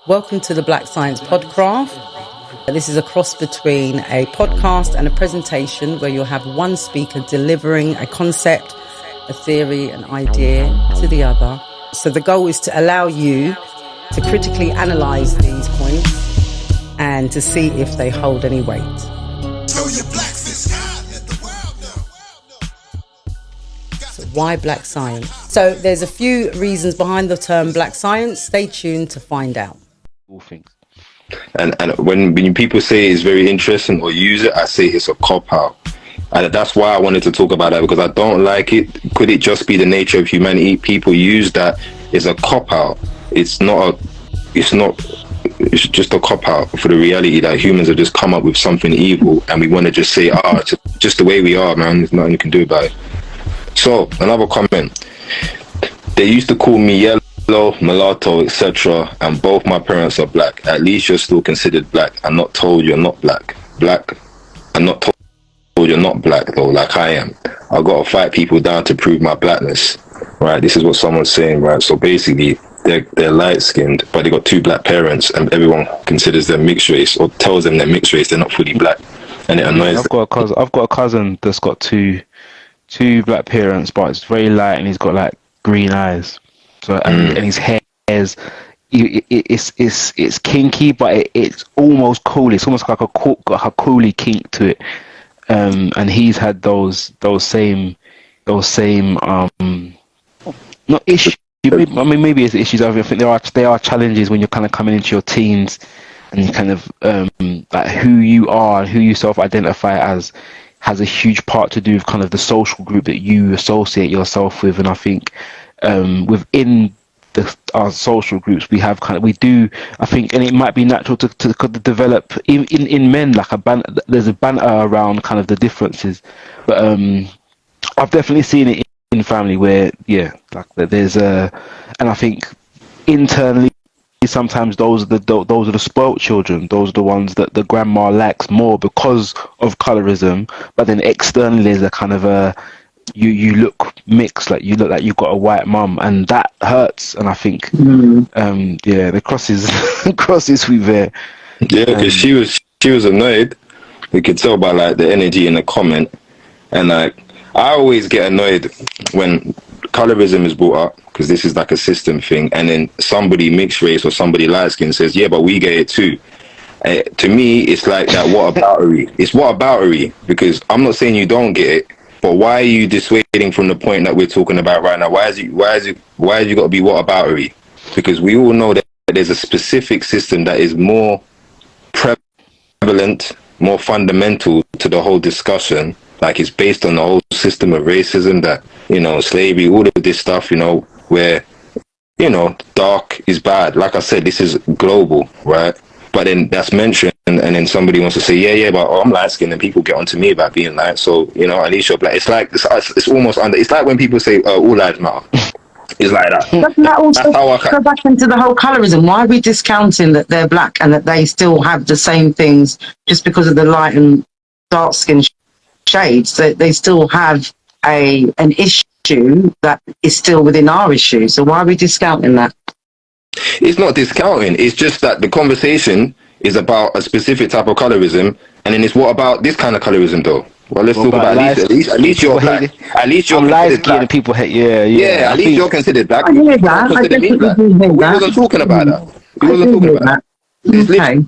Welcome to the Black Science Podcraft. This is a cross between a podcast and a presentation where you'll have one speaker delivering a concept, a theory, an idea to the other. So the goal is to allow you to critically analyse these points and to see if they hold any weight. So why black science? So there's a few reasons behind the term black science. Stay tuned to find out. All things. And when people say it's very interesting or use it, I say it's a cop-out. And that's why I wanted to talk about that, because I don't like it. Could it just be the nature of humanity? People use that as a cop-out. It's just a cop-out for the reality that humans have just come up with something evil and we want to just say, it's just the way we are, man. There's nothing you can do about it. So, another comment. They used to call me yellow, mulatto, etc., and both my parents are black. At least you're still considered black. I'm not told you're not black. I'm not told you're not black though, like I am. I've got to fight people down to prove my blackness. Right? This is what someone's saying, right? So basically, they're light-skinned, but they got two black parents, and everyone considers them mixed race or tells them they're mixed race. They're not fully black, and it annoys them. I've got a cousin that's got two black parents, but it's very light, and he's got like green eyes. So and his hair is it's kinky, but it's almost cool. It's almost like a coolie kink to it. And he's had those same not issues. I mean, maybe it's issues. I think there are challenges when you're kind of coming into your teens, and you kind of like who you are and who you self-identify as has a huge part to do with kind of the social group that you associate yourself with. And I think within our social groups we do, I think, and it might be natural to develop in men like there's a banter around kind of the differences, but I've definitely seen it in family where there's and I think internally sometimes those are the spoilt children. Those are the ones that the grandma likes more because of colorism. But then externally, there's a kind of a you look mixed, like you look like you've got a white mum, and that hurts. And I think the crosses we there. Yeah, because she was annoyed. We could tell by like the energy in the comment, and like I always get annoyed when colorism is brought up, because this is like a system thing, and then somebody mixed race or somebody light skin says, yeah, but we get it too. To me, it's like that whataboutery. It's whataboutery, because I'm not saying you don't get it, but why are you dissuading from the point that we're talking about right now? Why has you got to be whataboutery? Because we all know that there's a specific system that is more prevalent, more fundamental to the whole discussion. Like, it's based on the whole system of racism, that, slavery, all of this stuff, where, dark is bad. Like I said, this is global, right? But then that's mentioned, and then somebody wants to say, yeah, but I'm light skinned, and people get onto me about being light. So, at least you're black. It's like, it's almost it's like when people say, all lives matter. It's like that. Doesn't that also go back into the whole colorism? Why are we discounting that they're black and that they still have the same things just because of the light and dark skin shades? They still have an issue that is still within our issue. So why are we discounting that? It's not discounting. It's just that the conversation is about a specific type of colorism, and then it's what about this kind of colorism though? Well, let's talk about at least you're black. At least you're considered black. And people hate, yeah. At least you're considered black. I hear that. We wasn't talking about that. We wasn't talking about that. It's literally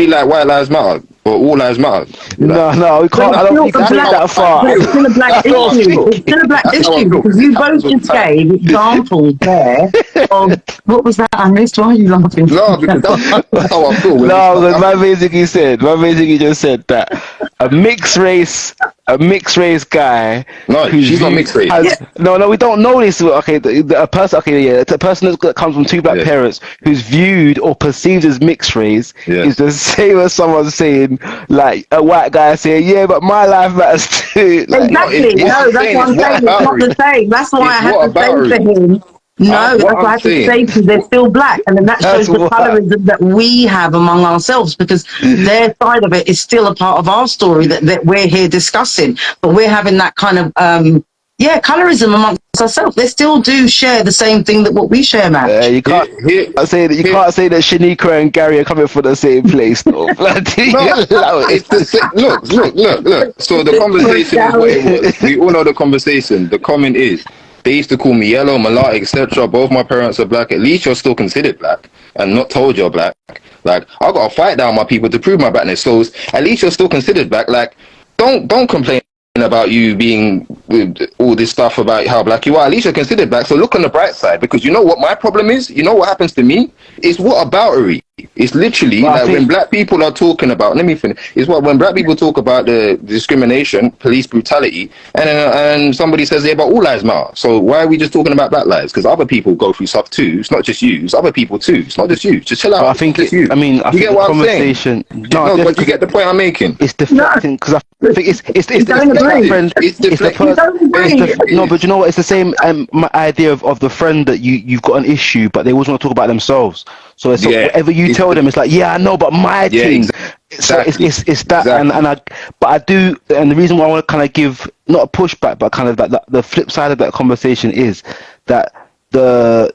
like white lives matter or all lives matter. No, we can't. I don't think it's that far. It's still a black issue. It's still a black issue, because you both just gave examples there of what was that I missed? Why are you laughing? No, because that's how I feel. No, because my basically just said that a mixed race guy. No, she's not mixed race. No, we don't know this. Okay, a person that comes from two black parents who's viewed or perceived as mixed race is the same as someone saying, like a white guy saying, yeah, but my life matters too. Like, exactly. That's what I'm saying. It's not the same. That's why I had to say to him. No, that's what I have to say, because they're still black, and then that shows the colorism that we have among ourselves, because their side of it is still a part of our story that we're here discussing, but we're having that kind of colorism amongst ourselves. They still do share the same thing that what we share, man. You can't say that. You can't say that Shanika and Gary are coming from the same place, though. No, it's the same. Look. So the conversation is what it was. We all know the conversation. The comment is, they used to call me yellow, mulatto, etc. Both my parents are black. At least you're still considered black and not told you're black. Like, I got to fight down my people to prove my blackness. So at least you're still considered black. Like, don't complain about you being with all this stuff about how black you are. At least you're considered black. So look on the bright side, because you know what my problem is? You know what happens to me? It's whataboutery. It's literally like when black people are talking about, let me finish, it's what when black people talk about the discrimination, police brutality, and somebody says, yeah, but all lives matter. So why are we just talking about black lives? Because other people go through stuff too. It's not just you. It's other people too. It's not just you. Just chill out. I think it's you. I think get what I'm conversation. saying? No, but you get the point I'm making. It's deflecting because I think it's the friend. It's no, but you know what? It's the same my idea of the friend that you've got an issue, but they always want to talk about themselves. So it's whatever you tell them, it's like, yeah, I know, but my team. Exactly. So it's that, but I do, and the reason why I want to kind of give not a pushback, but kind of like the flip side of that conversation is that there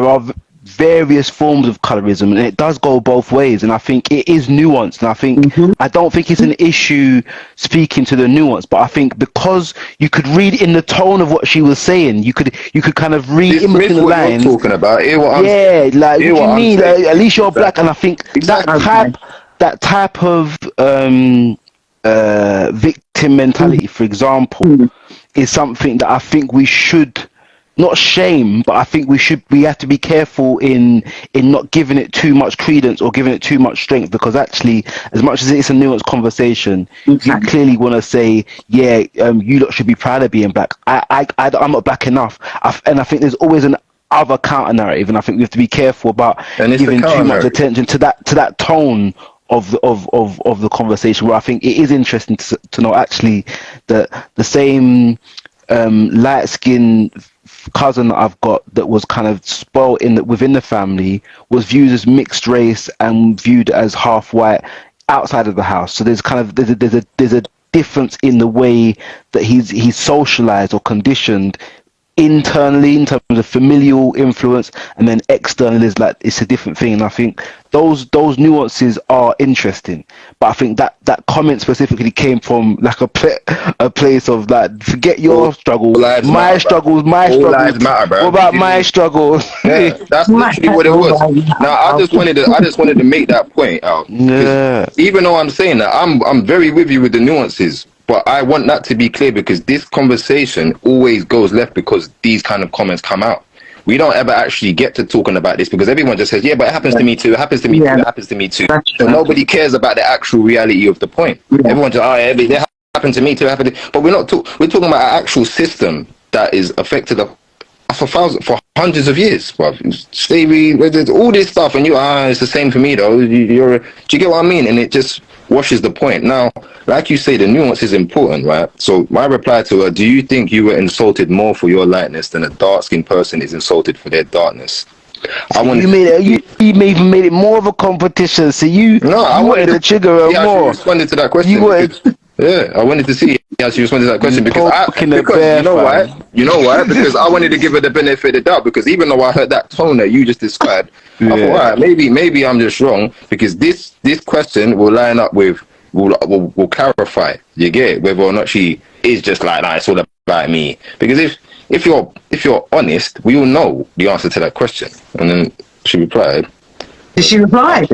are various forms of colorism, and it does go both ways, and I think it is nuanced, and I think I don't think it's an issue speaking to the nuance, but I think because you could read in the tone of what she was saying, you could kind of read in between the lines. Talking about like what you mean at least you're black, and I think that type of victim mentality, for example, is something that I think we should not shame, but I think we have to be careful in not giving it too much credence or giving it too much strength, because actually, as much as it's a nuanced conversation, you clearly want to say, you lot should be proud of being black. I'm not black enough, and I think there's always an other counter narrative, and I think we have to be careful about giving too much attention to that tone of the conversation, where I think it is interesting to know actually that the same light-skinned cousin that I've got that was kind of spoiled within the family was viewed as mixed race and viewed as half white outside of the house. So there's a difference in the way that he's socialized or conditioned internally in terms of familial influence, and then externally is like it's a different thing. And I think those nuances are interesting, but I think that comment specifically came from like a place of like, forget your struggle, my struggles matter, bro. What about my struggles? Yeah, that's literally what it was. Now I just wanted to make that point out. Even though I'm saying that, I'm very with you with the nuances, but I want that to be clear, because this conversation always goes left because these kind of comments come out. We don't ever actually get to talking about this because everyone just says, yeah, but it happens to me too, it happens to me too, it happens to me too. So nobody cares about the actual reality of the point. Everyone just, it happened to me too, but we're talking about an actual system that is affected for hundreds of years. Slavery, all this stuff, and it's the same for me though. Do you get what I mean? And it just washes the point. Now, like you say, the nuance is important, right? So my reply to her: do you think you were insulted more for your lightness than a dark-skinned person is insulted for their darkness? You even made it more of a competition. So I wanted to trigger her more. Responded to that question. I wanted to see how she responded to that question because you know why? Because I wanted to give her the benefit of the doubt, because even though I heard that tone that you just described, I thought, all right, maybe I'm just wrong, because this question will line up with will clarify, you get it, whether or not she is just like that, it's all about me. Because if you're honest, we all know the answer to that question. And then she replied. Did she reply?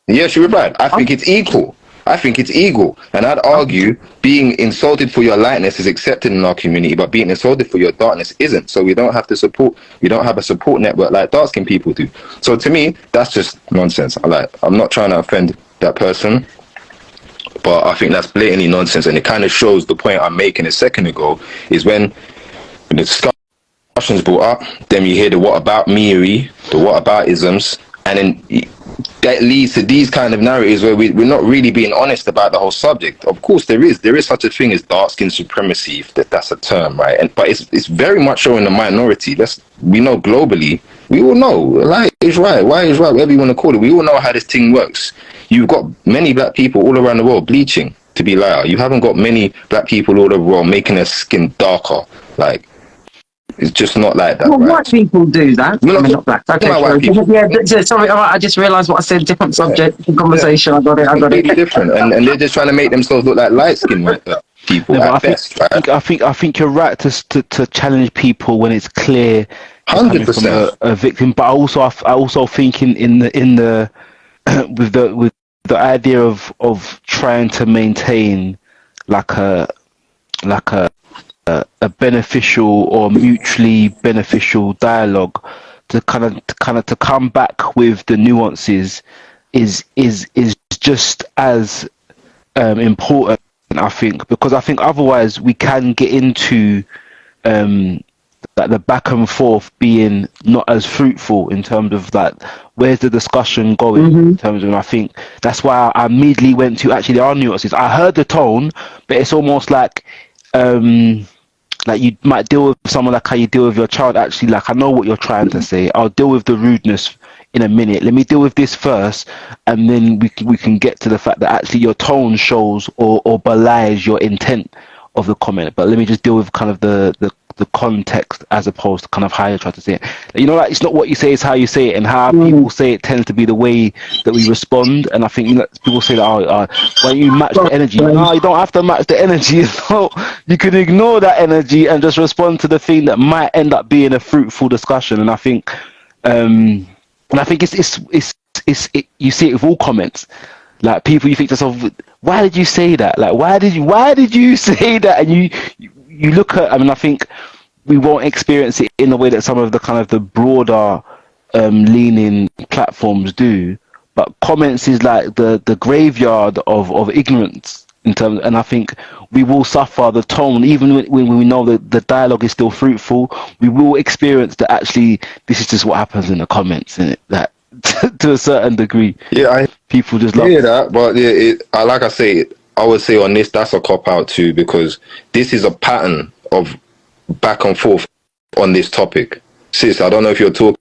Yeah, she replied, I think it's equal. I think it's equal, and I'd argue being insulted for your lightness is accepted in our community, but being insulted for your darkness isn't. So we don't have a support network like dark-skinned people do. So to me, that's just nonsense. I'm not trying to offend that person, but I think that's blatantly nonsense, and it kind of shows the point I'm making a second ago, is when the discussion's brought up, then you hear the whataboutism, the whataboutisms, and then that leads to these kind of narratives where we're not really being honest about the whole subject. Of course, there is such a thing as dark skin supremacy, if that's a term, right? But it's very much showing the minority. We know globally, we all know, like is right, why is right, whatever you want to call it. We all know how this thing works. You've got many black people all around the world bleaching to be lighter. You haven't got many black people all over the world making their skin darker. Like, it's just not like that. Well, right? white people do that. We're I not mean, not black. Okay, talking about white sorry. people. Yeah, sorry. All right, I just realised what I said. Different subject, different conversation. I got it. Completely different, and they're just trying to make themselves look like light-skinned people No, at best, right? I think you're right to challenge people when it's clear they're coming from 100%. a victim. But I also think in the with the idea of trying to maintain like a beneficial or mutually beneficial dialogue to to come back with the nuances is just as important, I think, because I think otherwise we can get into like the back and forth being not as fruitful in terms of like where's the discussion going in terms of, and I think that's why I immediately went to actually there are nuances. I heard the tone, but it's almost like you might deal with someone like how you deal with your child. Actually, like, I know what you're trying to say. I'll deal with the rudeness in a minute. Let me deal with this first, and then we can get to the fact that actually your tone shows or belies your intent of the comment. But let me just deal with kind of the context as opposed to kind of how you try to say it. You know, like, it's not what you say, it's how you say it, and how people say it tends to be the way that we respond. And I think, you know, people say that, why don't you match the energy? No, you don't have to match the energy. So you can ignore that energy and just respond to the thing that might end up being a fruitful discussion. And I think it's you see it with all comments. Like, people, you think to yourself, why did you say that? Like, why did you say that? And you look at, I mean, I think we won't experience it in the way that some of the kind of the broader leaning platforms do, but comments is like the graveyard of ignorance in terms, and I think we will suffer the tone even when we know that the dialogue is still fruitful. We will experience that actually this is just what happens in the comments, and that to a certain degree, people just love that. But like I say, I would say on this, that's a cop out too, because this is a pattern of back and forth on this topic. Sis, I don't know if you're talking,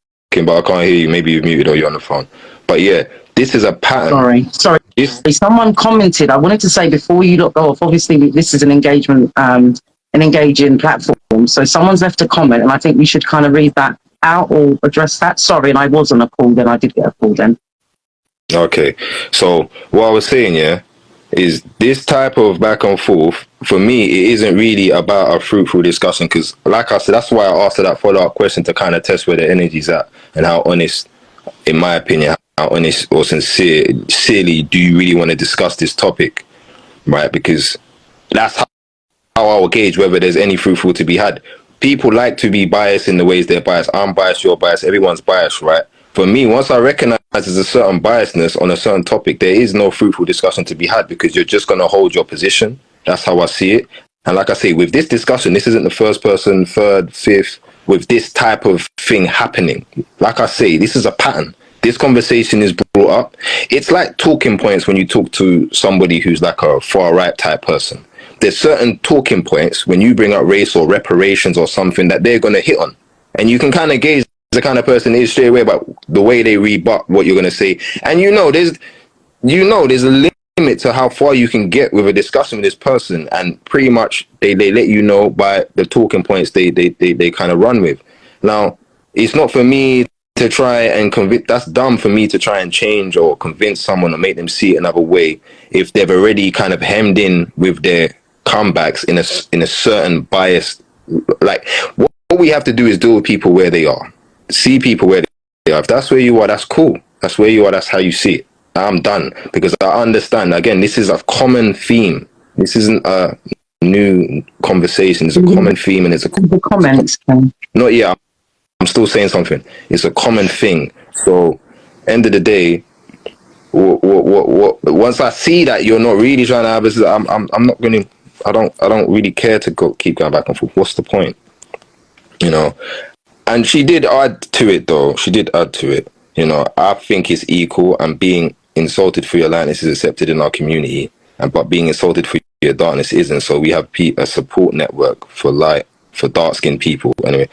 but I can't hear you. Maybe you're muted or you're on the phone. But yeah, this is a pattern. Sorry. Someone commented. I wanted to say before you go off. Obviously, this is an engaging platform. So someone's left a comment, and I think we should kind of read that out or address that. Sorry, and I was on a call then. I did get a call then. Okay. So what I was saying, is this type of back and forth, for me, it isn't really about a fruitful discussion, because like I said, that's why I asked that follow-up question to kind of test where the energy's at and how honest, in my opinion, how honest or sincerely do you really want to discuss this topic, right? Because that's how I will gauge whether there's any fruitful to be had. People like to be biased in the ways they're biased. I'm biased, you're biased, everyone's biased, right? For me, once I recognize there's a certain biasness on a certain topic, there is no fruitful discussion to be had, because you're just going to hold your position. That's how I see it. And like I say, with this discussion, this isn't the first person, third, fifth, with this type of thing happening. Like I say, this is a pattern. This conversation is brought up. It's like talking points when you talk to somebody who's like a far right type person. There's certain talking points when you bring up race or reparations or something that they're going to hit on. And you can kind of gauge the kind of person is straight away about the way they rebut what you're going to say. And there's a limit to how far you can get with a discussion with this person, and pretty much they let you know by the talking points they kind of run with. Now, it's not for me to try and convince, that's dumb for me to try and change or convince someone or make them see it another way if they've already kind of hemmed in with their comebacks in a certain bias. Like, what we have to do is deal with people where they are. See people where they are. If that's where you are, that's cool. That's where you are, that's how you see it. I'm done, because I understand, again, this is a common theme. This isn't a new conversation. It's a common theme, and it's a comments. Not yet. I'm still saying something. It's a common thing. So, end of the day, once I see that you're not really trying to have this, I'm not going to. I don't really care to keep going back and forth. What's the point? You know. And she did add to it, though. She did add to it. You know, I think it's equal, and being insulted for your lightness is accepted in our community, but being insulted for your darkness isn't. So we have a support network for dark-skinned people. Anyway,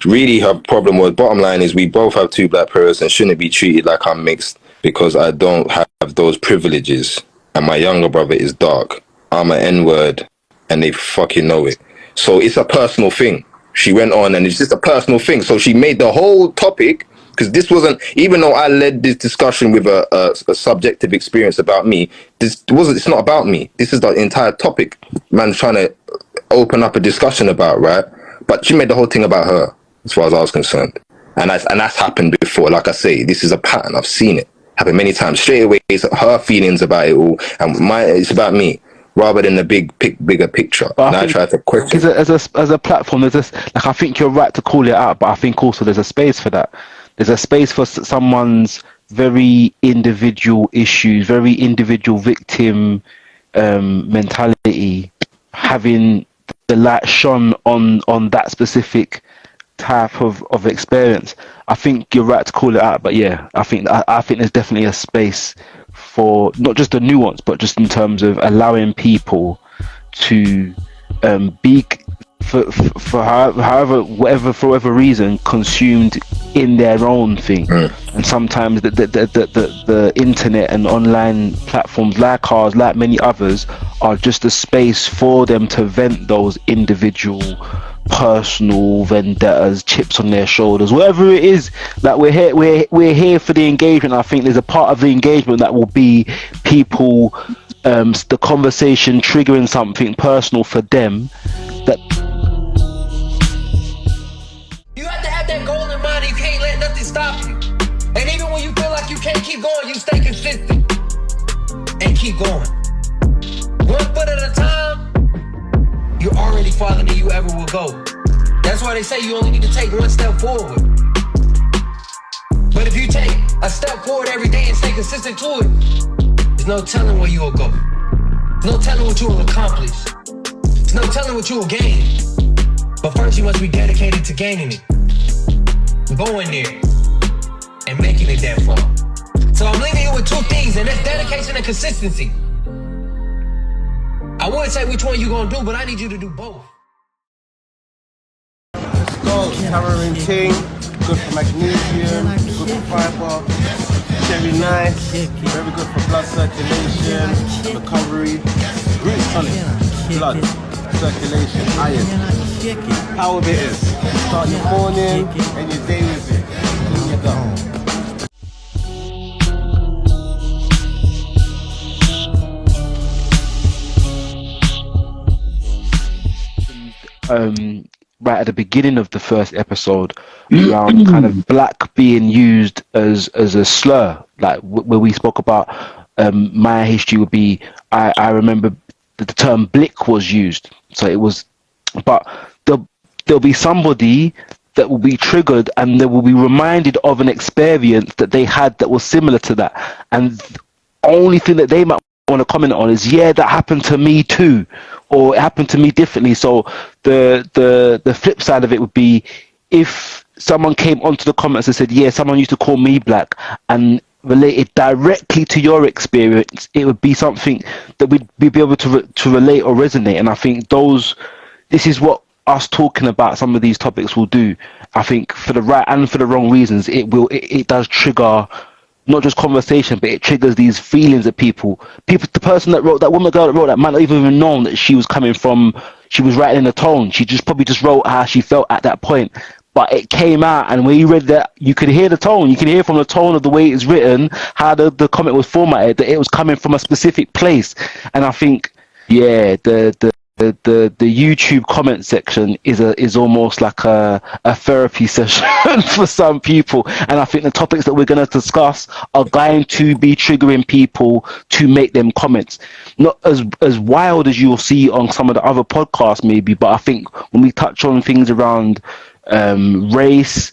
really her problem was, bottom line is, we both have two black parents and shouldn't be treated like I'm mixed because I don't have those privileges, and my younger brother is dark. I'm an N-word, and they fucking know it. So it's a personal thing. She went on and it's just a personal thing. So she made the whole topic, because this wasn't, even though I led this discussion with a subjective experience about me, it's not about me. This is the entire topic man's trying to open up a discussion about, right? But she made the whole thing about her, as far as I was concerned. And that's happened before. Like I say, this is a pattern. I've seen it happen many times. Straight away, it's her feelings about it all, and it's about me, rather than the bigger picture. But and I try to question. As a platform, there's this, like, I think you're right to call it out, but I think also there's a space for that. There's a space for someone's very individual issues, very individual victim mentality, having the light shone on that specific type of experience. I think you're right to call it out, but yeah, I think there's definitely a space for not just the nuance, but just in terms of allowing people to be for whatever reason consumed in their own thing. And sometimes the internet and online platforms like ours, like many others, are just a space for them to vent those individual personal vendettas, chips on their shoulders, whatever it is. Like, we're here for the engagement. I think there's a part of the engagement that will be people, the conversation triggering something personal for them. That you have to have that goal in mind. You can't let nothing stop you. And even when you feel like you can't keep going, you stay consistent and keep going. 1 foot at a time, you're already farther than you ever will go. That's why they say you only need to take 1 step forward. But if you take a step forward every day and stay consistent to it, there's no telling where you'll go. There's no telling what you will accomplish. There's no telling what you will gain. But first you must be dedicated to gaining it, going there, and making it that far. So I'm leaving you with 2 things, and that's dedication and consistency. I would say which one you're gonna do, but I need you to do both. Let's go. Tamarind ting, good for magnesium, good for fiber. Cherry nice, very good for blood circulation, recovery. Root tonic, blood circulation, iron. Power bitters. Start your morning and your day with it. Clean your gut. right at the beginning of the first episode, around kind of black being used as a slur, like where we spoke about my history would be, I remember the term blick was used, so it was, but there'll be somebody that will be triggered and they will be reminded of an experience that they had that was similar to that, and the only thing that they might want to comment on is, yeah, that happened to me too, or it happened to me differently. So the flip side of it would be, if someone came onto the comments and said, yeah, someone used to call me black, and related directly to your experience, it would be something that we'd be able to relate or resonate. And I think this is what us talking about some of these topics will do. I think for the right and for the wrong reasons, it does trigger not just conversation, but it triggers these feelings of people. The person that wrote, that woman girl that wrote that, might not even known that she was coming from, she was writing in a tone. She probably just wrote how she felt at that point. But it came out, and when you read that, you could hear the tone. You can hear from the tone of the way it's written, how the comment was formatted, that it was coming from a specific place. And I think, yeah, the YouTube comment section is almost like a therapy session for some people. And I think the topics that we're going to discuss are going to be triggering people to make them comments. Not as wild as you'll see on some of the other podcasts maybe, but I think when we touch on things around race,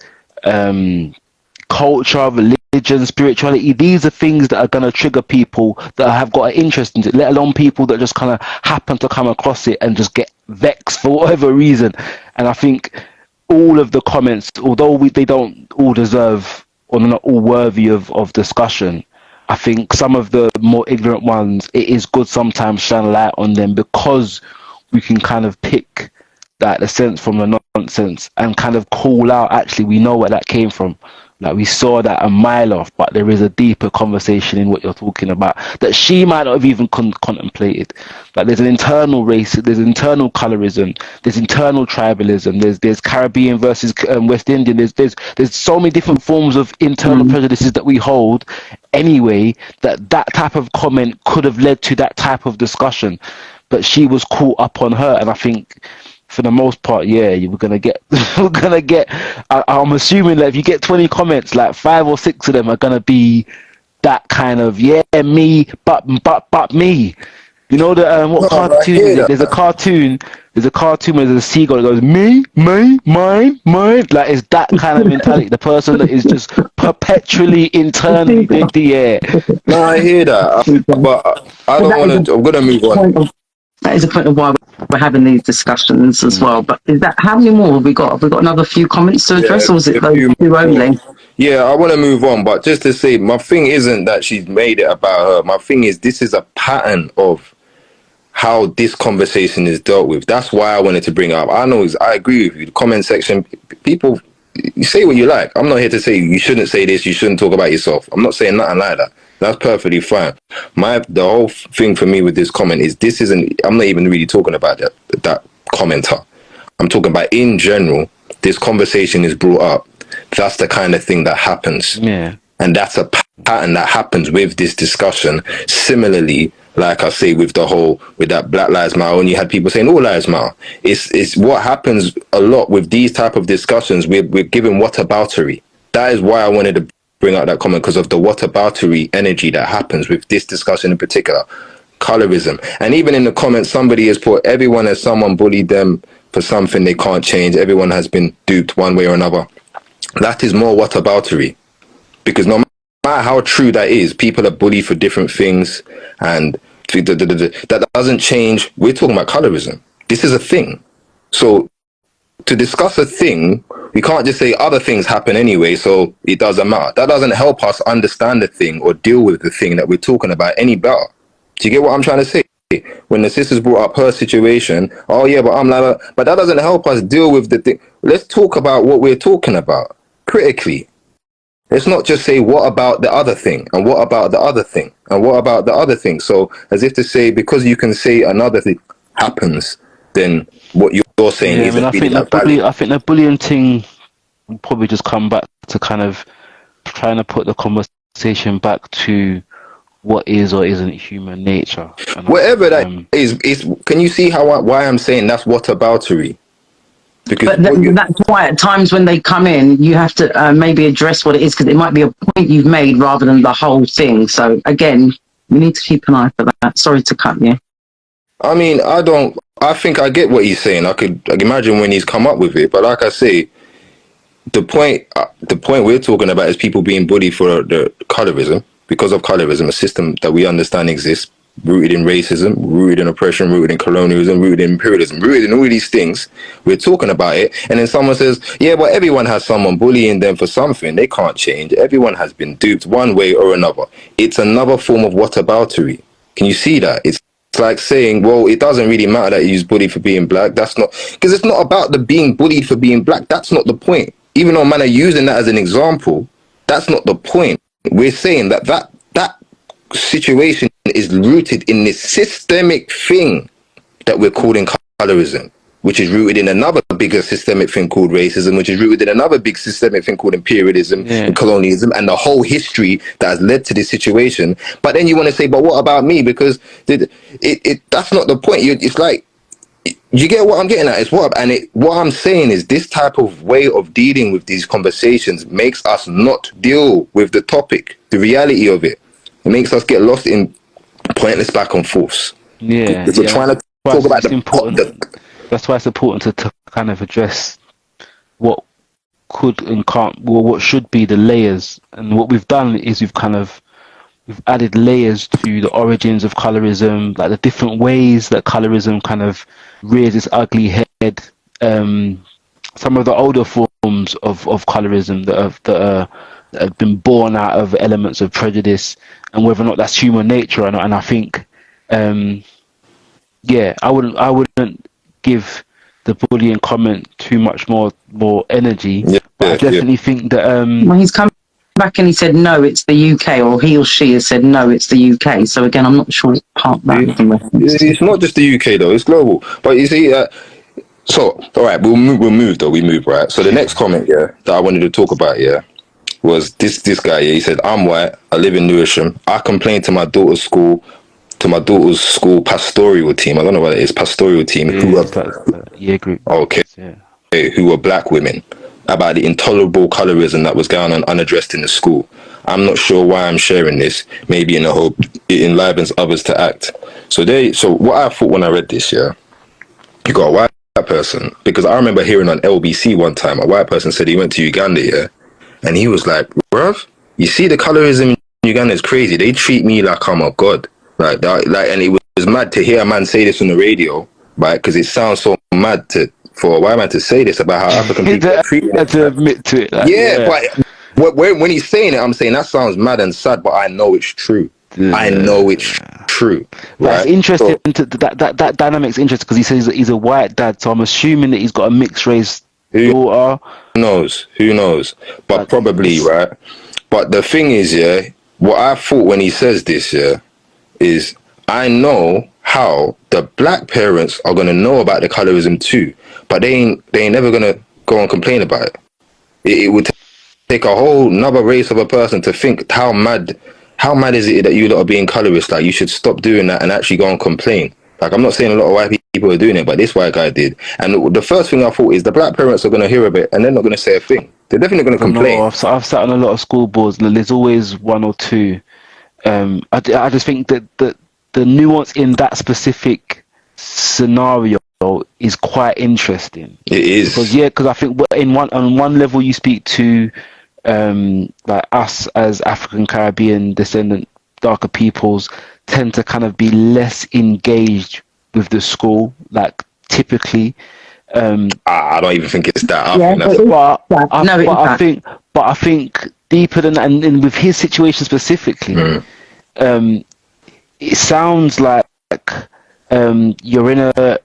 culture, religion, spirituality, these are things that are going to trigger people that have got an interest in it, let alone people that just kind of happen to come across it and just get vexed for whatever reason. And I think all of the comments, although they don't all deserve, or they're not all worthy of discussion, I think some of the more ignorant ones, it is good sometimes shine a light on them, because we can kind of pick the sense from the nonsense and kind of call out, actually, we know where that came from. Like we saw that a mile off, but there is a deeper conversation in what you're talking about that she might not have even contemplated. Like there's an internal race, there's internal colorism, there's internal tribalism, there's Caribbean versus West Indian. There's so many different forms of internal prejudices that we hold. Anyway, that type of comment could have led to that type of discussion, but she was caught up on her, and I think, for the most part, yeah, you were gonna get. I'm assuming that if you get 20 comments, like 5 or 6 of them are gonna be that kind of me, but me. You know the what cartoon is it? There's a cartoon where there's a seagull that goes me, mine. Like it's that kind of mentality. The person that is just perpetually internally No, I hear that, but I don't want to. I'm gonna move on. That is a point of why we're having these discussions as well. But is that, how many more have we got? Have we got another few comments to address, or is it those two only? Yeah, I want to move on, but just to say, my thing isn't that she's made it about her. My thing is, this is a pattern of how this conversation is dealt with. That's why I wanted to bring it up. I agree with you. The comment section, people, you say what you like. I'm not here to say you shouldn't say this, you shouldn't talk about yourself. I'm not saying nothing like that. That's perfectly fine. The whole thing for me with this comment is I'm not even really talking about that commenter. I'm talking about in general, this conversation is brought up. That's the kind of thing that happens. Yeah. And that's a pattern that happens with this discussion. Similarly, like I say, with that Black Lives Matter, and you had people saying all lives matter. It's what happens a lot with these type of discussions. We're given whataboutery. That is why I wanted to bring out that comment, because of the whataboutery energy that happens with this discussion in particular. Colorism. And even in the comments, somebody has put, everyone has someone bullied them for something they can't change. Everyone has been duped one way or another. That is more whataboutery. Because no matter how true that is, people are bullied for different things, and that doesn't change. We're talking about colorism. This is a thing. So to discuss a thing, we can't just say other things happen anyway, so it doesn't matter. That doesn't help us understand the thing or deal with the thing that we're talking about any better. Do you get what I'm trying to say? When the sisters brought up her situation, oh yeah, but I'm like, but that doesn't help us deal with the thing. Let's talk about what we're talking about critically. Let's not just say, what about the other thing? And what about the other thing? And what about the other thing? So as if to say, because you can say another thing happens, then what you're saying is... I think the bullying thing will probably just come back to kind of trying to put the conversation back to what is or isn't human nature. Whatever that is, can you see why I'm saying that's whataboutery? Because that's why at times when they come in, you have to maybe address what it is, because it might be a point you've made rather than the whole thing. So again, we need to keep an eye for that. Sorry to cut you. I mean, I think I get what he's saying. I can imagine when he's come up with it. But like I say, the point we're talking about is people being bullied for the colorism, because of colorism, a system that we understand exists, rooted in racism, rooted in oppression, rooted in colonialism, rooted in imperialism, rooted in all these things. We're talking about it, and then someone says, yeah, but everyone has someone bullying them for something. They can't change. Everyone has been duped one way or another. It's another form of whataboutery. Can you see that? It's like saying, well, it doesn't really matter that he's bullied for being black. That's not, because it's not about the being bullied for being black. That's not the point. Even though man are using that as an example, that's not the point. We're saying that situation is rooted in this systemic thing that we're calling colorism, which is rooted in another bigger systemic thing called racism, which is rooted in another big systemic thing called imperialism and colonialism, and the whole history that has led to this situation. But then you want to say, but what about me? Because that's not the point. It's like, you get what I'm getting at? It's what I'm saying is, this type of way of dealing with these conversations makes us not deal with the topic, the reality of it. It makes us get lost in pointless back and forth. Yeah, we're trying to talk about that's why it's important to kind of address what could and can't, or what should be the layers. And what we've done is we've added layers to the origins of colorism, like the different ways that colorism kind of rears its ugly head. Some of the older forms of colorism that have been born out of elements of prejudice, and whether or not that's human nature or not. And I think, I wouldn't give the bullying comment too much more energy. Yeah, But I definitely think that Well, he's come back and he said no, it's the UK, or he or she has said no, it's the UK. So again, I'm not sure what part that is in reference to. It's not just the UK though; it's global. But you see, so all right, we move right. So the next comment, that I wanted to talk about, was this guy. He said, "I'm white. I live in Lewisham. I complained to my daughter's school pastoral team. I don't know what it is, pastoral team. group. Okay, who were black women, about the intolerable colorism that was going on unaddressed in the school. I'm not sure why I'm sharing this. Maybe in the hope it enlivens others to act." So what I thought when I read this, you got a white person, because I remember hearing on LBC one time a white person said he went to Uganda, and he was like, "Bruv, you see the colorism in Uganda is crazy. They treat me like I'm a god." Like, and it was mad to hear a man say this on the radio, right? Because it sounds so mad for a white man to say this about how African people are treated. To admit to it. But when he's saying it, I'm saying that sounds mad and sad, but I know it's true. I know it's true. That's interesting. That dynamic's interesting because he says he's a white dad, so I'm assuming that he's got a mixed race daughter. Who knows? But probably, right? But the thing is, what I thought when he says this, is I know how the black parents are gonna know about the colorism too, but they ain't never gonna go and complain about it. It would take a whole another race of a person to think how mad is it that you lot are being colorist. Like, you should stop doing that and actually go and complain. Like, I'm not saying a lot of white people are doing it, but this white guy did. And the first thing I thought is the black parents are gonna hear of it and they're not gonna say a thing. They're definitely gonna complain. No, I've sat on a lot of school boards and there's always one or two. I just think that the nuance in that specific scenario is quite interesting. It is, because I think on one level you speak to like us as African Caribbean descendant darker peoples tend to kind of be less engaged with the school, like typically. I don't even think it's that. I think deeper than that, and with his situation specifically, it sounds like you're in a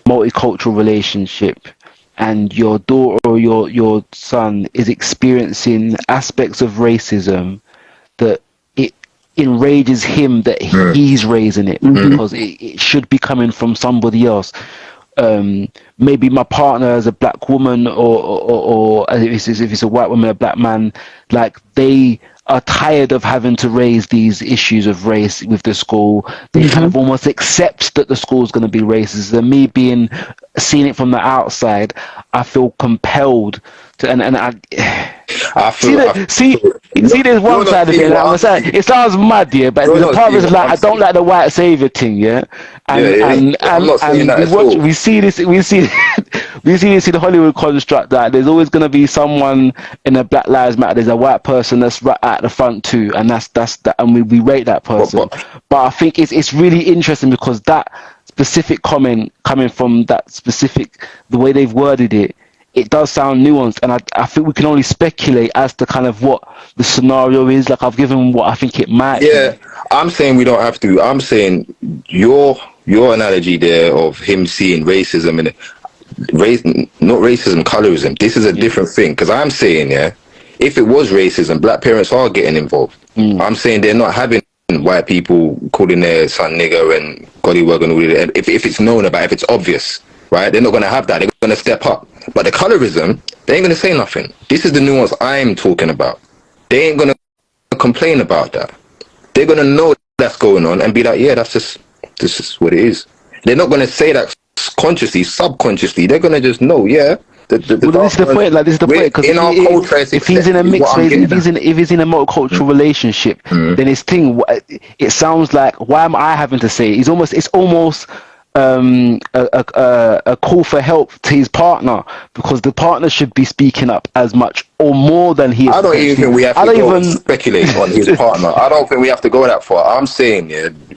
multicultural relationship, and your daughter or your son is experiencing aspects of racism that it enrages him that he's raising it, because it should be coming from somebody else. Maybe my partner as a black woman, or if it's a white woman, a black man, like they are tired of having to raise these issues of race with the school. They kind of almost accept that the school is going to be racist. And me seeing it from the outside, I feel compelled to, and I see there's one side of it. It sounds mad, but the part is like, I don't like the white savior thing, and we see this in the Hollywood construct, that there's always going to be someone in a Black Lives Matter. There's a white person that's right at the front too, and that's that, and we rate that person. But I think it's really interesting because that specific comment coming from that specific, the way they've worded it, it does sound nuanced, and I think we can only speculate as to kind of what the scenario is. Like, I've given what I think it might be. I'm saying we don't have to. I'm saying your analogy there of him seeing racism and not racism, colorism. This is a different thing, because I'm saying, if it was racism, black parents are getting involved. I'm saying they're not having white people calling their son nigger and gollywog and all that. If it's known about, if it's obvious, right? They're not going to have that. They're going to step up. But the colorism, they ain't going to say nothing. This is the nuance I'm talking about. They ain't going to complain about that. They're going to know that's going on and be like, this is what it is. They're not going to say that consciously, subconsciously. They're going to just know, this is the point. Like, this is the point. Because if he's in a mixed race, if he's in a multicultural relationship, then his thing. It sounds like, why am I having to say it? It's almost a call for help to his partner, because the partner should be speaking up as much or more than he is. I don't even think we have to go and speculate on his partner. I don't think we have to go that far. I'm saying,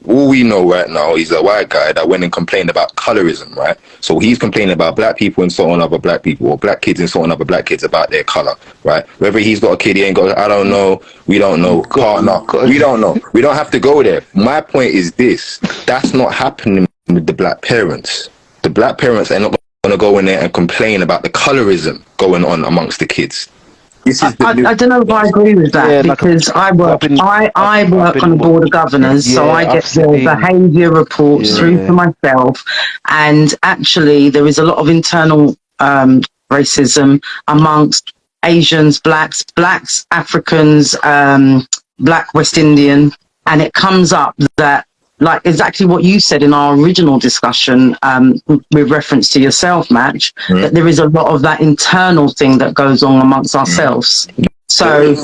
all we know right now, he's a white guy that went and complained about colorism, right? So he's complaining about black people insulting other black people, or black kids insulting other black kids about their color, right? Whether he's got a kid, he ain't got, I don't know. We don't know. Partner, we don't know. We don't have to go there. My point is this: that's not happening with the black parents. the black parents are not going to go in there and complain about the colorism going on amongst the kids. This is I don't know if I agree with that, because I work on the board of governors, so I get the behaviour reports through for myself, and actually there is a lot of internal racism amongst Asians, blacks, Africans, black West Indian, and it comes up that, like exactly what you said in our original discussion, with reference to yourself, Match, that there is a lot of that internal thing that goes on amongst ourselves. So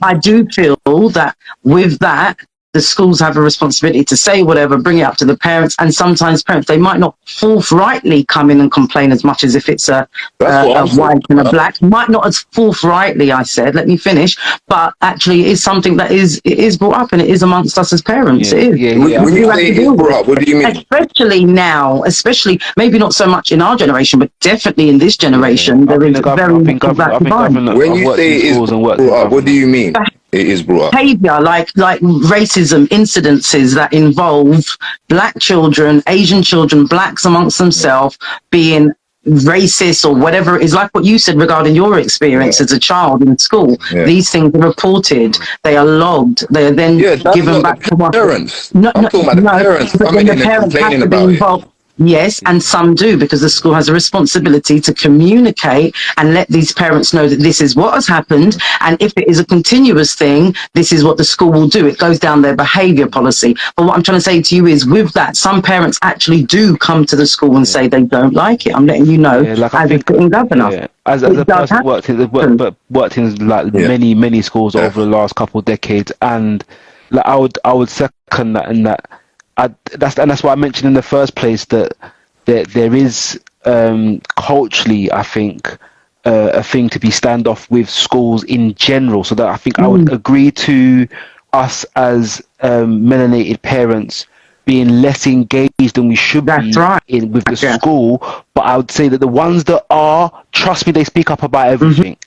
I do feel that with that, the schools have a responsibility to say whatever, bring it up to the parents, and sometimes parents, they might not forthrightly come in and complain as much as if it's a white and a black, might not as forthrightly, I said, let me finish, but actually it is something that it is brought up, and it is amongst us as parents. It is. When you say it is brought up, what do you mean? Especially now, maybe not so much in our generation, but definitely in this generation, there is a very much of that divide. When you say it is brought up, what do you mean? It is brought up. Behavior like racism incidences that involve black children, Asian children, blacks amongst themselves being racist or whatever it is, like what you said regarding your experience as a child in school. These things are reported, they are logged, they are then given back to the parents. I'm talking about the parents coming in and complaining about it. Yes, and some do, because the school has a responsibility to communicate and let these parents know that this is what has happened, and if it is a continuous thing, this is what the school will do. It goes down their behaviour policy. But what I'm trying to say to you is, with that, some parents actually do come to the school and say they don't like it. I'm letting you know, as a sitting governor. As a person worked in like many schools over the last couple of decades, and like I would second that, in that. That's why I mentioned in the first place that there is culturally, I think, a thing to be standoff with schools in general. So that I think I would agree to us as melanated parents being less engaged than we should be with the school. But I would say that the ones that are, trust me, they speak up about everything.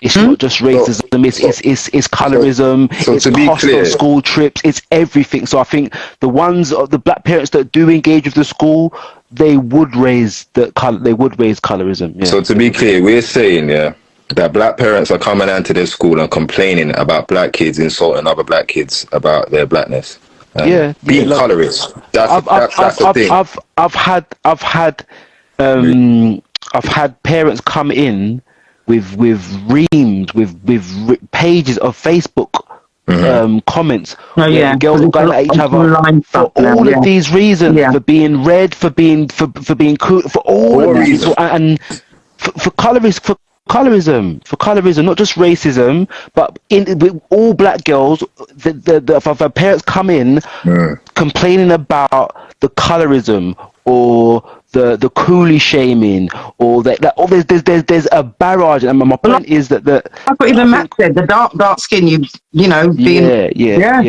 It's not just racism, it's colorism, it's cost of school trips, it's everything. So I think the black parents that do engage with the school, they would raise colorism. Yeah. So to be clear, we're saying that black parents are coming into their school and complaining about black kids insulting other black kids about their blackness. Being colorist. That's the thing. I've had parents come in with reams, with pages of Facebook comments. Girls are going at each other for all of these reasons, for being red, for being cool, for all of these, and for colorism, not just racism, but with all black girls, the parents come in complaining about the colorism or the coolie shaming, or there's a barrage. And my point is that I've got even Matt said the dark skin, being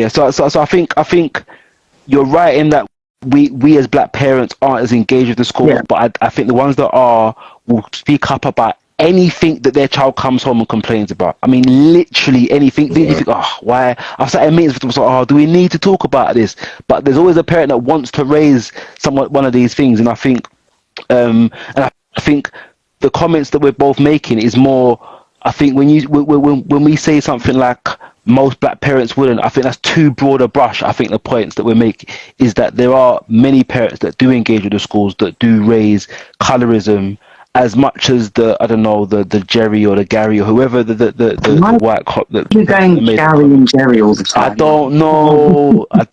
So I think you're right in that we as black parents aren't as engaged with the school, but I think the ones that are will speak up about anything that their child comes home and complains about. I mean, literally anything. You think, why? I've sat in meetings with them, do we need to talk about this? But there's always a parent that wants to raise one of these things, and I think, the comments that we're both making is more. I think when we say something like most black parents wouldn't, I think that's too broad a brush. I think the points that we're making is that there are many parents that do engage with the schools that do raise colorism as much as the Jerry or the Gary or whoever the white cop that you're going Gary and Jerry all the time. I don't know. I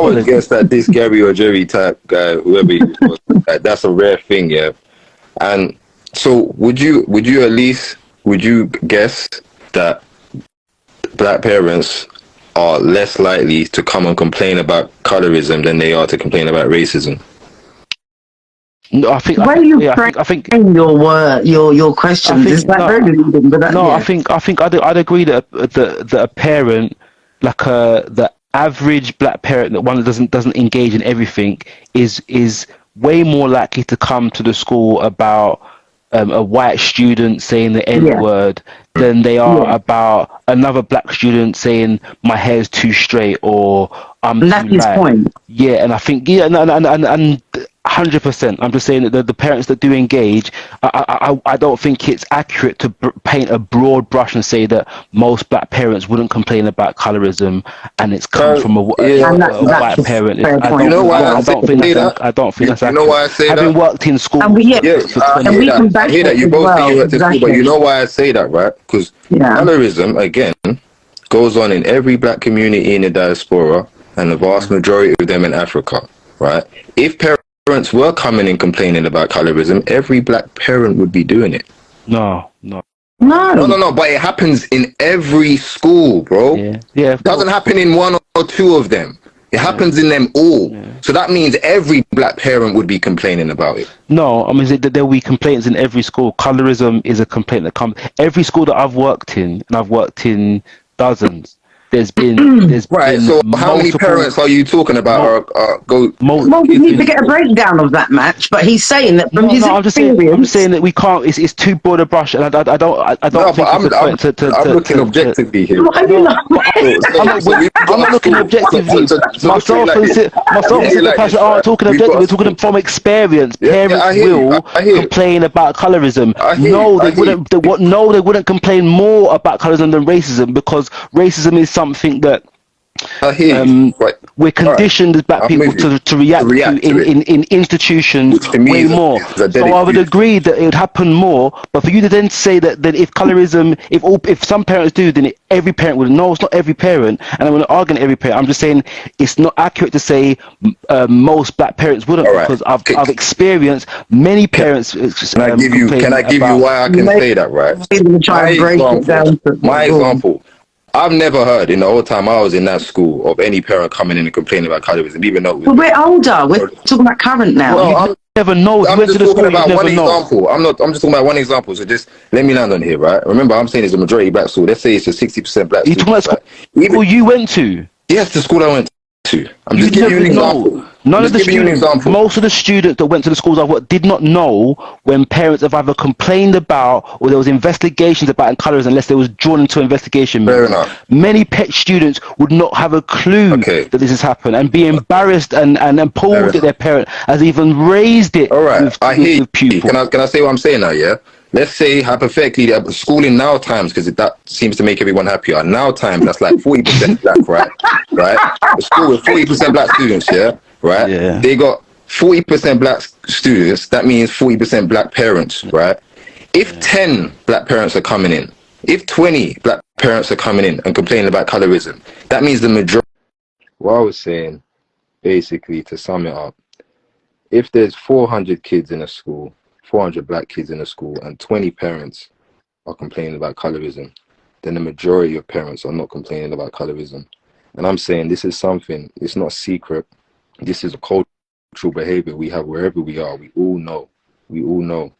would guess that this Gary or Jerry type guy, whoever he was, that's a rare thing, yeah. And so would you guess that black parents are less likely to come and complain about colorism than they are to complain about racism? No, I think your questions is that very leading, but I think I'd agree that a parent, like the average black parent, that one that doesn't engage in everything, is way more likely to come to the school about a white student saying the N-word than they are about another black student saying my hair's too straight or I'm too light. His point. Yeah, and I think and 100%. I'm just saying that the parents that do engage, I don't think it's accurate to paint a broad brush and say that most black parents wouldn't complain about colorism, and it's come from a white parent. You know why I don't think that's accurate. You know why I say that? Having worked in school, I hear that. You both think you went to school, but you know why I say that, right? Because colorism, again, goes on in every black community in the diaspora, and the vast majority of them in Africa, right? If parents were coming and complaining about colorism, every black parent would be doing it. No. But it happens in every school, bro. Yeah. It doesn't happen in one or two of them. It happens in them all. So that means every black parent would be complaining about it. No, I mean, there will be complaints in every school. Colorism is a complaint that comes. Every school that I've worked in, and I've worked in dozens, there's been so how many parents are you talking about? Well, we need to get a breakdown of that match, but he's saying that from his experience. I'm just saying that we can't. It's too broad a brush, and I don't think it's a point to. I'm looking objectively here. I'm not looking objectively. Myself and the person aren't talking objectively. We're talking from experience. Parents will complain about colorism. They wouldn't complain more about colorism than racism, because racism is something that we're conditioned as black people to react to in institutions way more. So I would agree that it would happen more, but for you to then say that if colorism, if some parents do, then every parent would. No, it's not every parent, and I'm going to argue every parent. I'm just saying it's not accurate to say most black parents wouldn't, because I've experienced many parents. Can I give you why I can say that, right? My example. I've never heard in the whole time I was in that school of any parent coming in and complaining about colorism, even though we're older. We're talking about current now. No, never know. I'm just talking about one example. I'm just talking about one example. So just let me land on here, right? Remember, I'm saying it's a majority black school. Let's say it's a 60% black. You talking about school you went to? Yes, the school I went to. I'm just giving you an example. Most of the students that went to the schools I worked did not know when parents have either complained about or there was investigations about colorism unless they was drawn into investigation. Fair enough. Many students would not have a clue that this has happened and be embarrassed and appalled that their parent has even raised it. All right, I hear you. Can I say what I'm saying now? Yeah. Let's say hypothetically that school in now times, because that seems to make everyone happier. Now times that's like 40% black, right? A school with 40% black students, right? Yeah. They got 40% black students. That means 40% black parents, right? If 10 black parents are coming in, if 20 black parents are coming in and complaining about colorism, that means the majority. What I was saying, basically, to sum it up, if there's 400 kids in a school, 400 black kids in a school, and 20 parents are complaining about colorism, then the majority of parents are not complaining about colorism. And I'm saying this is something, it's not secret. This is a cultural behavior we have wherever we are. We all know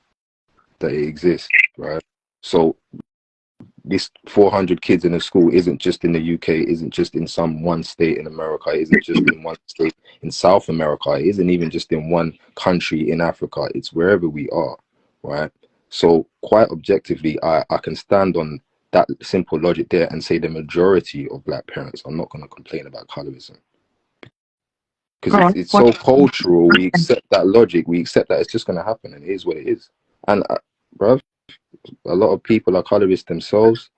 that it exists, right? So this 400 kids in a school isn't just in the UK, isn't just in some one state in America, isn't just in one state in South America, it isn't even just in one country in Africa, it's wherever we are, right? So quite objectively, I can stand on that simple logic there and say the majority of black parents are not going to complain about colorism. Because it's so cultural, we accept that logic, we accept that it's just going to happen, and it is what it is. And, bruv, a lot of people are colorists themselves,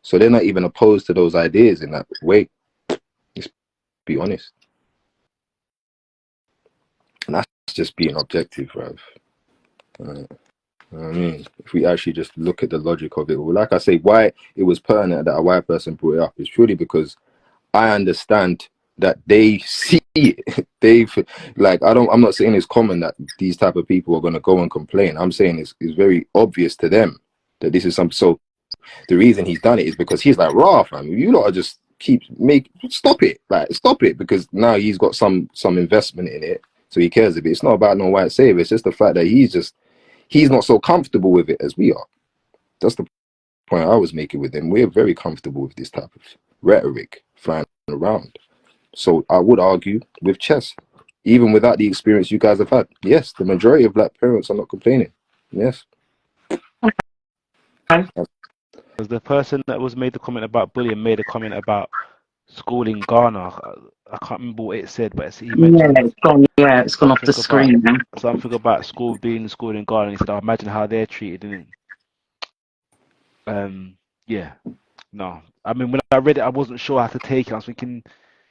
so they're not even opposed to those ideas in that way. Let's be honest. And that's just being objective, bruv. I mean, if we actually just look at the logic of it, well, like I say, why it was pertinent that a white person brought it up is purely because I understand that they see it. I'm not saying it's common that these type of people are going to go and complain. I'm saying it's very obvious to them that this is something. So the reason he's done it is because he's like, raw, fam, you lot just stop it, because now he's got some investment in it, so he cares a bit. It's not about no white savior. It's just the fact that he's not so comfortable with it as we are. That's the point I was making with him. We're very comfortable with this type of rhetoric flying around. So I would argue with chess, even without the experience you guys have had. Yes, the majority of black parents are not complaining. Yes. The person that was made the comment about bullying made a comment about school in Ghana. I can't remember what it said, but he Yeah, mentioned it's gone off the screen now. something about school being school in Ghana. He said, "I imagine how they're treated." Yeah, no. I mean, when I read it, I wasn't sure how to take it. I was thinking,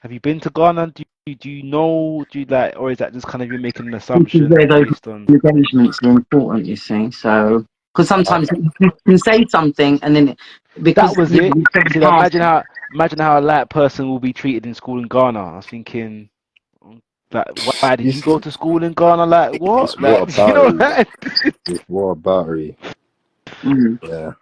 have you been to Ghana? Do you know? Do you like, or is that just kind of you making an assumption based on engagements are important, you see. So, because sometimes you can say something and then because that was it. He said, imagine how a light person will be treated in school in Ghana. I was thinking, like, why did you go to school in Ghana? Like, It's what? water Like, you know, like, It's water battery. Yeah.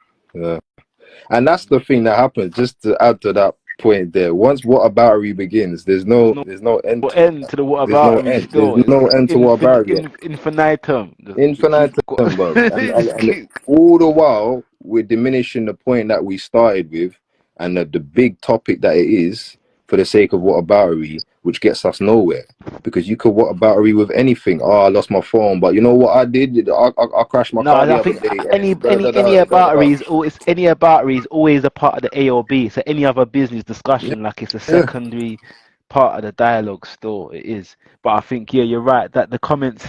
And that's the thing that happens. Just to add to that point there, once water battery begins, there's no end to it. to the what There's no about me end. still. There's no end to water battery. Infinitum. You keep Infinitum, bro. just And all the while we're diminishing the point that we started with and the big topic that it is for the sake of water battery, which gets us nowhere. Because you could water battery with anything. Oh, I lost my phone, but you know what I did? I crashed my car the I other think day. any battery is always a part of the A or B. So any other business discussion, like it's a secondary part of the dialogue still, it is. But I think you're right that the comments,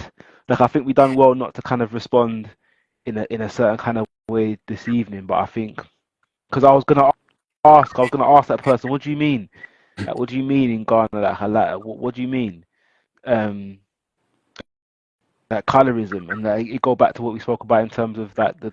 like I think we done well not to kind of respond in a certain kind of way this evening. But I think because I was gonna ask that person, what do you mean? Like, what do you mean in Ghana? Like, what do you mean? That colorism, and it go back to what we spoke about in terms of that the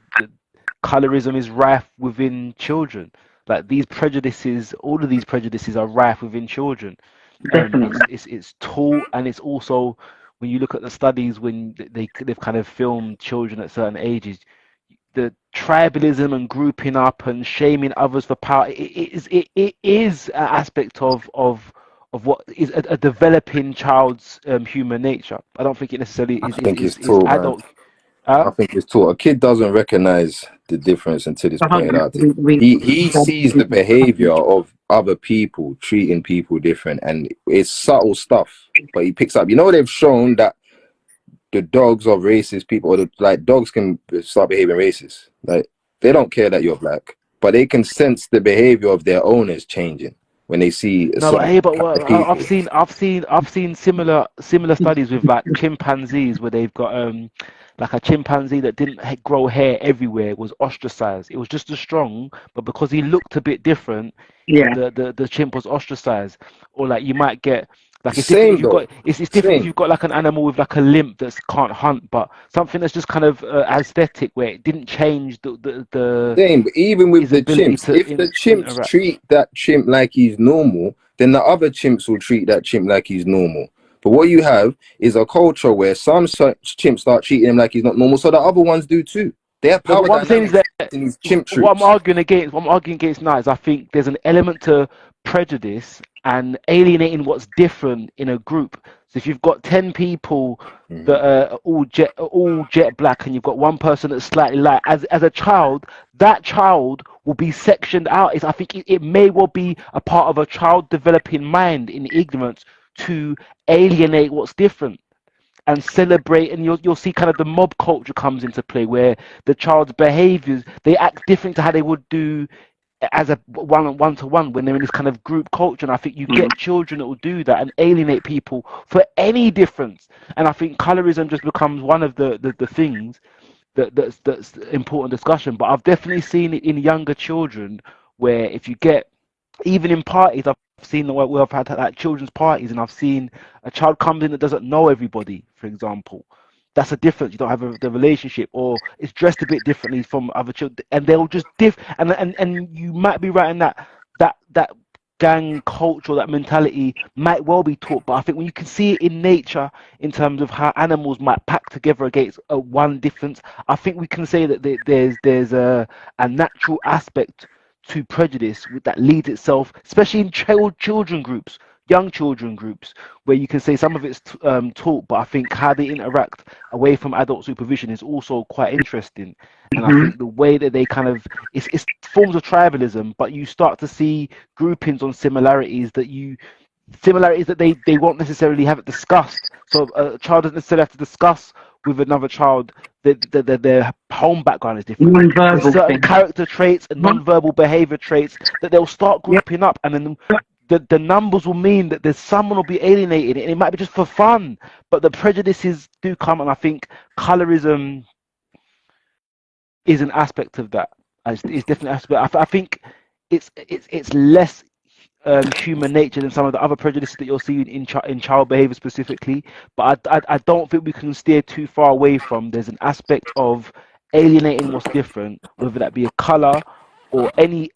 colorism is rife within children. Like these prejudices, all of these prejudices are rife within children. It's taught, and it's also when you look at the studies when they've kind of filmed children at certain ages, the tribalism and grouping up and shaming others for power. It is an aspect of what is a developing child's human nature. I don't think it necessarily is adult. I think it's taught. A kid doesn't recognize the difference until it's pointed out to him. He sees the behavior of other people treating people different, and it's subtle stuff. But he picks up. You know, they've shown that the dogs of racist people, or like dogs can start behaving racist. Like they don't care that you're black, but they can sense the behavior of their owners changing when they see. No, but I've seen similar studies with like chimpanzees where they've got like a chimpanzee that didn't grow hair everywhere was ostracized. It was just as strong, but because he looked a bit different, the chimp was ostracized. Or like you might get like it's different if you've got it's different if you've got like an animal with like a limp that can't hunt, but something that's just kind of aesthetic where it didn't change the same. But even with the chimps, if the chimps treat that chimp like he's normal, then the other chimps will treat that chimp like he's normal. But what you have is a culture where some chimps start treating him like he's not normal, so the other ones do too. They have power dynamics in these chimp troops. What I'm arguing against now is I think there's an element to prejudice and alienating what's different in a group. So if you've got 10 people that are all jet black, and you've got one person that's slightly light, as a child, that child will be sectioned out. I think it may well be a part of a child developing mind in ignorance to alienate what's different and celebrate, and you'll see kind of the mob culture comes into play where the child's behaviors, they act different to how they would do as a one-to-one when they're in this kind of group culture. And I think you get children that will do that and alienate people for any difference. And I think colorism just becomes one of the things that's important discussion. But I've definitely seen it in younger children where if you get, even in parties, I've seen where I've had like children's parties, and I've seen a child comes in that doesn't know everybody, for example. That's a difference. You don't have the relationship, or it's dressed a bit differently from other children, and they'll just and you might be right in that gang culture, that mentality might well be taught. But I think when you can see it in nature, in terms of how animals might pack together against one difference, I think we can say that there's a natural aspect to prejudice that leads itself, especially in children groups, young children groups, where you can say some of it's taught, but I think how they interact away from adult supervision is also quite interesting. And I think the way that they kind of, it's forms of tribalism, but you start to see groupings on similarities that they won't necessarily have it discussed. So a child doesn't necessarily have to discuss with another child their home background is different. There's certain character traits and non-verbal behavior traits that they'll start grouping up, and then the numbers will mean that there's someone will be alienated, and it might be just for fun, but the prejudices do come, and I think colorism is an aspect of that. It's definitely an aspect. I think it's less human nature than some of the other prejudices that you'll see in child behavior specifically. But I don't think we can steer too far away from. There's an aspect of alienating what's different, whether that be a color or any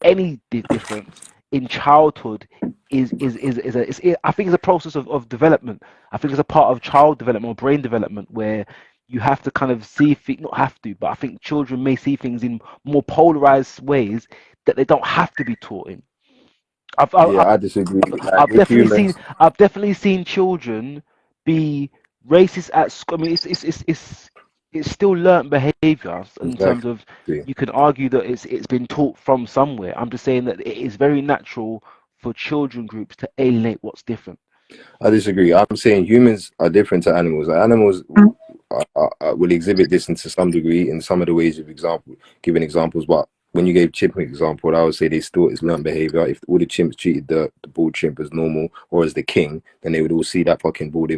difference in childhood. I think it's a process of development. I think it's a part of child development or brain development where you have to kind of see things, not have to, but I think children may see things in more polarized ways that they don't have to be taught in. I disagree. I've definitely seen children be racist at school. I mean, it's still learnt behaviour in terms of, you can argue that it's been taught from somewhere. I'm just saying that it is very natural for children groups to alienate what's different. I disagree. I'm saying humans are different to animals. Animals will exhibit this to some degree in some of the ways of giving examples, but when you gave chimp an example, I would say they still is learned behavior. If all the chimps treated the bald chimp as normal or as the king, then they would all see that fucking bald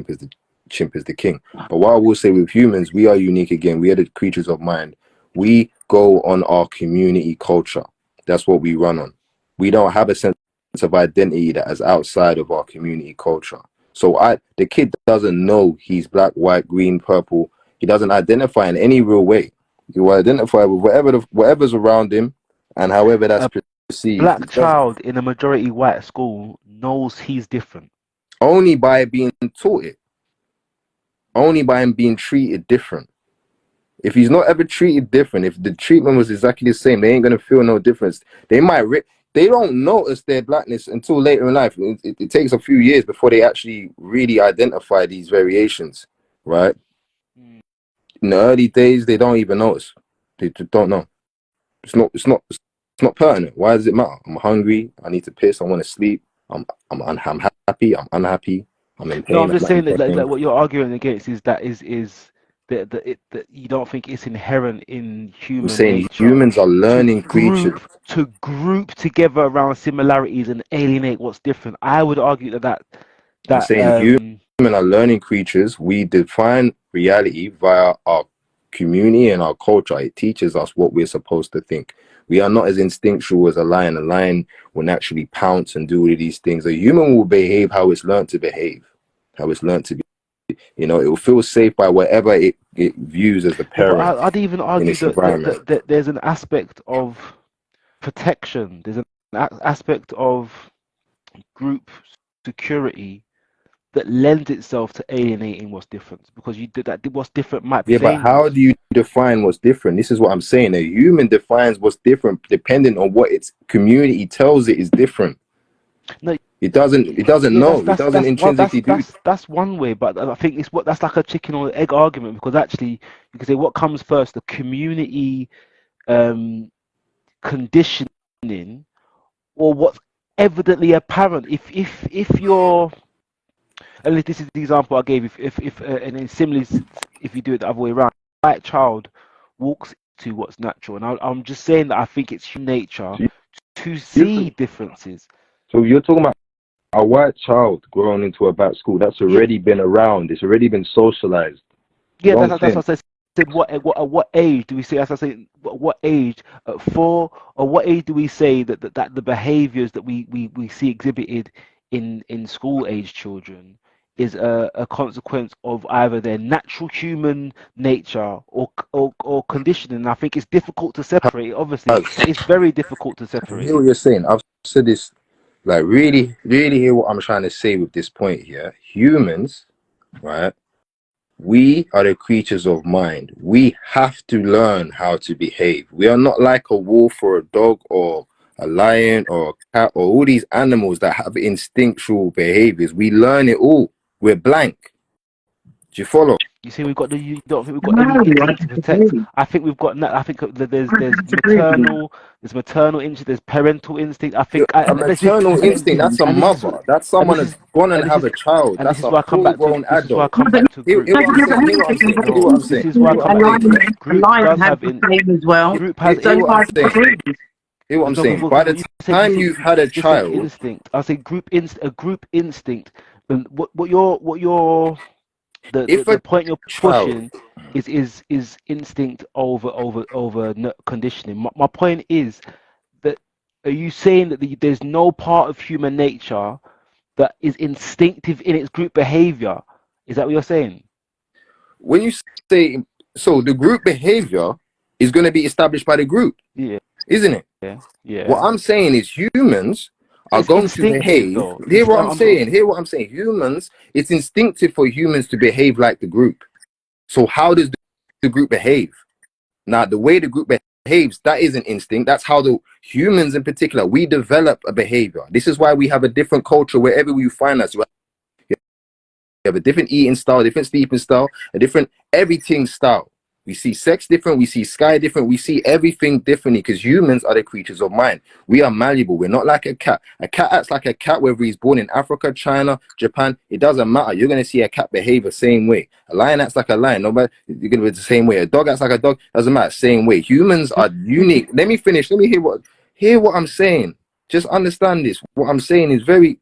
chimp as the king. But what I will say with humans, we are unique again. We are the creatures of mind. We go on our community culture. That's what we run on. We don't have a sense of identity that is outside of our community culture. So the kid doesn't know he's black, white, green, purple. He doesn't identify in any real way. You will identify with whatever's around him, and however that's perceived. Black child in a majority white school knows he's different only by being taught it, only by him being treated different. If he's not ever treated different, if the treatment was exactly the same, they ain't gonna feel no difference. They don't notice their blackness until later in life. It takes a few years before they actually really identify these variations, right? In the early days, they don't even notice. They just don't know. It's not pertinent. Why does it matter? I'm hungry. I need to piss. I want to sleep. I'm happy. I'm unhappy. I'm in pain. No, I'm just saying that like what you're arguing against is that that you don't think it's inherent in human I'm saying nature humans are learning creatures. To group together around similarities and alienate what's different. I would argue that I'm saying human are learning creatures. We define reality via our community and our culture. It teaches us what we're supposed to think. We are not as instinctual as a lion. A lion will naturally pounce and do all of these things. A human will behave how it's learned to behave, how it's learned to be. You know, it will feel safe by whatever it views as the parent. I'd even argue that there's an aspect of protection. There's an aspect of group security that lends itself to alienating what's different, because you did that. What's different might be dangerous. But how do you define what's different? This is what I'm saying. A human defines what's different depending on what its community tells it is different. No, it doesn't know. It doesn't intrinsically do. That's one way, but I think that's like a chicken or egg argument, because actually you can say what comes first: the community conditioning, or what's evidently apparent. If you're, and this is the example I gave. And then similarly, if you do it the other way around, a white child walks to what's natural, and I'm just saying that I think it's human nature to see differences. So you're talking about a white child growing into a black school that's already been around. It's already been socialized. Yeah, that's what I said. What age do we say? As I say, what age? At 4, or what age do we say that the behaviors that we see exhibited in school age children is a consequence of either their natural human nature or conditioning? And I think it's difficult to separate. Obviously, it's very difficult to separate. I hear what you're saying. I've said this, like, really hear what I'm trying to say with this point here. Humans, right? We are the creatures of mind. We have to learn how to behave. We are not like a wolf or a dog or a lion or a cat or all these animals that have instinctual behaviors. We learn it all. We're blank. Do you follow? You see, you don't think we've got anything to protect. I think we've got. I think there's maternal instinct. There's parental instinct. I think a maternal instinct. That's a mother. That's someone that's gone and have a child. That's a full-grown adult. This is why I come back to group. This is why I come back to group. Group has. Hear what I'm No, saying? By the time you've had a child, instinct. I say a group instinct. And what your if the a point you're child, pushing is instinct over conditioning. My point is that, are you saying that there's no part of human nature that is instinctive in its group behavior? Is that what you're saying? when you say, so the group behavior is going to be established by the group, Yeah, isn't it? yeah. What I'm saying is humans are It's going to instinctive, behave. though. Hear what I'm saying. Hear what I'm saying. Humans, it's instinctive for humans to behave like the group. So how does the group behave? Now, the way the group behaves, that isn't instinct. That's how the humans in particular, we develop a behavior. This is why we have a different culture wherever we find us. We have a different eating style, different sleeping style, a different everything style. We see sex different, we see sky different, we see everything differently because humans are the creatures of mind. We are malleable. We're not like a cat. A cat acts like a cat, whether he's born in Africa, China, Japan. It doesn't matter. You're going to see a cat behave the same way. A lion acts like a lion. Nobody, you're going to be the same way. A dog acts like a dog. Doesn't matter. Same way. Humans are unique. Let me finish. Let me hear what I'm saying. Just understand this. What I'm saying is we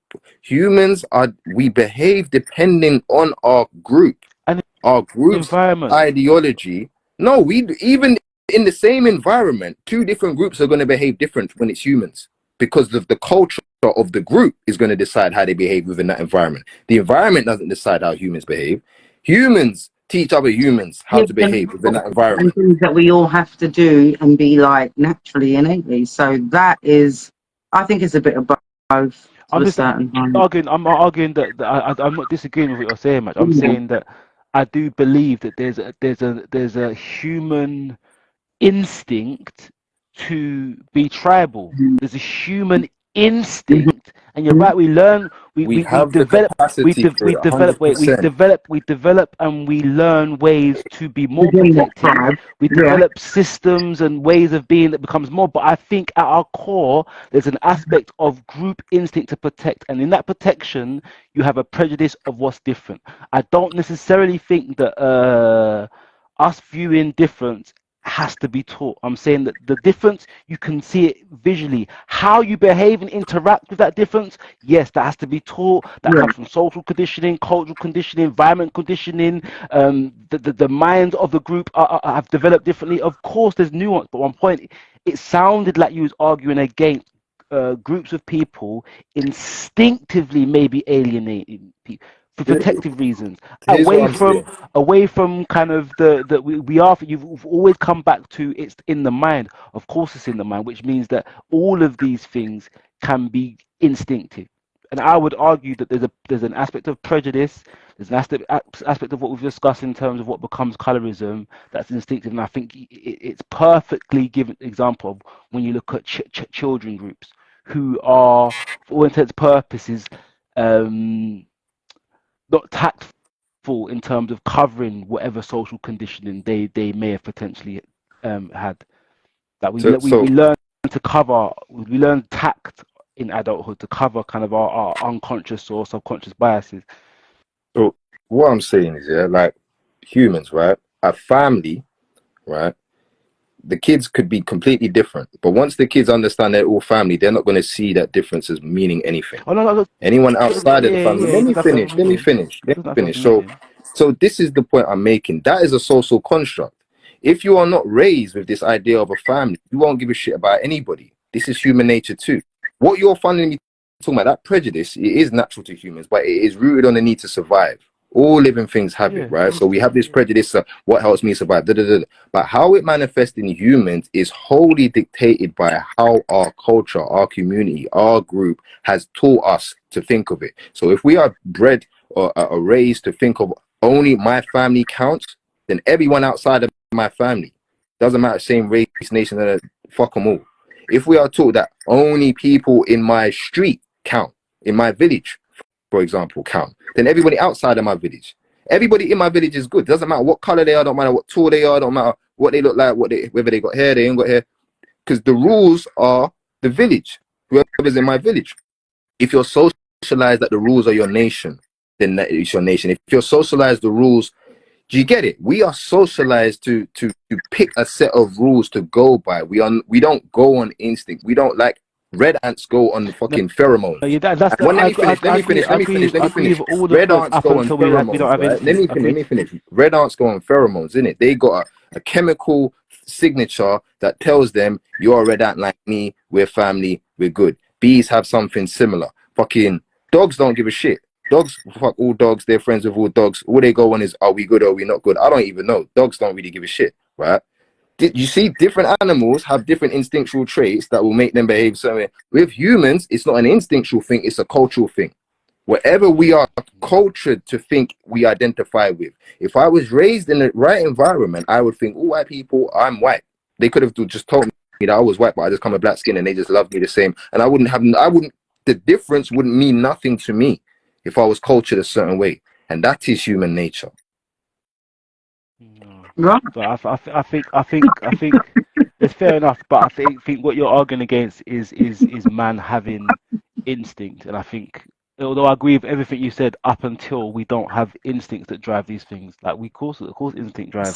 behave depending on our group. And Our group's environment. ideology. No, even in the same environment, two different groups are going to behave different when it's humans, because of the culture of the group is going to decide how they behave within that environment. The environment doesn't decide how humans behave. Humans teach other humans how to behave within that environment. And things that we all have to do and be like naturally, innately. So that is, I think it's a bit of both. I'm arguing that I'm not disagreeing with what you're saying, much. I'm saying that I do believe that there's a human instinct to be tribal. There's a human instinct, and you're right. We learn. We develop and we learn ways to be more protective. We develop systems and ways of being that becomes more. But I think at our core, there's an aspect of group instinct to protect, and in that protection, you have a prejudice of what's different. I don't necessarily think that us viewing difference has to be taught. I'm saying that the difference, you can see it visually. How you behave and interact with that difference, yes, that has to be taught. That comes from social conditioning, cultural conditioning, environment conditioning. The minds of the group have developed differently. Of course, there's nuance, but one point, it sounded like you was arguing against groups of people instinctively maybe alienating people for protective reasons, away from kind of you've always come back to it's in the mind. Of course it's in the mind, which means that all of these things can be instinctive. And I would argue that there's an aspect of prejudice, there's an aspect of what we've discussed in terms of what becomes colorism that's instinctive. And I think it's perfectly given example of when you look at children groups who are, for all intents and purposes, not tactful in terms of covering whatever social conditioning they may have potentially had. That we learn to cover, we learn tact in adulthood to cover kind of our unconscious or subconscious biases. So what I'm saying is, like humans, right? A family, right? The kids could be completely different, but once the kids understand they're all family, they're not going to see that difference as meaning anything. Anyone outside of the family. Let me finish. So this is the point I'm making. That is a social construct. If you are not raised with this idea of a family, you won't give a shit about anybody. This is human nature too. What you're fundamentally talking about, that prejudice, it is natural to humans, but it is rooted on the need to survive. All living things have it, right? So we have this prejudice of what helps me survive. But how it manifests in humans is wholly dictated by how our culture, our community, our group has taught us to think of it. So if we are bred or are raised to think of only my family counts, then everyone outside of my family, doesn't matter, same race, nation, fuck them all. If we are taught that only people in my street count, in my village, for example, count, then everybody outside of my village, everybody in my village is good. Doesn't matter what color they are, don't matter what tall they are, don't matter what they look like, whether they got hair, they ain't got hair, because the rules are the village, whoever's in my village. If you're socialized that the rules are your nation, then that is your nation. If you're socialized the rules, Do you get it? We are socialized to pick a set of rules to go by. We don't go on instinct. We don't like red ants go on the fucking pheromones. Let me finish. Red ants go on pheromones, right? Let me finish. Red ants go on pheromones, innit? They got a chemical signature that tells them you're a red ant like me, we're family, we're good. Bees have something similar. Fucking dogs don't give a shit. Dogs, fuck all dogs, they're friends with all dogs. All they go on is, are we good or are we not good? I don't even know. Dogs don't really give a shit, right? You see, different animals have different instinctual traits that will make them behave certain way. With humans, it's not an instinctual thing, it's a cultural thing. Whatever we are cultured to think we identify with. If I was raised in the right environment, I would think, all white people, I'm white. They could have just told me that I was white, but I just come a black skin and they just love me the same. And the difference wouldn't mean nothing to me if I was cultured a certain way. And that is human nature. Right. But I think it's fair enough. But I think what you're arguing against is man having instinct. And I think, although I agree with everything you said, up until we don't have instincts that drive these things, like of course instinct drives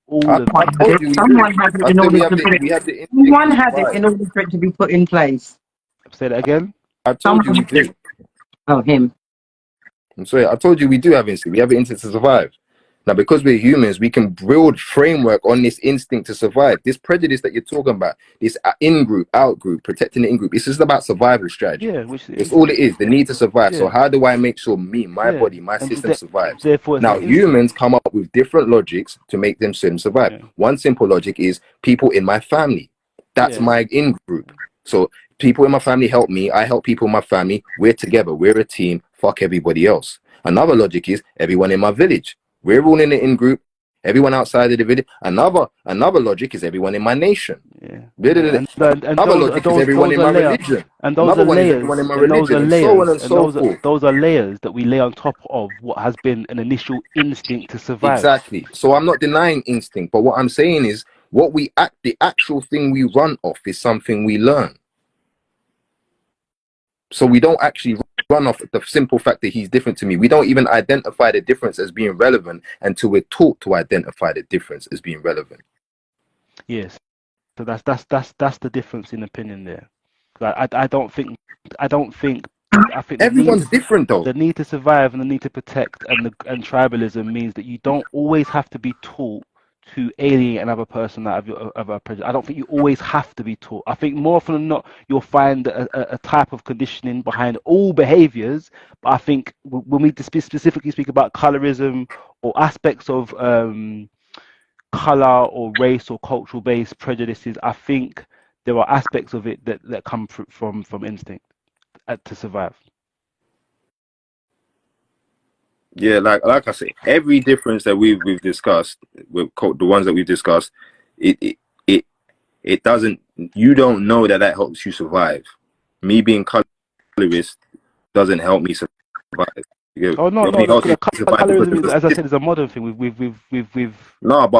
all of them. Someone has it in order to put it. Someone has it in order for it to be put in place. Say that again. I told you we do. Oh, him. I'm sorry. I told you we do have instinct. We have an instinct to survive. Now, because we're humans, we can build framework on this instinct to survive. This prejudice that you're talking about, this in-group, out-group, protecting the in-group, it's just about survival strategy. Yeah, it's all it is, the need to survive. Yeah. So how do I make sure my body, my system survives? Now, humans come up with different logics to make them survive. Yeah. One simple logic is people in my family. That's my in-group. So people in my family help me. I help people in my family. We're together. We're a team. Fuck everybody else. Another logic is everyone in my village. We're all in the in-group. Everyone outside of the village. Another logic is everyone in my nation. Yeah. Another logic is everyone in my religion. And those are layers. Those are layers that we lay on top of what has been an initial instinct to survive. Exactly. So I'm not denying instinct, but what I'm saying is the actual thing we run off is something we learn. So we don't actually run off the simple fact that he's different to me. We don't even identify the difference as being relevant until we're taught to identify the difference as being relevant. Yes. So that's the difference in opinion there. I think everyone's different though. The need to survive and the need to protect and tribalism means that you don't always have to be taught to alienate another person out of a prejudice. I don't think you always have to be taught. I think more often than not, you'll find a type of conditioning behind all behaviors. But I think when we specifically speak about colorism or aspects of color or race or cultural based prejudices, I think there are aspects of it that come from instinct to survive. Yeah, like I say, every difference that we've discussed, the ones that we've discussed, it doesn't. You don't know that helps you survive. Me being colorist doesn't help me survive. Colorism, as I said, is a modern thing.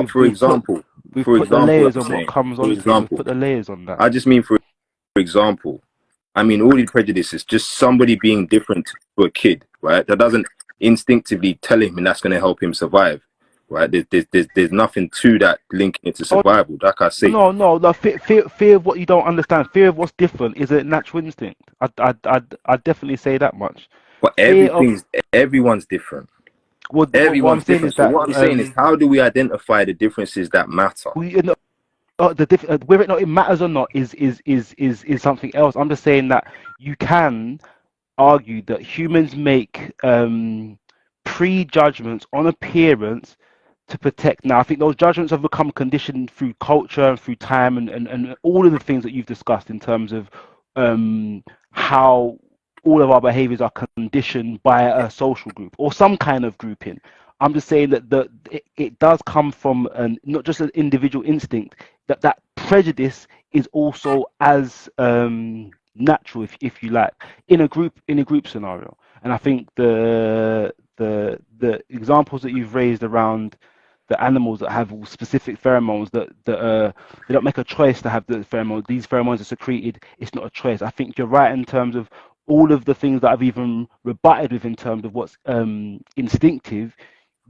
For example, we've put the layers on what comes on. We've put the layers on that. I just mean, for example, I mean all these prejudices, just somebody being different to a kid, right? That doesn't instinctively tell him and that's going to help him survive, right? There's nothing to that linking it to survival. Like I say, no. Fear of what you don't understand, fear of what's different is a natural instinct. I'd definitely say that much. But everyone's different. Everyone's different. What I'm saying is, how do we identify the differences that matter? Whether or not it matters or not is something else. I'm just saying that you can argue that humans make prejudgments on appearance to protect. Now, I think those judgments have become conditioned through culture and through time and all of the things that you've discussed in terms of how all of our behaviors are conditioned by a social group or some kind of grouping. I'm just saying that it does come from not just an individual instinct, that prejudice is also as natural, if you like, in a group scenario. And I think the examples that you've raised around the animals that have specific pheromones that they don't make a choice to have the pheromones. These pheromones are secreted. It's not a choice. I think you're right in terms of all of the things that I've even rebutted with in terms of what's instinctive.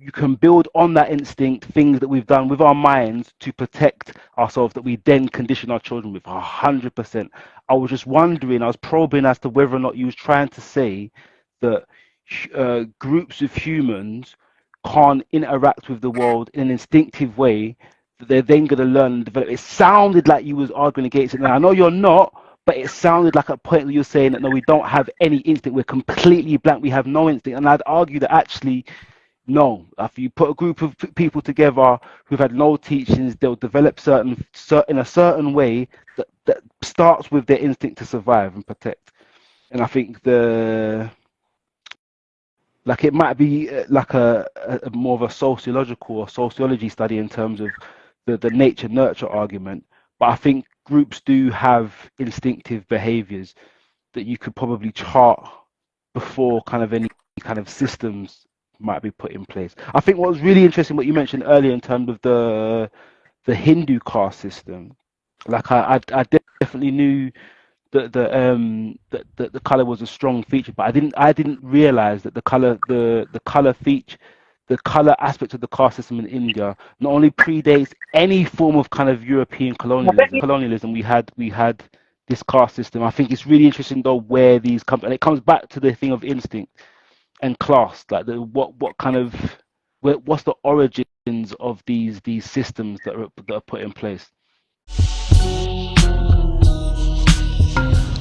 you can build on that instinct things that we've done with our minds to protect ourselves that we then condition our children with 100%. I was just wondering, I was probing as to whether or not you was trying to say that groups of humans can't interact with the world in an instinctive way, that they're then going to learn and develop. It sounded like you was arguing against it. Now, I know you're not, but it sounded like a point that you're saying that, no, we don't have any instinct. We're completely blank. We have no instinct. And I'd argue that actually, no. If you put a group of people together who've had no teachings, they'll develop in a certain way that starts with their instinct to survive and protect. And I think it might be like a more of a sociological or sociology study in terms of the nature nurture argument, but I think groups do have instinctive behaviors that you could probably chart before kind of any kind of systems might be put in place. I think what was really interesting, what you mentioned earlier in terms of the Hindu caste system, like I definitely knew that the color was a strong feature, but I didn't realize that the color aspect of the caste system in India not only predates any form of kind of European colonialism. We had this caste system. I think it's really interesting though where these come, and it comes back to the thing of instinct and class, like what's the origins of these systems that are put in place.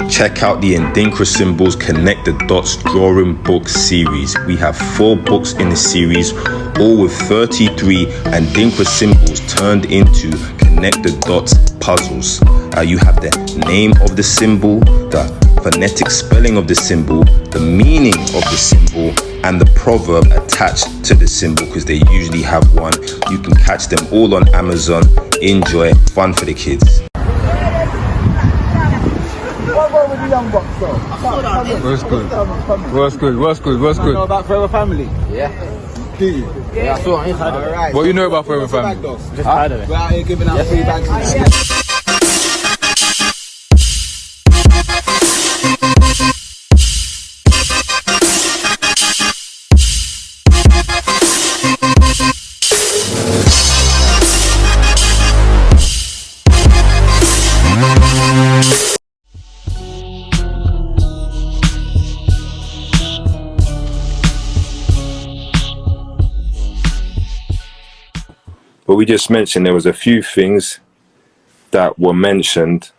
Check out the Ndinkra Symbols Connect the Dots drawing book series. We have 4 books in the series, all with 33 Ndinkra symbols turned into Connect the Dots puzzles. You have the name of the symbol, the phonetic spelling of the symbol, the meaning of the symbol, and the proverb attached to the symbol, because they usually have one. You can catch them all on Amazon. Enjoy, fun for the kids. What's good? You know about Forever Family? Yeah. Do you? Yeah, I saw it inside of it. Right. What you know about Forever Family? Just heard of it. We're out here giving out free bags. But we just mentioned there was a few things that were mentioned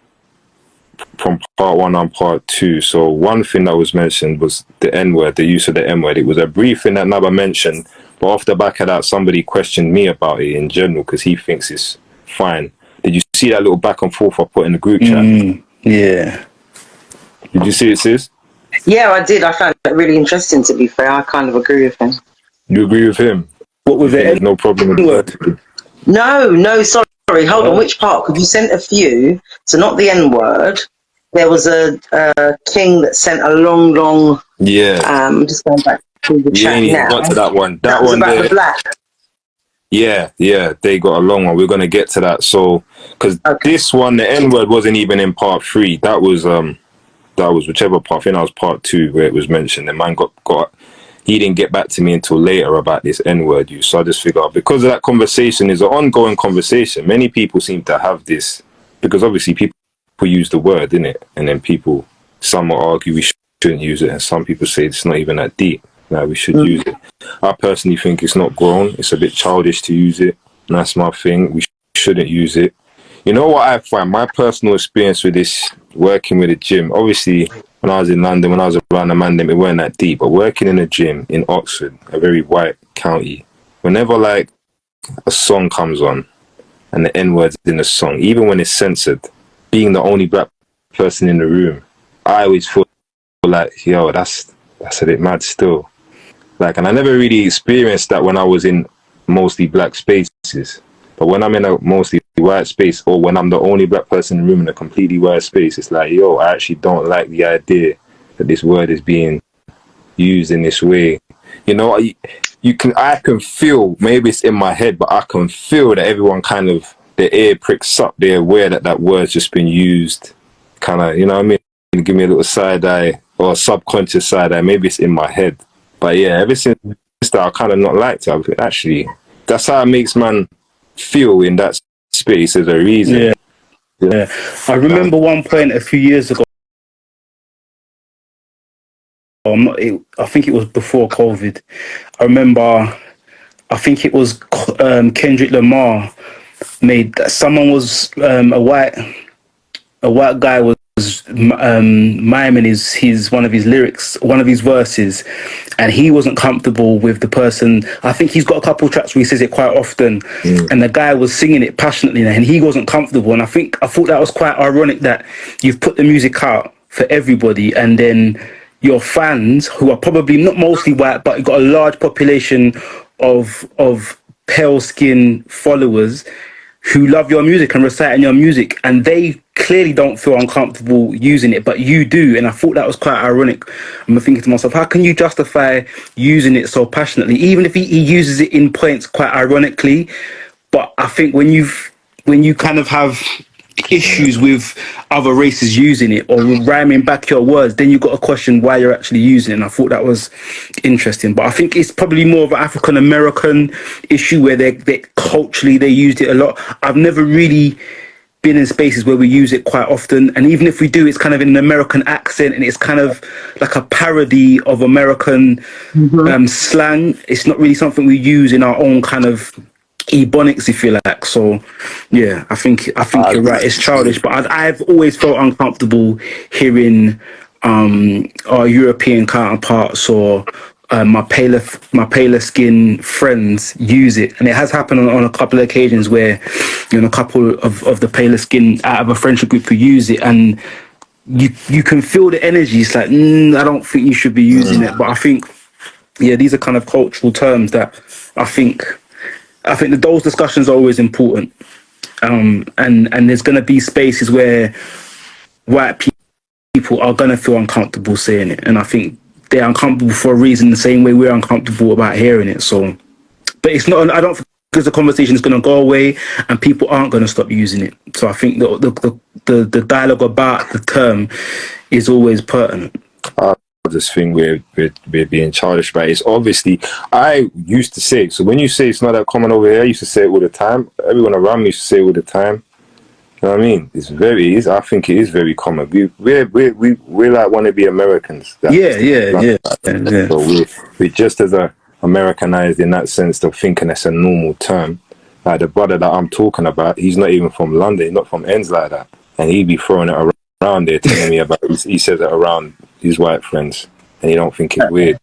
from part 1 and part 2. So one thing that was mentioned was the N-word, the use of the N-word. It was a brief thing that Naba mentioned, but off the back of that, somebody questioned me about it in general because he thinks it's fine. Did you see that little back and forth I put in the group chat? Yeah. Did you see it, sis? Yeah, I did. I found it really interesting, to be fair. I kind of agree with him. You agree with him? What was it? No problem with the word. No, sorry. Hold on. Which part? Because you sent a few, so not the N-word. There was a king that sent a long. Yeah. I'm just going back to the chat now. Got to that one. That was one about there. the black. Yeah, they got a long one. We're gonna get to that. So, because this one, the N-word wasn't even in part 3. That was whichever part. I think that was part 2 where it was mentioned. The man got. He didn't get back to me until later about this N-word use. So I just figured, because of that conversation is an ongoing conversation. Many people seem to have this, because obviously people use the word, innit? And then some will argue we shouldn't use it, and some people say it's not even that deep. No, we should use it. I personally think it's not grown. It's a bit childish to use it. And that's my thing. We shouldn't use it. You know what I find? My personal experience with this, working with a gym, obviously, when I was in London, when I was around the Mandem, it weren't that deep. But working in a gym in Oxford, a very white county, whenever like a song comes on and the N-word's in the song, even when it's censored, being the only black person in the room, I always feel like, yo, that's a bit mad still. Like, and I never really experienced that when I was in mostly black spaces. But when I'm in a mostly white space, or when I'm the only black person in the room in a completely white space, it's like, yo, I actually don't like the idea that this word is being used in this way. You know, I can feel, maybe it's in my head, but I can feel that everyone kind of, their ear pricks up. They're aware that word's just been used, kind of, you know what I mean? Give me a little side eye, or a subconscious side eye. Maybe it's in my head. But yeah, ever since that I kind of not liked it. Actually, that's how it makes man feel in that space. There's a reason. Yeah. I remember one point a few years ago. I think it was before COVID. I remember. I think it was Kendrick Lamar made that someone was a white guy was miming his one of his lyrics, one of his verses, and he wasn't comfortable with the person. I think he's got a couple of tracks where he says it quite often, and the guy was singing it passionately, and he wasn't comfortable. And I thought that was quite ironic that you've put the music out for everybody, and then your fans, who are probably not mostly white, but you've got a large population of pale skin followers who love your music and reciting your music, and they clearly don't feel uncomfortable using it, but you do. And I thought that was quite ironic. I'm thinking to myself, how can you justify using it so passionately, even if he uses it in points quite ironically? But I think when you kind of have issues with other races using it or rhyming back your words, then you've got to question why you're actually using it. And I thought that was interesting. But I think it's probably more of an African American issue where they culturally they used it a lot. I've never really been in spaces where we use it quite often, and even if we do, it's kind of in an American accent, and it's kind of like a parody of American slang. It's not really something we use in our own kind of ebonics, if you like. So yeah, I think you're right, it's childish, but I've always felt uncomfortable hearing our European counterparts or my paler skin friends use it, and it has happened on a couple of occasions where a couple of the paler skin out of a friendship group who use it, and you can feel the energy. It's like I don't think you should be using it. But I think these are kind of cultural terms that I think that those discussions are always important, and there's going to be spaces where white people are going to feel uncomfortable saying it, and I think they're uncomfortable for a reason, the same way we're uncomfortable about hearing it. So, but it's not. I don't think the conversation is going to go away, and people aren't going to stop using it. So I think the dialogue about the term is always pertinent. This thing we're being childish about is obviously I used to say it. So when you say it's not that common over here, I used to say it all the time. Everyone around me used to say it all the time. You know what I mean? I think it is very common. We're like wannabe Americans. Yeah. So we're just as Americanized in that sense of thinking it's a normal term. Like the brother that I'm talking about, he's not even from London. He's not from ends like that, and he'd be throwing it around there, telling me about. He says it around his white friends, and he don't think it's weird.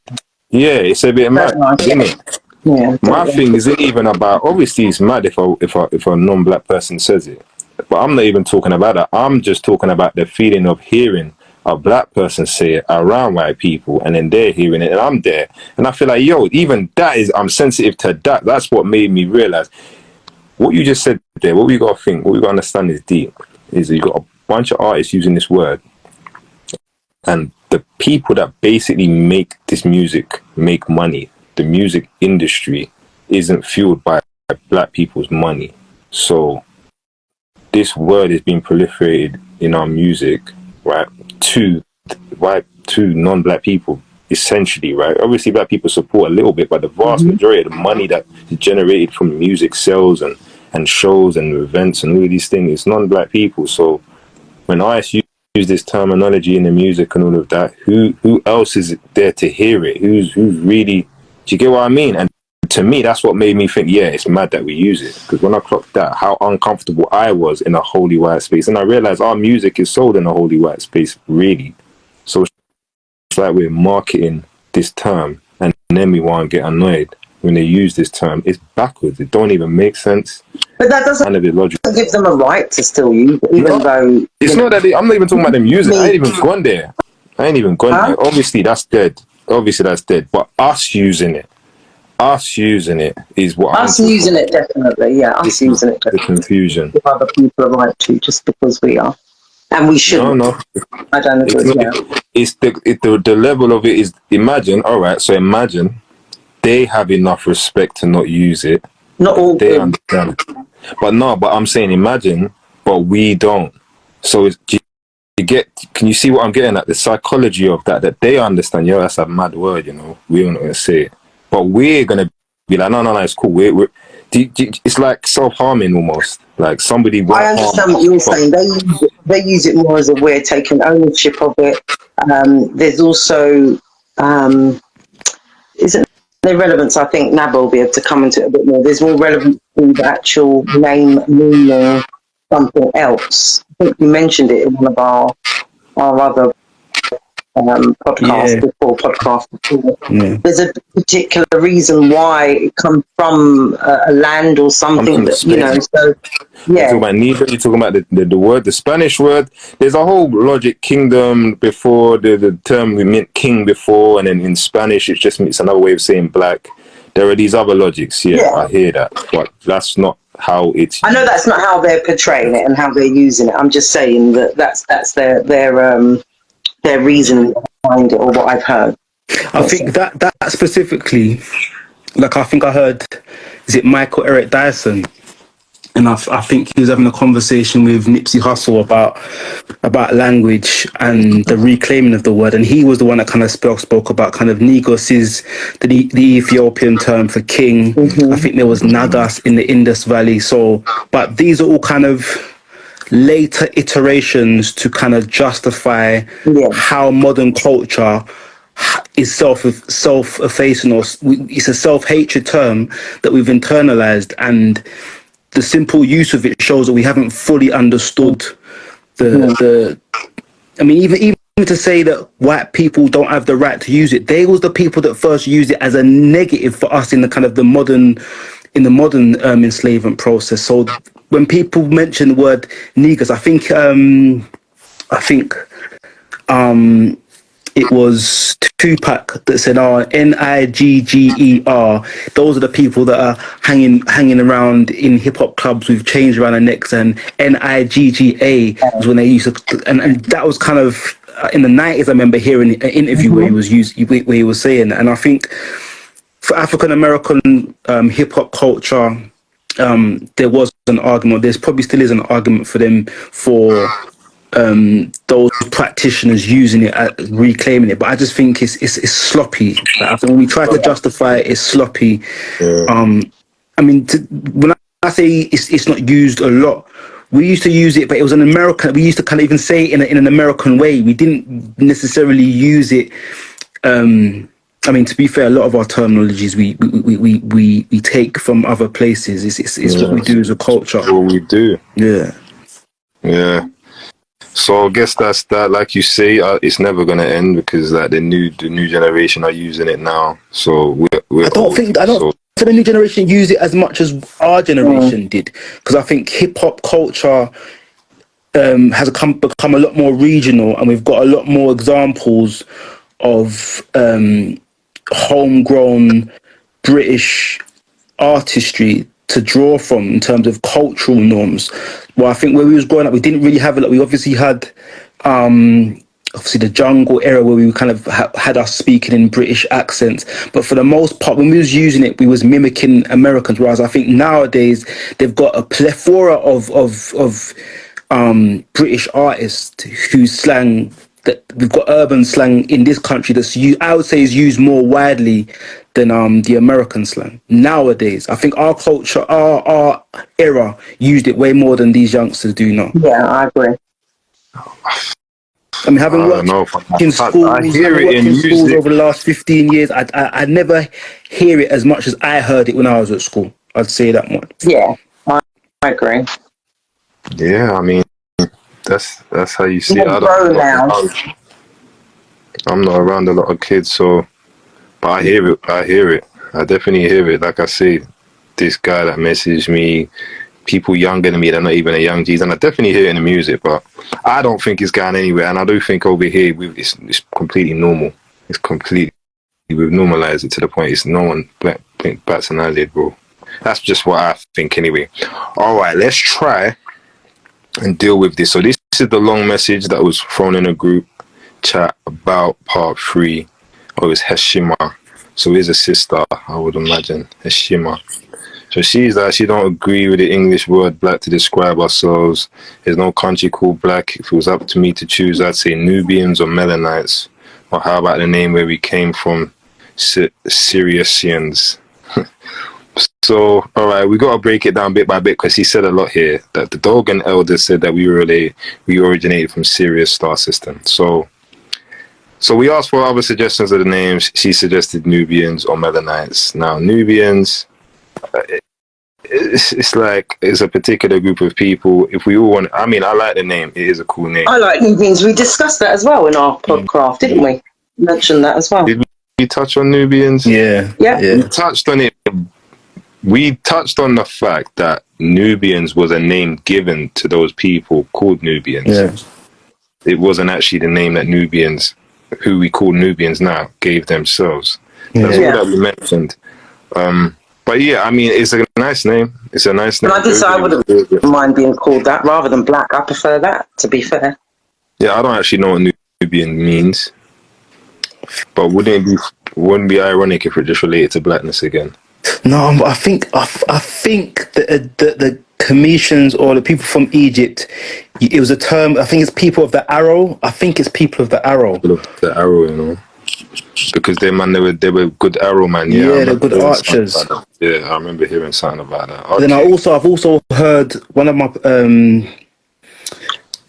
Yeah, it's a bit mad, isn't it? Yeah, my thing isn't even about. Obviously, it's mad if a non-black person says it. But I'm not even talking about that. I'm just talking about the feeling of hearing a black person say it around white people, and then they're hearing it, and I'm there. And I feel like, even that I'm sensitive to that. That's what made me realize. What you just said there, what we got to think, what we got to understand is deep. Is you got a bunch of artists using this word, and the people that basically make this music make money. The music industry isn't fueled by black people's money. So this word is being proliferated in our music, right, to non-black people, essentially, right? Obviously, black people support a little bit, but the vast majority of the money that is generated from music sales and shows and events and all of these things is non-black people. So when artists use this terminology in the music and all of that, who else is there to hear it? Who's really? Do you get what I mean? And to me, that's what made me think, it's mad that we use it. Because when I clocked that, how uncomfortable I was in a holy white space. And I realized our music is sold in a holy white space, really. So it's like we're marketing this term, and then we want to get annoyed when they use this term. It's backwards. It don't even make sense. But that doesn't give them a right to still use it, even though... It's not that I'm not even talking about them using it. I ain't even gone there. there. Obviously, that's dead. But us using it is what us using it, definitely, us using it. The confusion. If other people are right to, just because we are, and we shouldn't. No. I don't agree. It's the level of it is. Imagine, all right. So imagine they have enough respect to not use it. Not all. They understand. But I'm saying, imagine, but we don't. So can you see what I'm getting at? The psychology of that they understand. That's a mad word, we don't know how to say it. but we're gonna be like, no, it's cool. It's like self-harming almost. Like somebody. I understand what you're saying. They use it more as a way of taking ownership of it. There's also isn't there relevance? I think Nab will be able to come into it a bit more. There's more relevance to the actual name meaning something else. I think you mentioned it in one of our other podcast before Podcraft. There's a particular reason why it comes from a land or something that, you know. So you're talking about Niger, you're talking about the word, the Spanish word. There's a whole logic kingdom before the term we meant king before, and then in Spanish it's another way of saying black. There are these other logics. I hear that, but that's not how it's. I know that's not how they're portraying it and how they're using it. I'm just saying that that's their reason behind it, or what I've heard. I think that specifically, like I think I heard, is it Michael Eric Dyson? And I think he was having a conversation with Nipsey Hussle about language and the reclaiming of the word. And he was the one that kind of spoke about kind of Negos is the Ethiopian term for king. I think there was Nagas in the Indus Valley. So, but these are all kind of later iterations to kind of justify how modern culture is self-effacing, or it's a self-hatred term that we've internalized, and the simple use of it shows that we haven't fully understood the I mean, even to say that white people don't have the right to use it, they was the people that first used it as a negative for us in the kind of the modern enslavement process. So when people mention the word niggers, I think it was Tupac that said, Nigger. Those are the people that are hanging around in hip hop clubs with chains around their necks, and Nigga was when they used to, and that was kind of in the 90s. I remember hearing an interview where he was saying that. And I think for African American hip hop culture, there was an argument. There's probably still is an argument for them for those practitioners using it, reclaiming it. But I just think it's sloppy. I think when we try to justify it, it's sloppy. I mean, when I say it's not used a lot, we used to use it, but it was an American. We used to kind of even say it in an American way. We didn't necessarily use it. I mean, to be fair, a lot of our terminologies we take from other places. It's what we do as a culture. What we do. Yeah. So I guess that's that. Like you say, it's never gonna end because like the new generation are using it now. So I don't think the new generation use it as much as our generation did, because I think hip hop culture has become a lot more regional, and we've got a lot more examples of homegrown British artistry to draw from in terms of cultural norms. Well, I think when we was growing up, we didn't really have a lot. We obviously had obviously the jungle era where we kind of had us speaking in British accents, but for the most part, when we was using it, we was mimicking Americans. Whereas I think nowadays they've got a plethora of British artists whose slang, that we've got urban slang in this country that's I would say is used more widely than the American slang nowadays. I think our culture, our era used it way more than these youngsters do now. Yeah, I agree. I mean, having worked in schools, over the last 15 years, I never hear it as much as I heard it when I was at school. I'd say that much. Yeah, I agree. Yeah, I mean, that's how you see it. I'm not around a lot of kids, so but I hear it. I definitely hear it. Like I say, this guy that messaged me, people younger than me, they're not even a young G's, and I definitely hear it in the music, but I don't think it's going anywhere. And I do think over here it's completely normal. It's completely, we've normalized it to the point it's no one bats an eyelid, bro. That's just what I think anyway. All right, let's try and deal with this. So this is the long message that was thrown in a group chat about part 3 of his Heshima. So he's a sister, I would imagine, Heshima. So she's like, she don't agree with the English word black to describe ourselves. There's no country called black. If it was up to me to choose, I'd say Nubians or Melanites. Or how about the name where we came from? Syrians. So, all right, we got to break it down bit by bit because he said a lot here. That the Dogon elders said that we originated from Sirius star system. So we asked for other suggestions of the names. She suggested Nubians or Melanites. Now, Nubians, it's like it's a particular group of people. If we all want, I mean, I like the name. It is a cool name. I like Nubians. We discussed that as well in our Podcraft, didn't we? Mentioned that as well. Did we touch on Nubians? Yeah. We touched on it. We touched on the fact that Nubians was a name given to those people called Nubians. Yeah. It wasn't actually the name that Nubians, who we call Nubians now, gave themselves. That's all that we mentioned. But yeah, I mean, it's a nice name. It's a nice name. And I did say I wouldn't mind being called that rather than black. I prefer that, to be fair. Yeah, I don't actually know what Nubian means. But wouldn't it be ironic if it just related to blackness again? No, I think that the Cometians or the people from Egypt, it was a term. I think it's people of the arrow. People of the arrow, you know, because they were good arrow man. Yeah, they're good archers. Yeah, I remember hearing something about that. Okay. Then I've also heard one of my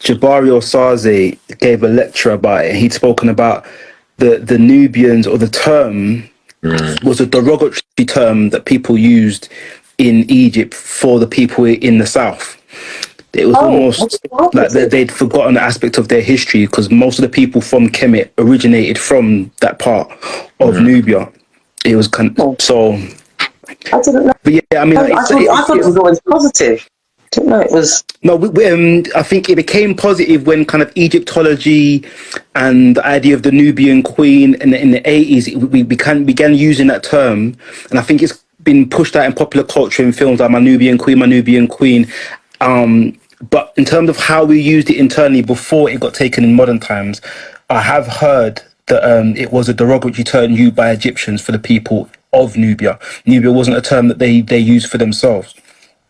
Jabari Osaze gave a lecture about it. He'd spoken about the Nubians, or the term was a derogatory term that people used in Egypt for the people in the south. It was almost like they'd forgotten an aspect of their history, because most of the people from Kemet originated from that part of Nubia. It was so. I didn't know. But yeah, I mean, I thought it was always positive. I didn't know it was. No, I think it became positive when kind of Egyptology and the idea of the Nubian queen in the 80s, we began using that term, and I think it's been pushed out in popular culture in films like My Nubian Queen. But in terms of how we used it internally before it got taken in modern times, I have heard that it was a derogatory term used by Egyptians for the people of Nubia. Nubia wasn't a term that they used for themselves.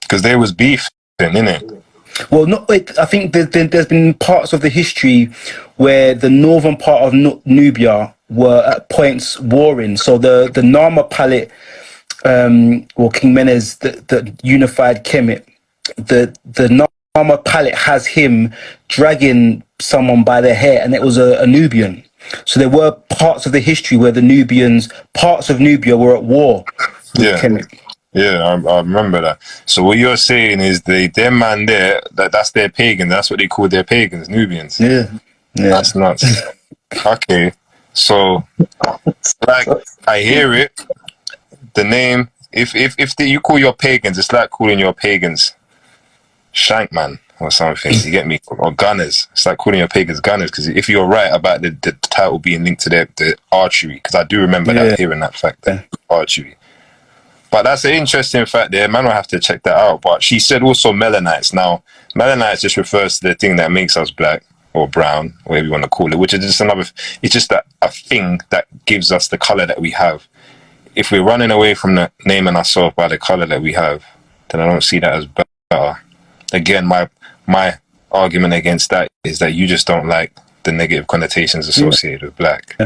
Because there was beef then, innit? Well, I think there's been parts of the history where the northern part of Nubia were at points warring. So the Nama Palette, or King Menes, that unified Kemet, the Nama Palette has him dragging someone by their hair, and it was a Nubian. So there were parts of the history where parts of Nubia were at war with Kemet. Yeah, I remember that. So what you're saying is them man there, that's their pagan. That's what they call their pagans, Nubians. Yeah. That's nuts. Okay, so like I hear it. The name, if you call your pagans, it's like calling your pagans Shankman or something. You get me? Or gunners. It's like calling your pagans gunners, because if you're right about the title being linked to the archery, because I do remember that, hearing that fact, archery. But that's an interesting fact there. Man will have to check that out. But she said also melanites. Now, melanites just refers to the thing that makes us black or brown, whatever you want to call it, which is just it's just a thing that gives us the color that we have. If we're running away from the naming ourselves by the color that we have, then I don't see that as better. Again, my argument against that is that you just don't like the negative connotations associated with black.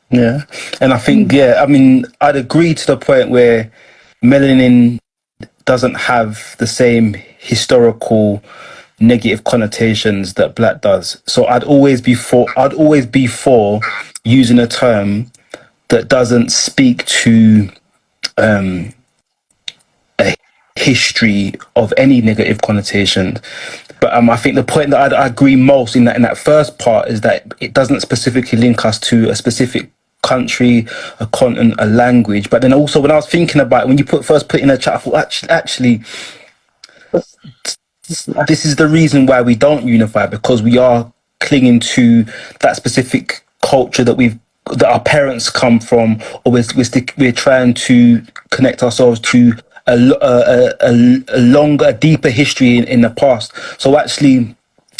Yeah, and I think, I mean, I'd agree to the point where melanin doesn't have the same historical negative connotations that black does. So I'd always be for using a term that doesn't speak to a history of any negative connotation. But I think the point that I agree most in that first part is that it doesn't specifically link us to a specific country, a continent, a language. But then also, when I was thinking about it, when you first put in a chat, I thought actually this is the reason why we don't unify, because we are clinging to that specific culture that our parents come from, or we're trying to connect ourselves to a longer, deeper history in the past. So actually,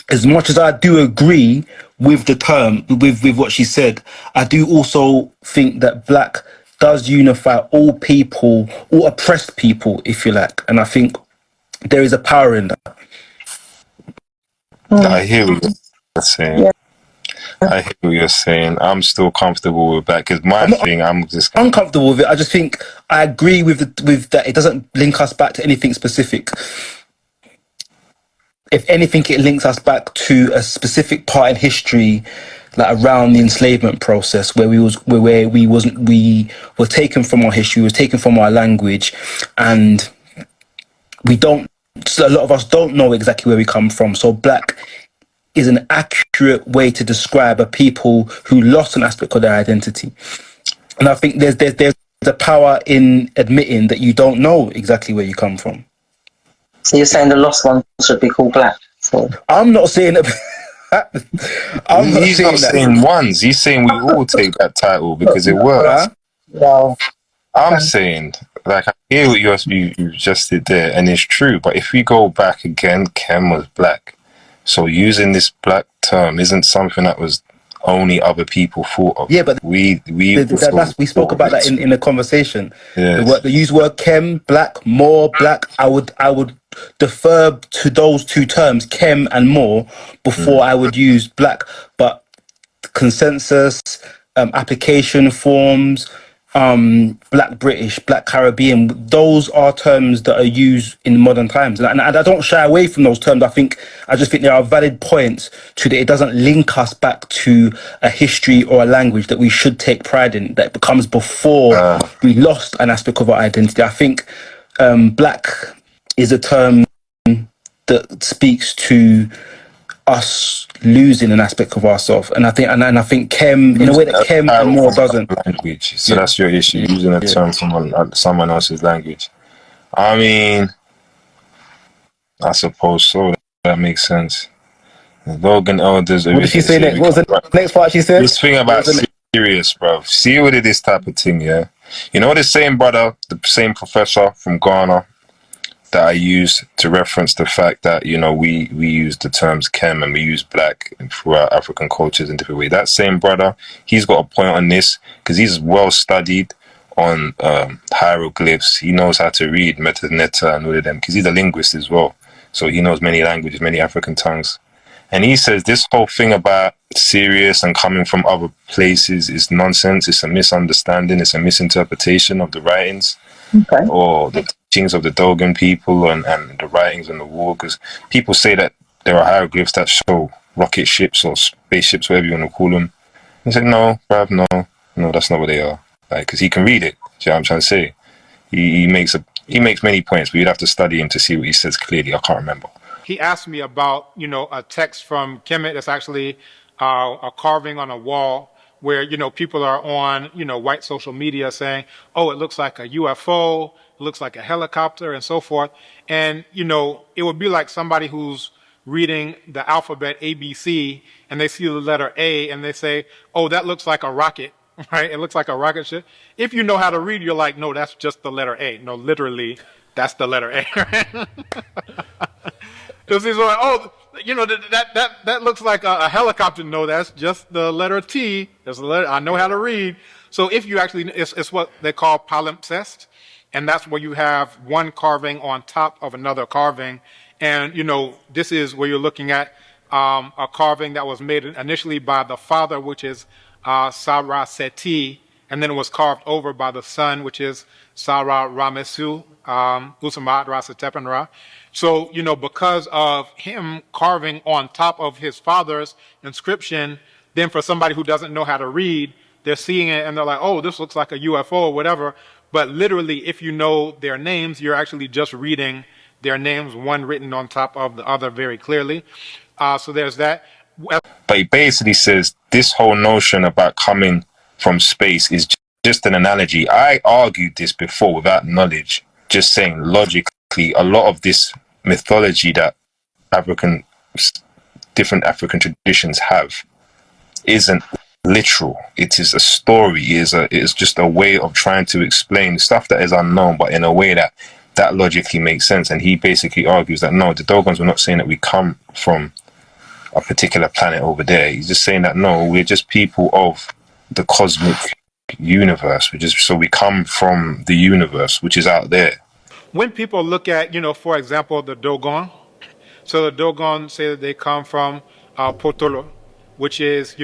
as much as I do agree with the term, with what she said, I do also think that black does unify all people, all oppressed people, if you like. And I think there is a power in that. I hear what you're saying. I hear what you're saying. I'm still comfortable with that because I'm just uncomfortable with it. I just think I agree with that. It doesn't link us back to anything specific. If anything, it links us back to a specific part in history, like around the enslavement process, where we were taken from our history, we were taken from our language, and a lot of us don't know exactly where we come from. So black is an accurate way to describe a people who lost an aspect of their identity. And I think there's a power in admitting that you don't know exactly where you come from. So you're saying the lost ones should be called black? So. I'm not saying that. He's not saying ones. He's saying we all take that title because it works. Well, I'm saying, like, I hear what you just did there, and it's true. But if we go back again, Kem was black. So using this black term isn't something that was only other people thought of. Yeah, but we spoke about that in the conversation. Yes. The use word Kem, black, more black. I would defer to those two terms, Kem and more, before I would use black. But consensus, application forms, black British, black Caribbean, those are terms that are used in modern times, and I don't shy away from those terms. I just think there are valid points to that. It doesn't link us back to a history or a language that we should take pride in, that becomes before we lost an aspect of our identity. I think black is a term that speaks to us losing an aspect of ourselves, and I think Kem, in a way that Kem and more doesn't. Language. So that's your issue, using a term from someone else's language. I mean, I suppose so. That makes sense. The Logan elders. What did she say next? What was the next part she said? This thing about serious, bro. See what it is type of thing, yeah. You know the same brother, the same professor from Ghana that I use to reference the fact that, you know, we use the terms Kem and we use black throughout African cultures in different ways. That same brother, he's got a point on this because he's well studied on hieroglyphs. He knows how to read metaneta and all of them because he's a linguist as well. So he knows many languages, many African tongues. And he says this whole thing about serious and coming from other places is nonsense. It's a misunderstanding. It's a misinterpretation of the writings. Okay. Or the teachings of the Dogon people and the writings on the wall, because people say that there are hieroglyphs that show rocket ships or spaceships, whatever you want to call them. He said, no, bruv, no, that's not what they are. Like, because he can read it. See what I'm trying to say? He makes many points, but you'd have to study him to see what he says clearly. I can't remember. He asked me about, you know, a text from Kemet that's actually a carving on a wall where, you know, people are on, you know, white social media saying, oh, it looks like a UFO, it looks like a helicopter and so forth. And, you know, it would be like somebody who's reading the alphabet ABC and they see the letter A and they say, oh, that looks like a rocket, right? It looks like a rocket ship. If you know how to read, you're like, no, that's just the letter A. No, literally, that's the letter A, right? Because he's like, oh, you know, that looks like a helicopter. No, that's just the letter T. There's a letter. I know how to read. So if you actually, it's what they call palimpsest, and that's where you have one carving on top of another carving. And, you know, this is where you're looking at a carving that was made initially by the father, which is Sarah Seti, and then it was carved over by the son, which is Sarah Ramesu, Usamat Rasatepanra. So, you know, because of him carving on top of his father's inscription, then for somebody who doesn't know how to read, they're seeing it and they're like, oh, this looks like a UFO or whatever. But literally, if you know their names, you're actually just reading their names, one written on top of the other very clearly. So there's that. But he basically says this whole notion about coming from space is just an analogy. I argued this before without knowledge, just saying logically, a lot of this mythology that different African traditions have isn't literal. It is a story. It is just a way of trying to explain stuff that is unknown, but in a way that logically makes sense. And he basically argues that no, the Dogons were not saying that we come from a particular planet over there. He's just saying that no, we're just people of the cosmic universe. We come from the universe, which is out there. When people look at, you know, for example, the Dogon, so the Dogon say that they come from Potolo, which is,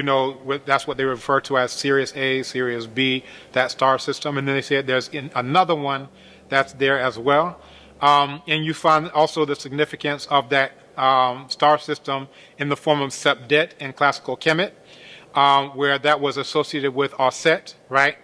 that's what they refer to as Sirius A, Sirius B, that star system. And then they said there's another one that's there as well. And you find also the significance of that star system in the form of Sepdet in classical Kemet, where that was associated with Auset, right?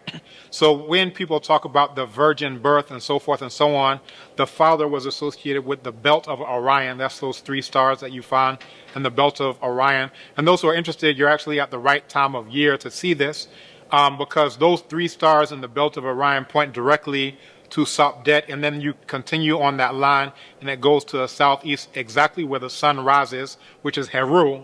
So when people talk about the virgin birth and so forth and so on, the father was associated with the belt of Orion. That's those 3 stars that you find in the belt of Orion. And those who are interested, you're actually at the right time of year to see this, because those 3 stars in the belt of Orion point directly to Sapdet, and then you continue on that line, and it goes to the southeast, exactly where the sun rises, which is Heru,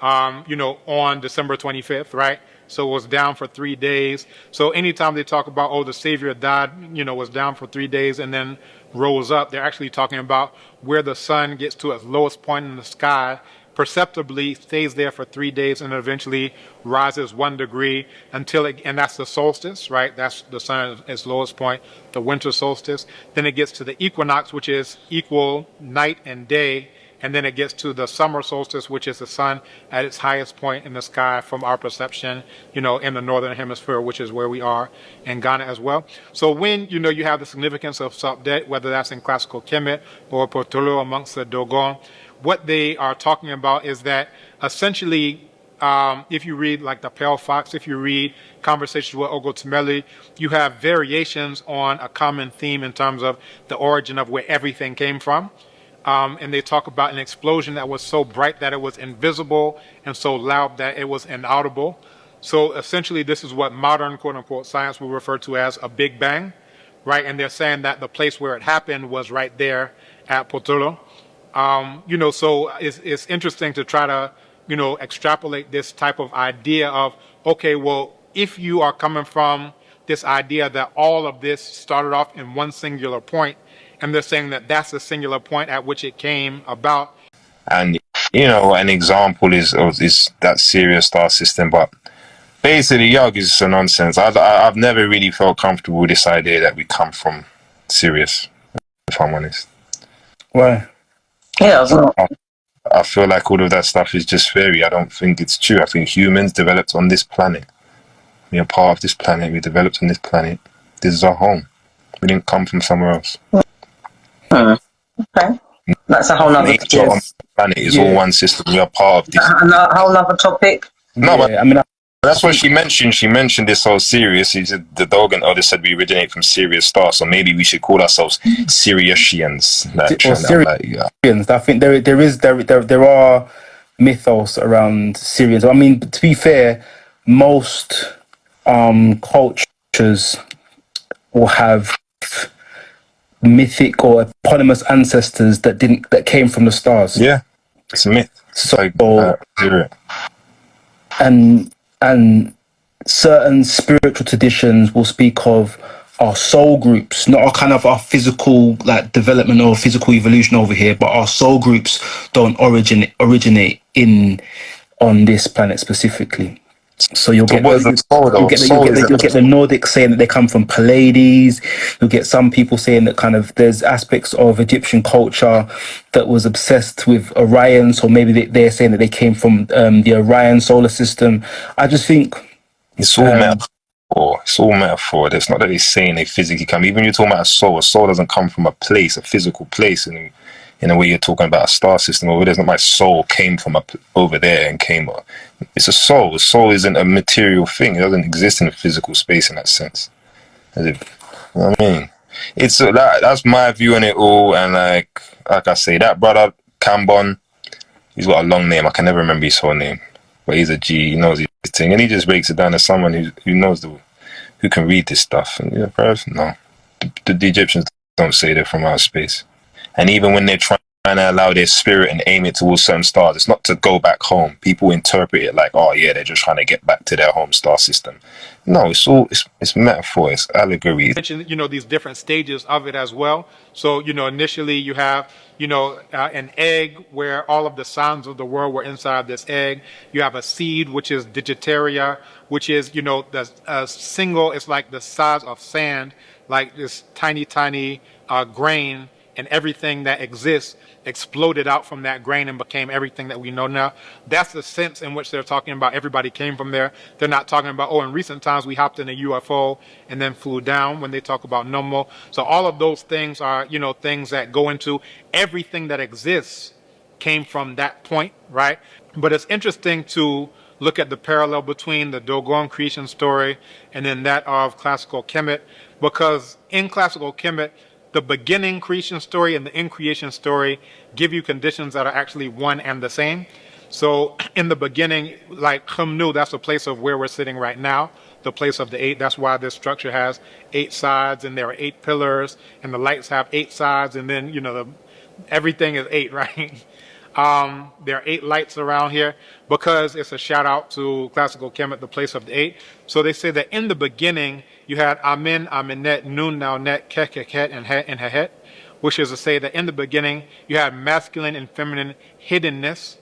on December 25th, right? So it was down for 3 days. So anytime they talk about, oh, the Savior died, was down for 3 days and then rose up, they're actually talking about where the sun gets to its lowest point in the sky, perceptibly stays there for 3 days, and eventually rises 1 degree until and that's the solstice, right? That's the sun at its lowest point, the winter solstice. Then it gets to the equinox, which is equal night and day. And then it gets to the summer solstice, which is the sun at its highest point in the sky from our perception, in the northern hemisphere, which is where we are in Ghana as well. So when, you have the significance of Sapdet, whether that's in classical Kemet or Portolo amongst the Dogon, what they are talking about is that essentially, if you read like the Pale Fox, if you read Conversations with Ogotumeli, you have variations on a common theme in terms of the origin of where everything came from. And they talk about an explosion that was so bright that it was invisible and so loud that it was inaudible. So essentially, this is what modern quote-unquote science will refer to as a Big Bang, right? And they're saying that the place where it happened was right there at Potolo. So it's interesting to try to, extrapolate this type of idea of, okay, well, if you are coming from this idea that all of this started off in one singular point, and they're saying that that's the singular point at which it came about. And, an example is that Sirius star system, but basically, Yog is a nonsense. I've never really felt comfortable with this idea that we come from Sirius, if I'm honest. Why? Yeah, I feel like all of that stuff is just fairy. I don't think it's true. I think humans developed on this planet. We are part of this planet. We developed on this planet. This is our home. We didn't come from somewhere else. Okay. That's a whole other nature on the planet is all one system. We are part of this. A whole other topic. No, but that's what she mentioned. She mentioned this whole Sirius. She said the Dogon Elder said we originate from Sirius star, so maybe we should call ourselves Siriusians. Siriusians. I think there are mythos around Syrians. I mean, to be fair, most cultures will have mythic or eponymous ancestors that came from the stars. Yeah, it's a myth. And certain spiritual traditions will speak of our soul groups, not our physical development or physical evolution over here, but our soul groups don't originate on this planet specifically. So you'll get the Nordics saying that they come from Pleiades. You'll get some people saying that there's aspects of Egyptian culture that was obsessed with Orion. So maybe they're saying that they came from the Orion solar system. I just think it's all metaphor. It's all metaphor. It's not that they're saying they physically come. Even you're talking about a soul doesn't come from a place, a physical place. And in a way, you're talking about a star system over there. It's not my soul came from up over there and came up. It's a soul. A soul isn't a material thing. It doesn't exist in a physical space in that sense. You know what I mean? It's that's my view on it all. And like I say, that brother Cambon, he's got a long name. I can never remember his whole name, but he's a G. He knows his thing, and he just breaks it down as someone who knows who can read this stuff. And no, the Egyptians don't say they're from outer space. And even when they're trying to allow their spirit and aim it towards certain stars, it's not to go back home. People interpret it like, oh yeah, they're just trying to get back to their home star system. No, it's metaphor, it's allegory. You mentioned, these different stages of it as well. So, initially you have, an egg where all of the sounds of the world were inside this egg. You have a seed, which is Digitaria, which is, the single, it's like the size of sand, like this tiny, grain and everything that exists exploded out from that grain and became everything that we know now. That's the sense in which they're talking about everybody came from there. They're not talking about, oh, in recent times we hopped in a UFO and then flew down when they talk about Nomo. So all of those things are, you know, things that go into everything that exists came from that point, right? But it's interesting to look at the parallel between the Dogon creation story and then that of classical Kemet, because in classical Kemet, the beginning creation story and the end creation story give you conditions that are actually one and the same. So in the beginning, like Khumnu, that's the place of where we're sitting right now, the place of the 8. That's why this structure has 8 sides and there are 8 pillars and the lights have 8 sides, and then, you know, everything is 8, right? There are 8 lights around here because it's a shout out to classical Kemet, the place of the 8. So they say that in the beginning you had Amin, Aminet, Nun, Naunet, Kek, Keket, and Het, and Hehet, which is to say that in the beginning you had masculine and feminine hiddenness,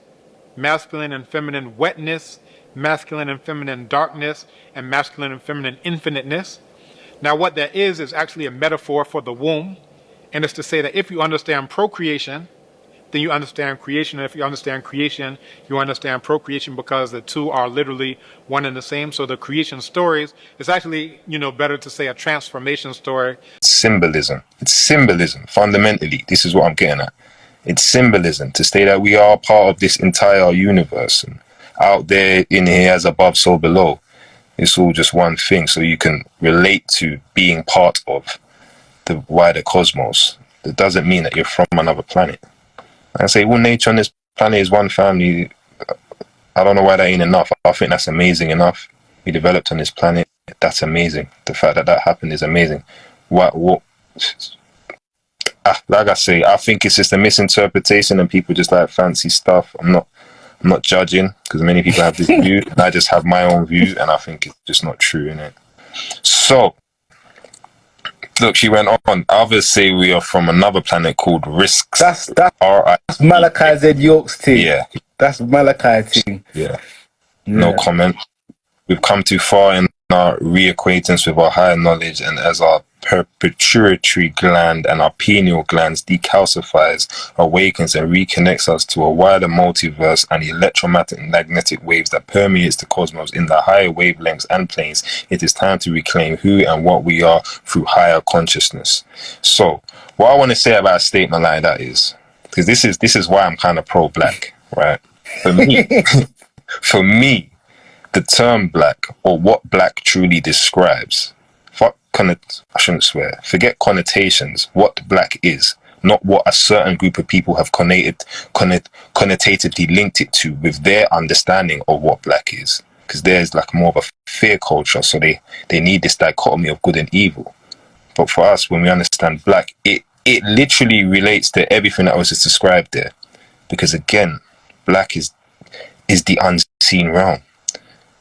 masculine and feminine wetness, masculine and feminine darkness, and masculine and feminine infiniteness. Now what that is actually a metaphor for the womb, and it's to say that if you understand procreation, then you understand creation. And if you understand creation, you understand procreation, because the two are literally one and the same. So the creation stories, it's actually, you know, better to say a transformation story. Symbolism. It's symbolism. Fundamentally, this is what I'm getting at. It's symbolism to say that we are part of this entire universe, and out there, in here, as above, so below. It's all just one thing. So you can relate to being part of the wider cosmos. That doesn't mean that you're from another planet. I say all nature on this planet is one family. I don't know why that ain't enough. I think that's amazing enough. We developed on this planet. That's amazing. The fact that that happened is amazing. Like I say, I think it's just a misinterpretation and people just like fancy stuff. I'm not judging, because many people have this view. And I just have my own view, and I think it's just not true, innit? So, look, she went on. Others say we are from another planet called Risks. That's Malachi Z. York's team. Yeah. That's Malachi team. Yeah. No comment. We've come too far in our reacquaintance with our higher knowledge, and as our pituitary gland and our pineal glands decalcifies, awakens and reconnects us to a wider multiverse and the electromagnetic waves that permeates the cosmos in the higher wavelengths and planes, it is time to reclaim who and what we are through higher consciousness. So what I want to say about a statement like that is, because this is why I'm kind of pro-black, right? For me, the term black, or what black truly describes, I shouldn't swear, forget connotations, what black is, not what a certain group of people have connotatively linked it to with their understanding of what black is. Because there's like more of a fear culture, so they need this dichotomy of good and evil. But for us, when we understand black, it literally relates to everything that was just described there. Because again, black is the unseen realm.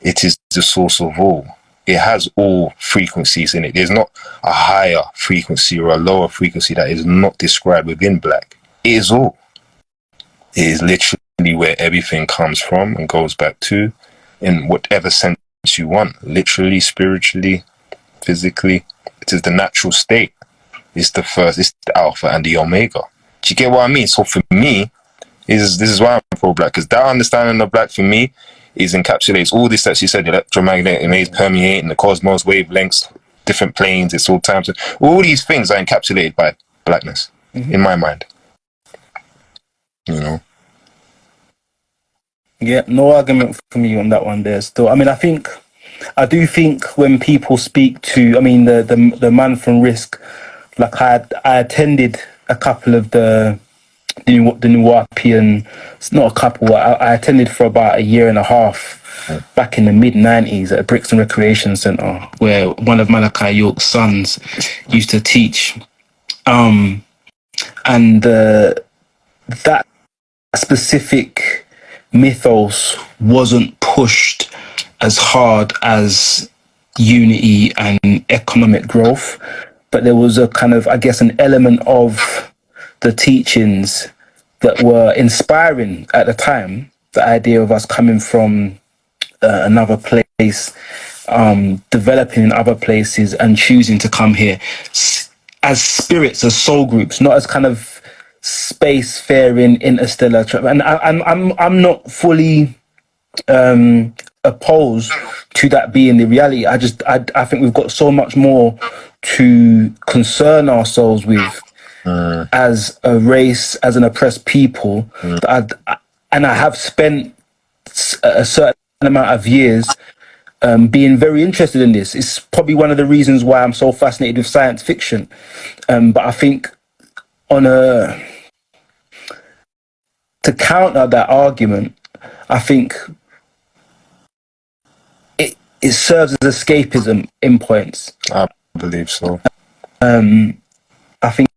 It is the source of all. It has all frequencies in it. There's not a higher frequency or a lower frequency that is not described within black. It is all. It is literally where everything comes from and goes back to, in whatever sense you want. Literally, spiritually, physically. It is the natural state. It's the first, it's the alpha and the omega. Do you get what I mean? So for me, this is why I'm pro-black, because that understanding of black for me encapsulates all this that she said, electromagnetic waves permeating the cosmos, wavelengths, different planes, it's all times. All these things are encapsulated by blackness, in my mind. You know? Yeah, no argument from you on that one there still. I mean, I do think when people speak to, I mean, the man from Risk, like I attended a couple of the Nuwapian, it's not a couple, I attended for about a year and a half back in the mid-90s at Brixton Recreation Centre, where one of Malachi York's sons used to teach. And that specific mythos wasn't pushed as hard as unity and economic growth, but there was a kind of, I guess, an element of the teachings that were inspiring at the time. The idea of us coming from another place, developing in other places and choosing to come here. as spirits, as soul groups, not as kind of space-faring interstellar. And I'm not fully opposed to that being the reality. I think we've got so much more to concern ourselves with as a race, as an oppressed people. That I have spent a certain amount of years being very interested in this. It's probably one of the reasons why I'm so fascinated with science fiction. But I think to counter that argument, I think it serves as escapism in points. I believe so. I think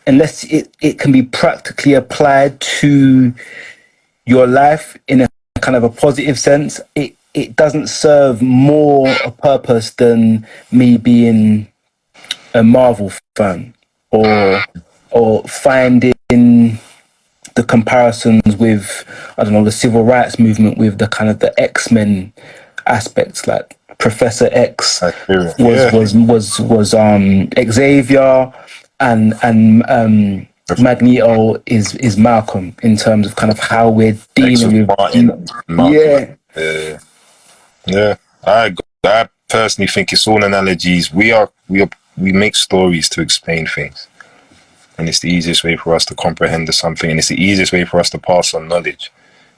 unless it can be practically applied to your life in a kind of a positive sense, it doesn't serve more a purpose than me being a Marvel fan or finding the comparisons with, I don't know, the civil rights movement with the kind of the X-Men aspects. Like Professor X was Xavier, and Magneto is Malcolm, in terms of kind of how we're dealing with Yeah, I personally think it's all analogies. We make stories to explain things, and it's the easiest way for us to comprehend something, and it's the easiest way for us to pass on knowledge.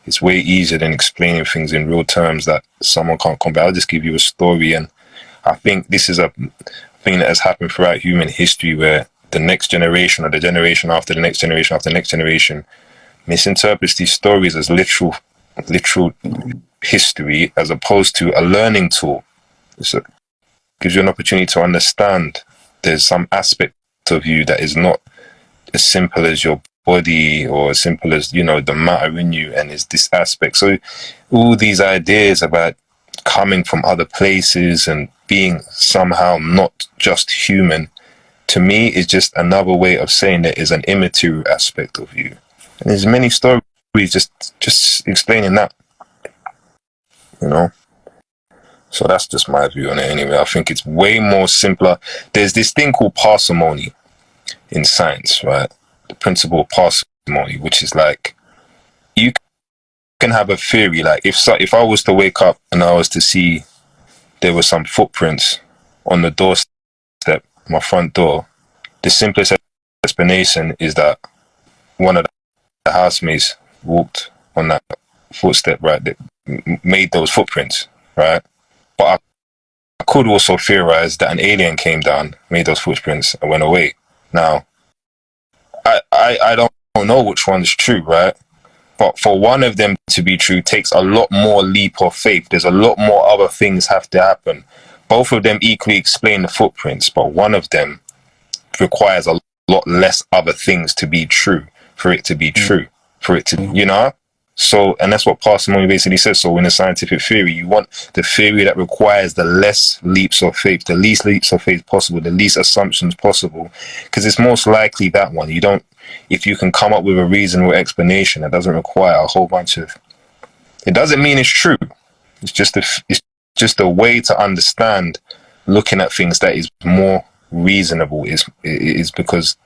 It's way easier than explaining things in real terms that someone can't comprehend. I'll just give you a story, and I think this is a thing that has happened throughout human history, where the next generation or the generation after the next generation after the next generation misinterprets these stories as literal history, as opposed to a learning tool. It gives you an opportunity to understand there's some aspect of you that is not as simple as your body, or as simple as, the matter in you, and it's this aspect. So all these ideas about coming from other places and being somehow not just human, to me, is just another way of saying there is an immaterial aspect of you. And there's many stories just explaining that, So that's just my view on it anyway. I think it's way more simpler. There's this thing called parsimony in science, right? The principle of parsimony, which is like, you can have a theory. Like if I was to wake up and I was to see there were some footprints on the doorstep, my front door, the simplest explanation is that one of the housemates walked on that footstep, right, that made those footprints, right? But I could also theorize that an alien came down, made those footprints, and went away. Now, I don't know which one's true, right? But for one of them to be true takes a lot more leap of faith. There's a lot more other things have to happen. Both of them equally explain the footprints, but one of them requires a lot less other things to be true for it to be true, for it to, So, and that's what parsimony basically says. So in a scientific theory, you want the theory that requires the less leaps of faith, the least leaps of faith possible, the least assumptions possible, because it's most likely that one. If you can come up with a reasonable explanation that doesn't require a whole bunch of, it doesn't mean it's true. It's just a way to understand looking at things that is more reasonable, is because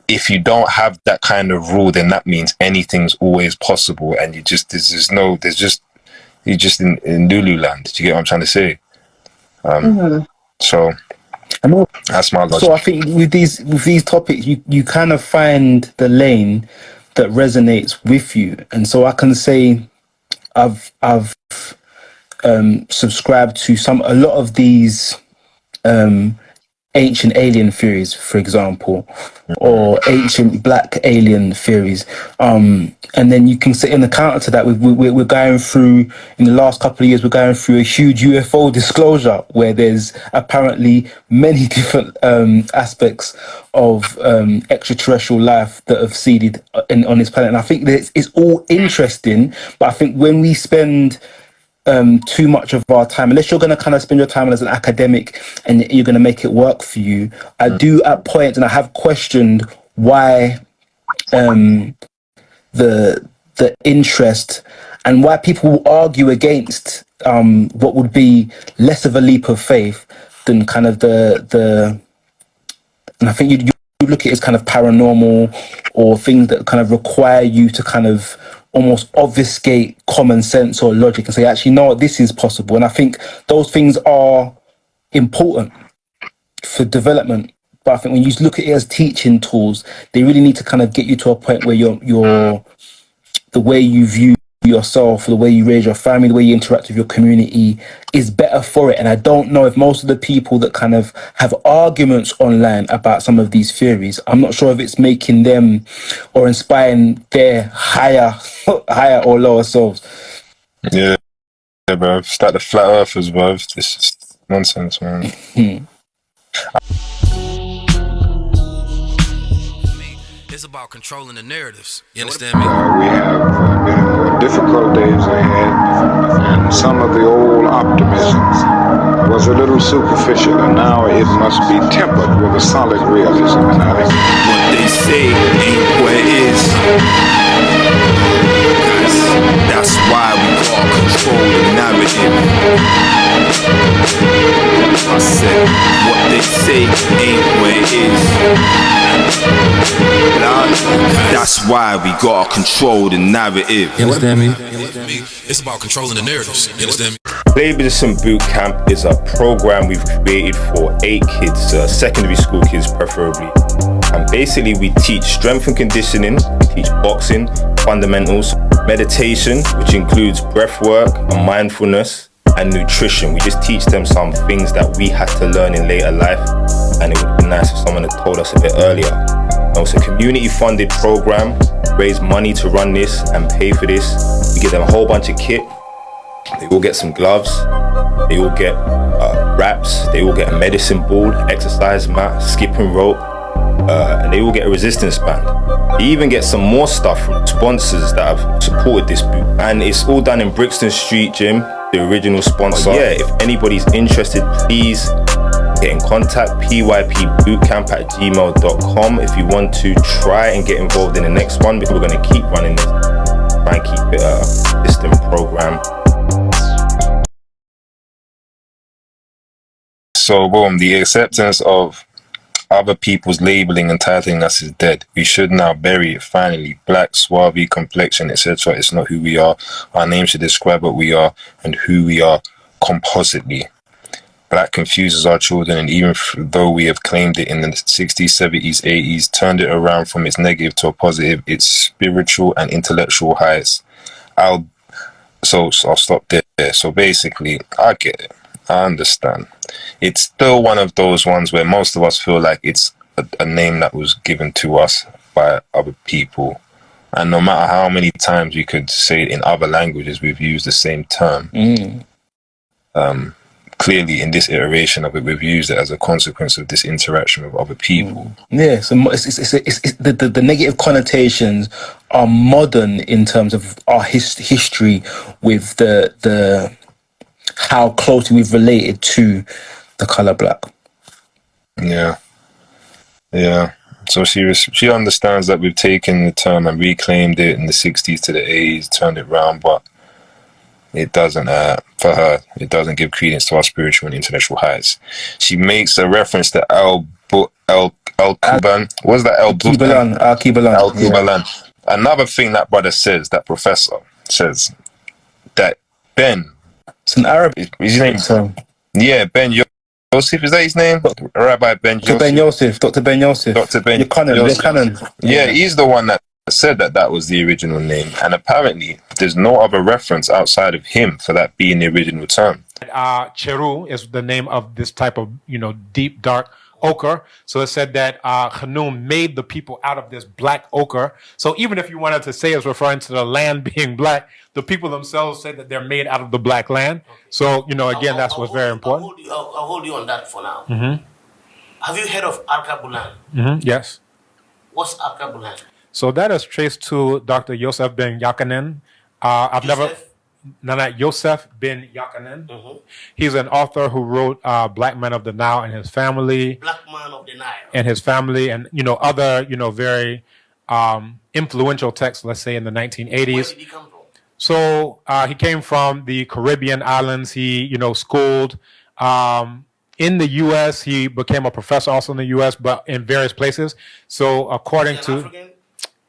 if you don't have that kind of rule, then that means anything's always possible, and you're just in Lulu land. Do you get what I'm trying to say? So that's my logic. So I think with these topics, you kind of find the lane that resonates with you, and so I can say I've subscribed to a lot of these ancient alien theories, for example, or ancient black alien theories. And then you can say in the counter to that, we're going through, in the last couple of years, we're going through a huge UFO disclosure where there's apparently many different aspects of extraterrestrial life that have seeded on this planet. And I think that it's all interesting, but I think when we spend too much of our time, unless you're going to kind of spend your time as an academic and you're going to make it work for you, I do at points, and I have questioned why the interest and why people will argue against what would be less of a leap of faith than kind of the And I think you look at it as kind of paranormal or things that kind of require you to kind of almost obfuscate common sense or logic and say, actually, no, this is possible. And I think those things are important for development. But I think when you look at it as teaching tools, they really need to kind of get you to a point where you're the way you view yourself, the way you raise your family, the way you interact with your community is better for it. And I don't know if most of the people that kind of have arguments online about some of these theories, I'm not sure if it's making them or inspiring their higher or lower selves. Yeah, bro. It's like the flat earthers, bro. It's just nonsense, man. It's about controlling the narratives. You understand me? We have been in more difficult days ahead, and some of the old optimism was a little superficial, and now it must be tempered with a solid realism. And I think what they say ain't what it is. That's why we all control the narrative. I said, what they say ain't what it is. That's why we gotta control the narrative. You understand me? It's about controlling the narratives. You understand me? Colourism Boot Camp is a program we've created for 8 kids, secondary school kids preferably. And basically we teach strength and conditioning, we teach boxing, fundamentals, meditation, which includes breath work and mindfulness, and nutrition. We just teach them some things that we had to learn in later life, and it would be nice if someone had told us a bit earlier. Now, it's a community funded program, raise money to run this and pay for this. We give them a whole bunch of kit. They all get some gloves, they all get wraps, they all get a medicine ball, exercise mat, skipping rope, and they all get a resistance band. They even get some more stuff from sponsors that have supported this boot. And it's all done in Brixton Street Gym, the original sponsor. Yeah, if anybody's interested, please get in contact, pypbootcamp@gmail.com if you want to try and get involved in the next one, because we're going to keep running this, try and keep it a consistent program. so. Boom, the acceptance of other people's labeling and titling us is dead. We should now bury it finally. Black, swarthy, complexion, etc. It's not who we are. Our name should describe what we are and who we are compositely. Black confuses our children, and even though we have claimed it in the 60s, 70s, 80s, turned it around from its negative to a positive, its spiritual and intellectual heights. I'll stop there. So basically, I get it. I understand. It's still one of those ones where most of us feel like it's a name that was given to us by other people. And no matter how many times we could say it in other languages, we've used the same term. Clearly, in this iteration of it, we've used it as a consequence of this interaction with other people. Yeah, so the negative connotations are modern in terms of our history with the how closely we've related to the color black. Yeah. So she understands that we've taken the term and reclaimed it in the 60s to the 80s, turned it round, but it doesn't, for her, it doesn't give credence to our spiritual and intellectual heights. She makes a reference to Al-Kuban. What's that? Al-Kuban. Al-Kuban. Another thing that brother says, that professor says, that Ben, it's an Arab. Is his name? Yeah, Ben Yosef, is that his name? Rabbi Ben Yosef. Dr. Ben Yosef. Your canon. Yeah, he's the one that said that was the original name, and apparently there's no other reference outside of him for that being the original term. Cheru is the name of this type of, deep, dark ochre. So it said that Khanum made the people out of this black ochre. So even if you wanted to say it's referring to the land being black, the people themselves say that they're made out of the black land. So, again, that's what's very important. I'll hold you on that for now. Mm-hmm. Have you heard of Arkabulan? Mm-hmm. Yes. What's Arkabulan? So that is traced to Dr. Yosef ben Yakanin. Yosef ben Yakanin. Mm-hmm. He's an author who wrote Black Man of the Nile and His Family. Black Man of the Nile. And His Family, and other very influential texts, let's say in the 1980s. Where did he come from? So he came from the Caribbean islands. He schooled in the U.S., he became a professor also in the U.S., but in various places. So according to, African?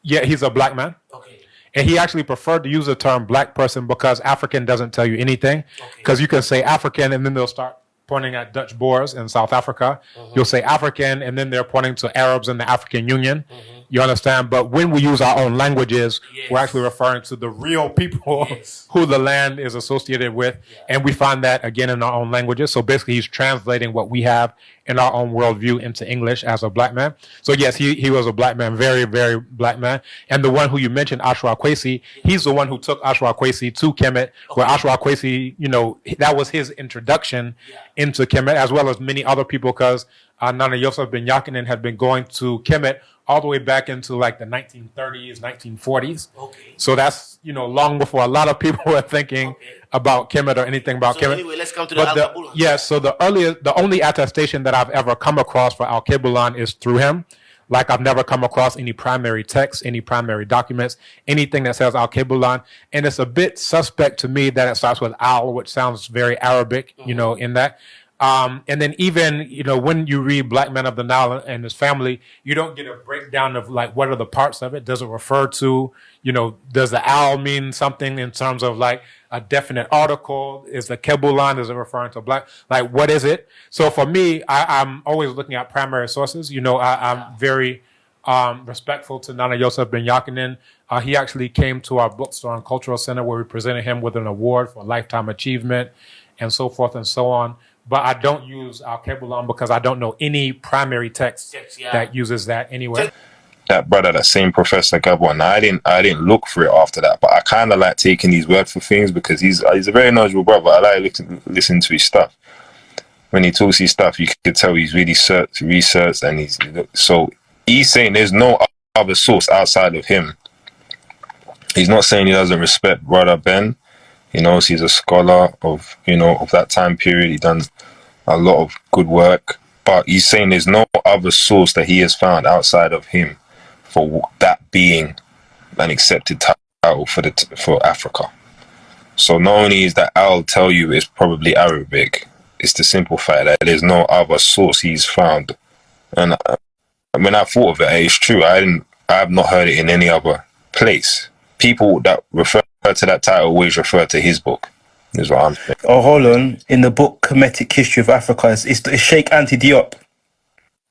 yeah, he's a black man. Okay. And he actually preferred to use the term black person because African doesn't tell you anything. Because you can say African and then they'll start pointing at Dutch Boers in South Africa. You'll say African and then they're pointing to Arabs in the African Union. You understand? But when we use our own languages, we're actually referring to the real people who the land is associated with. And we find that again in our own languages. So basically he's translating what we have in our own worldview into English as a black man. So yes, he was a black man, very, very black man. And the one who you mentioned, Ashra Kwesi, he's the one who took Ashra Kwesi to Kemet, where Ashra Kwesi, you know, that was his introduction into Kemet, as well as many other people, because Nana Yosef Ben Yakinen had been going to Kemet all the way back into like the 1930s, 1940s. So that's, you know, long before a lot of people were thinking about Kemet or anything about Kemet. Anyway, let's come to the Al-Qabulan. Yeah, so the only attestation that I've ever come across for Al-Qabulan is through him. Like I've never come across any primary text, any primary documents, anything that says Al-Qabulan. And it's a bit suspect to me that it starts with Al, which sounds very Arabic, you know, in that. And then even, you know, when you read Black Man of the Nile and his family, you don't get a breakdown of like what are the parts of it. Does it refer to, you know, does the Al mean something in terms of like a definite article? Is the Kebulan, is it referring to black? Like what is it? So for me, I'm always looking at primary sources. You know, I'm very respectful to Nana Yosef Ben Yakinen. He actually came to our bookstore and cultural center where we presented him with an award for lifetime achievement and so forth and so on. But I don't use Al-Qabulan because I don't know any primary text that uses that anyway. That brother, that same Professor Gabon, I didn't look for it after that, but I kind of like taking his word for things because he's a very knowledgeable brother. I like listening to his stuff. When he talks his stuff, you can tell he's really researched, and so he's saying there's no other source outside of him. He's not saying he doesn't respect Brother Ben. He knows he's a scholar of, you know, of that time period. He done a lot of good work, but he's saying there's no other source that he has found outside of him for that being an accepted title for Africa. So not only is that I'll tell you it's probably Arabic, it's the simple fact that there's no other source he's found. And when I thought of it, it's true. I have not heard it in any other place. People that refer to that title always refer to his book, is what I'm saying. Oh, hold on. In the book Kemetic History of Africa, it's Sheikh Anta Diop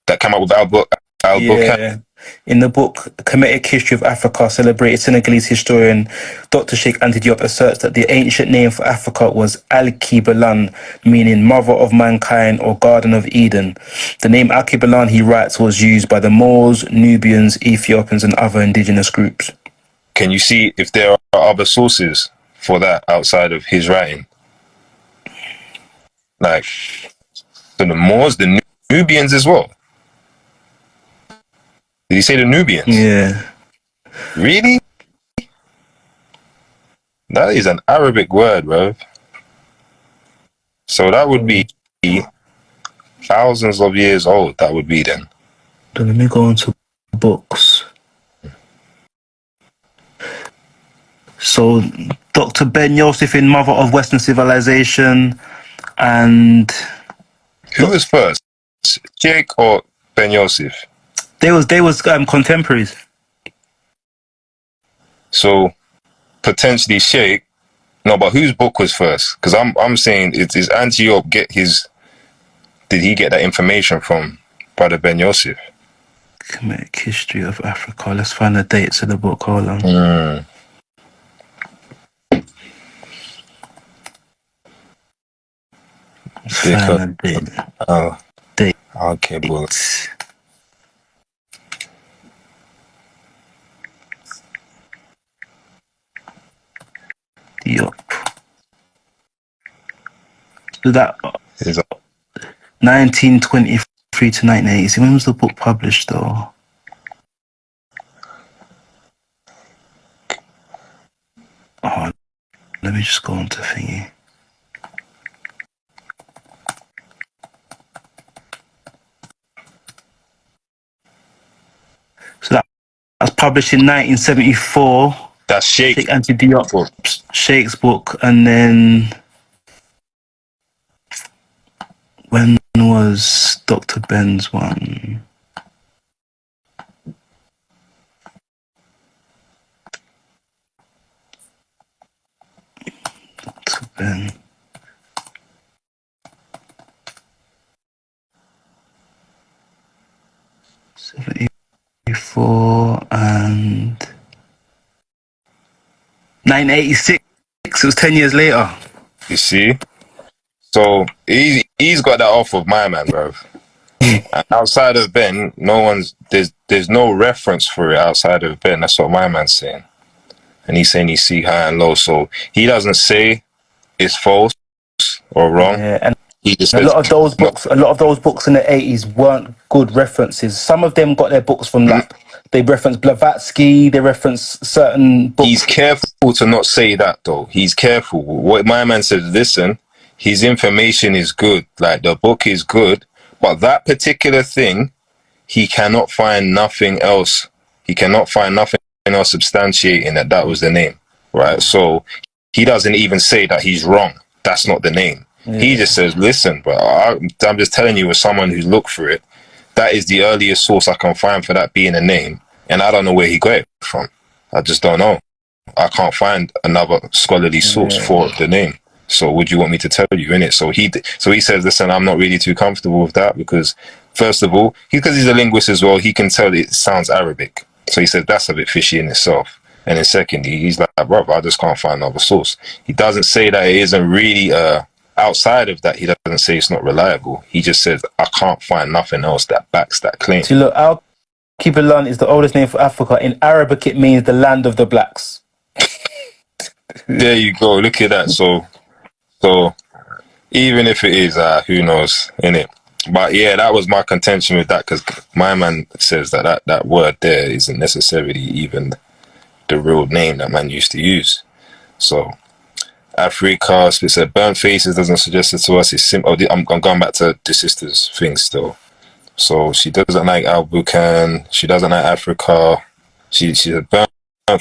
that came up with our book. Yeah. In the book Kemetic History of Africa, celebrated Senegalese historian Dr. Sheikh Anta Diop asserts that the ancient name for Africa was Al-Qibalan, meaning mother of mankind or garden of Eden. The name Al-Qibalan, he writes, was used by the Moors, Nubians, Ethiopians and other indigenous groups. Can you see if there are other sources for that outside of his writing? Like, so the Moors, the Nubians as well. Did he say the Nubians? Yeah. Really? That is an Arabic word, bro. So that would be thousands of years old, that would be then. Let me go into books. So, Dr. Ben Yosef in Mother of Western Civilization, and... Who was first? Sheikh or Ben Yosef? They was contemporaries. So, potentially Sheikh. No, but whose book was first? Because I'm saying, is Antioch did he get that information from Brother Ben Yosef? Kemetic History of Africa. Let's find the dates of the book. Hold on. Oh, okay, well. Diop. So that is 1923 to 1980. When was the book published, though? Oh, let me just go on to thingy. So that was published in 1974. That's Sheikh Anta Diop, Sheikh's book, and then when was Dr. Ben's one. Dr. Ben. 74 and 1986. It was 10 years later. You see? So he's got that off of my man, bro. And outside of Ben, there's no reference for it outside of Ben. That's what my man's saying. And he's saying he see high and low. So he doesn't say it's false or wrong. Yeah, and he just a lot of those books in the 80s weren't good references. Some of them got their books from like they reference Blavatsky, they reference certain books. He's careful to not say that though. He's careful. What my man says, listen, his information is good. Like the book is good, but that particular thing, he cannot find nothing else. He cannot find nothing else substantiating that was the name, right? So he doesn't even say that he's wrong. That's not the name. Yeah. He just says, listen, bro, I'm just telling you as someone who's looked for it, that is the earliest source I can find for that being a name. And I don't know where he got it from. I just don't know. I can't find another scholarly source for the name. So would you want me to tell you, innit? So he says, listen, I'm not really too comfortable with that because, first of all, because he's a linguist as well, he can tell it sounds Arabic. So he says that's a bit fishy in itself. And then secondly, he's like, brother, I just can't find another source. He doesn't say that it isn't really, outside of that, he doesn't say it's not reliable. He just says, I can't find nothing else that backs that claim. See, look, Al-Kibalan is the oldest name for Africa. In Arabic, it means the land of the blacks. There you go. Look at that. So even if it is, who knows, innit? But yeah, that was my contention with that because my man says that word there isn't necessarily even the real name that man used to use. So Africa, it said burnt faces doesn't suggest it to us. It's simple. I'm going back to the sister's thing still. So she doesn't like Al-Bukan. She doesn't like Africa. She said burnt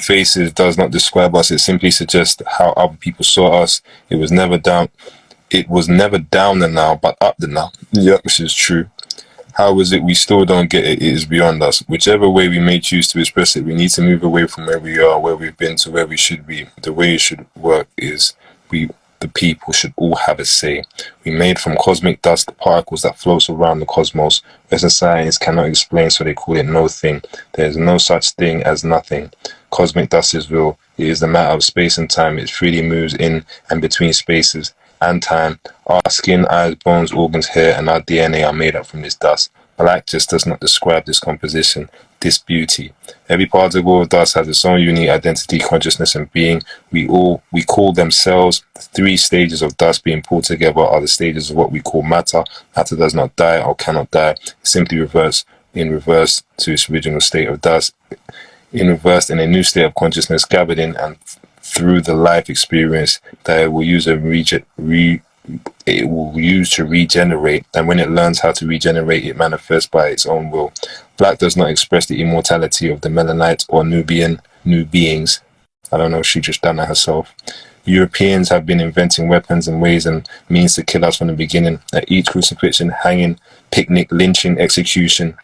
faces does not describe us. It simply suggests how other people saw us. It was never down the now, but up the now. Yeah, which is true. How is it we still don't get it? It is beyond us. Whichever way we may choose to express it, we need to move away from where we are, where we've been, to where we should be. The way it should work is the people should all have a say. We made from cosmic dust the particles that floats around the cosmos. Western science cannot explain, so they call it no thing. There is no such thing as nothing. Cosmic dust is real. It is the matter of space and time. It freely moves in and between spaces and time. Our skin, eyes, bones, organs, hair, and our DNA are made up from this dust. Black just does not describe this composition, this beauty. Every particle of dust has its own unique identity, consciousness, and being. We call themselves. The three stages of dust being pulled together are the stages of what we call matter. Matter does not die or cannot die. It simply reverts to its original state of dust. In reverse, in a new state of consciousness gathered in and through the life experience that it will use to regenerate, and when it learns how to regenerate, it manifests by its own will. Black does not express the immortality of the Melanites or new beings. I don't know if she just done that herself. Europeans have been inventing weapons and ways and means to kill us from the beginning. At each crucifixion, hanging, picnic, lynching, execution,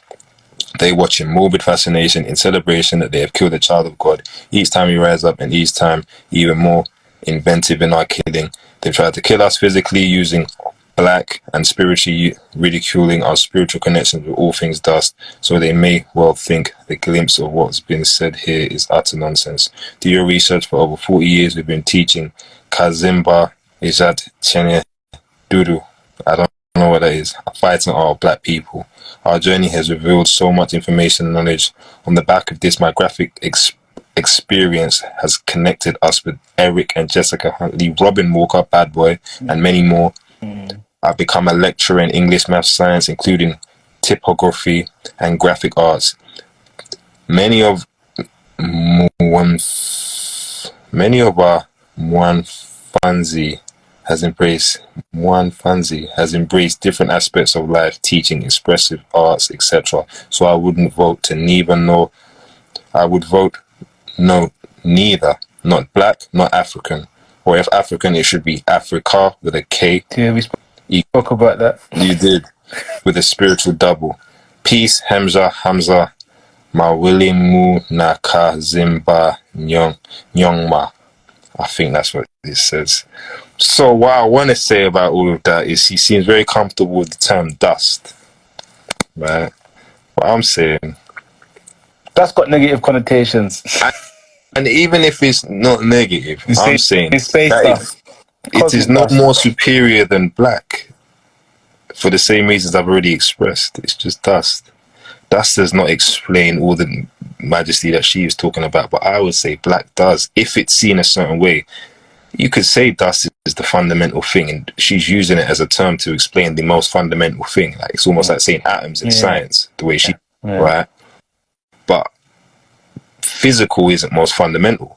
they watch in morbid fascination, in celebration that they have killed a child of God. Each time we rise up, and each time even more inventive in our killing. They tried to kill us physically using black and spiritually ridiculing our spiritual connections with all things dust, so they may well think the glimpse of what's been said here is utter nonsense. Do your research. For over 40 years we've been teaching Kazimba Ijat Chene Duru. I don't know what that is. Fighting our black people. Our journey has revealed so much information and knowledge. On the back of this, my graphic experience has connected us with Eric and Jessica Huntley, Robin Walker, Bad Boy, and many more. I've become a lecturer in English, math, science, including typography and graphic arts. Many of our Mwanfanzi has embraced different aspects of life, teaching, expressive arts, etc. So I wouldn't vote to neither, nor I would vote no, neither, not black, not African. Or if African, it should be Africa with a K. Yeah, we spoke about that. You did. with a spiritual double. Peace, Hamza, Mawilimu Naka Zimba Nyongma. I think that's what it says. So what I want to say about all of that is he seems very comfortable with the term dust. Right? What I'm saying, that's got negative connotations. And even if it's not negative, I'm saying that it is no more superior than black for the same reasons I've already expressed. It's just dust. Dust does not explain all the majesty that she is talking about, but I would say black does, if it's seen a certain way. You could say dust is the fundamental thing, and she's using it as a term to explain the most fundamental thing. Like it's almost like saying atoms in science, the way she, right? But physical isn't most fundamental.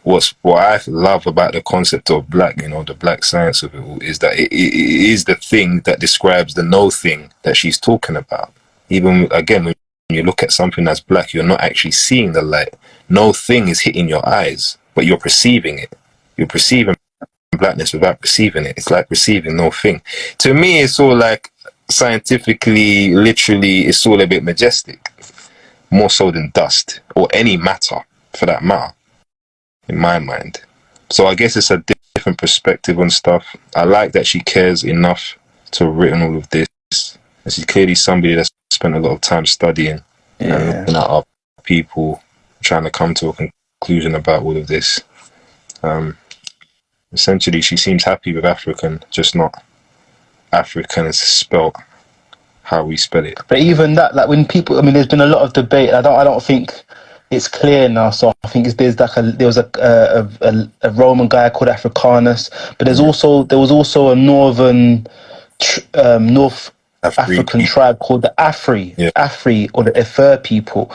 What I love about the concept of black, the black science of it all, is that it is the thing that describes the no thing that she's talking about. Even again, when you look at something that's black, you're not actually seeing the light. No thing is hitting your eyes, but you're perceiving it. You're perceiving blackness without perceiving it. It's like perceiving no thing. To me, it's all like scientifically, literally, it's all a bit majestic. More so than dust or any matter, for that matter, in my mind. So I guess it's a different perspective on stuff. I like that she cares enough to have written all of this. And she's clearly somebody that's spent a lot of time studying and looking at our people, trying to come to a conclusion about all of this. Essentially, she seems happy with African, just not African as spelt how we spell it. But even that, like when people, there's been a lot of debate. I don't think it's clear now. So I think there was a Roman guy called Africanus, but there was also a North African tribe called the Afri or the Efer people,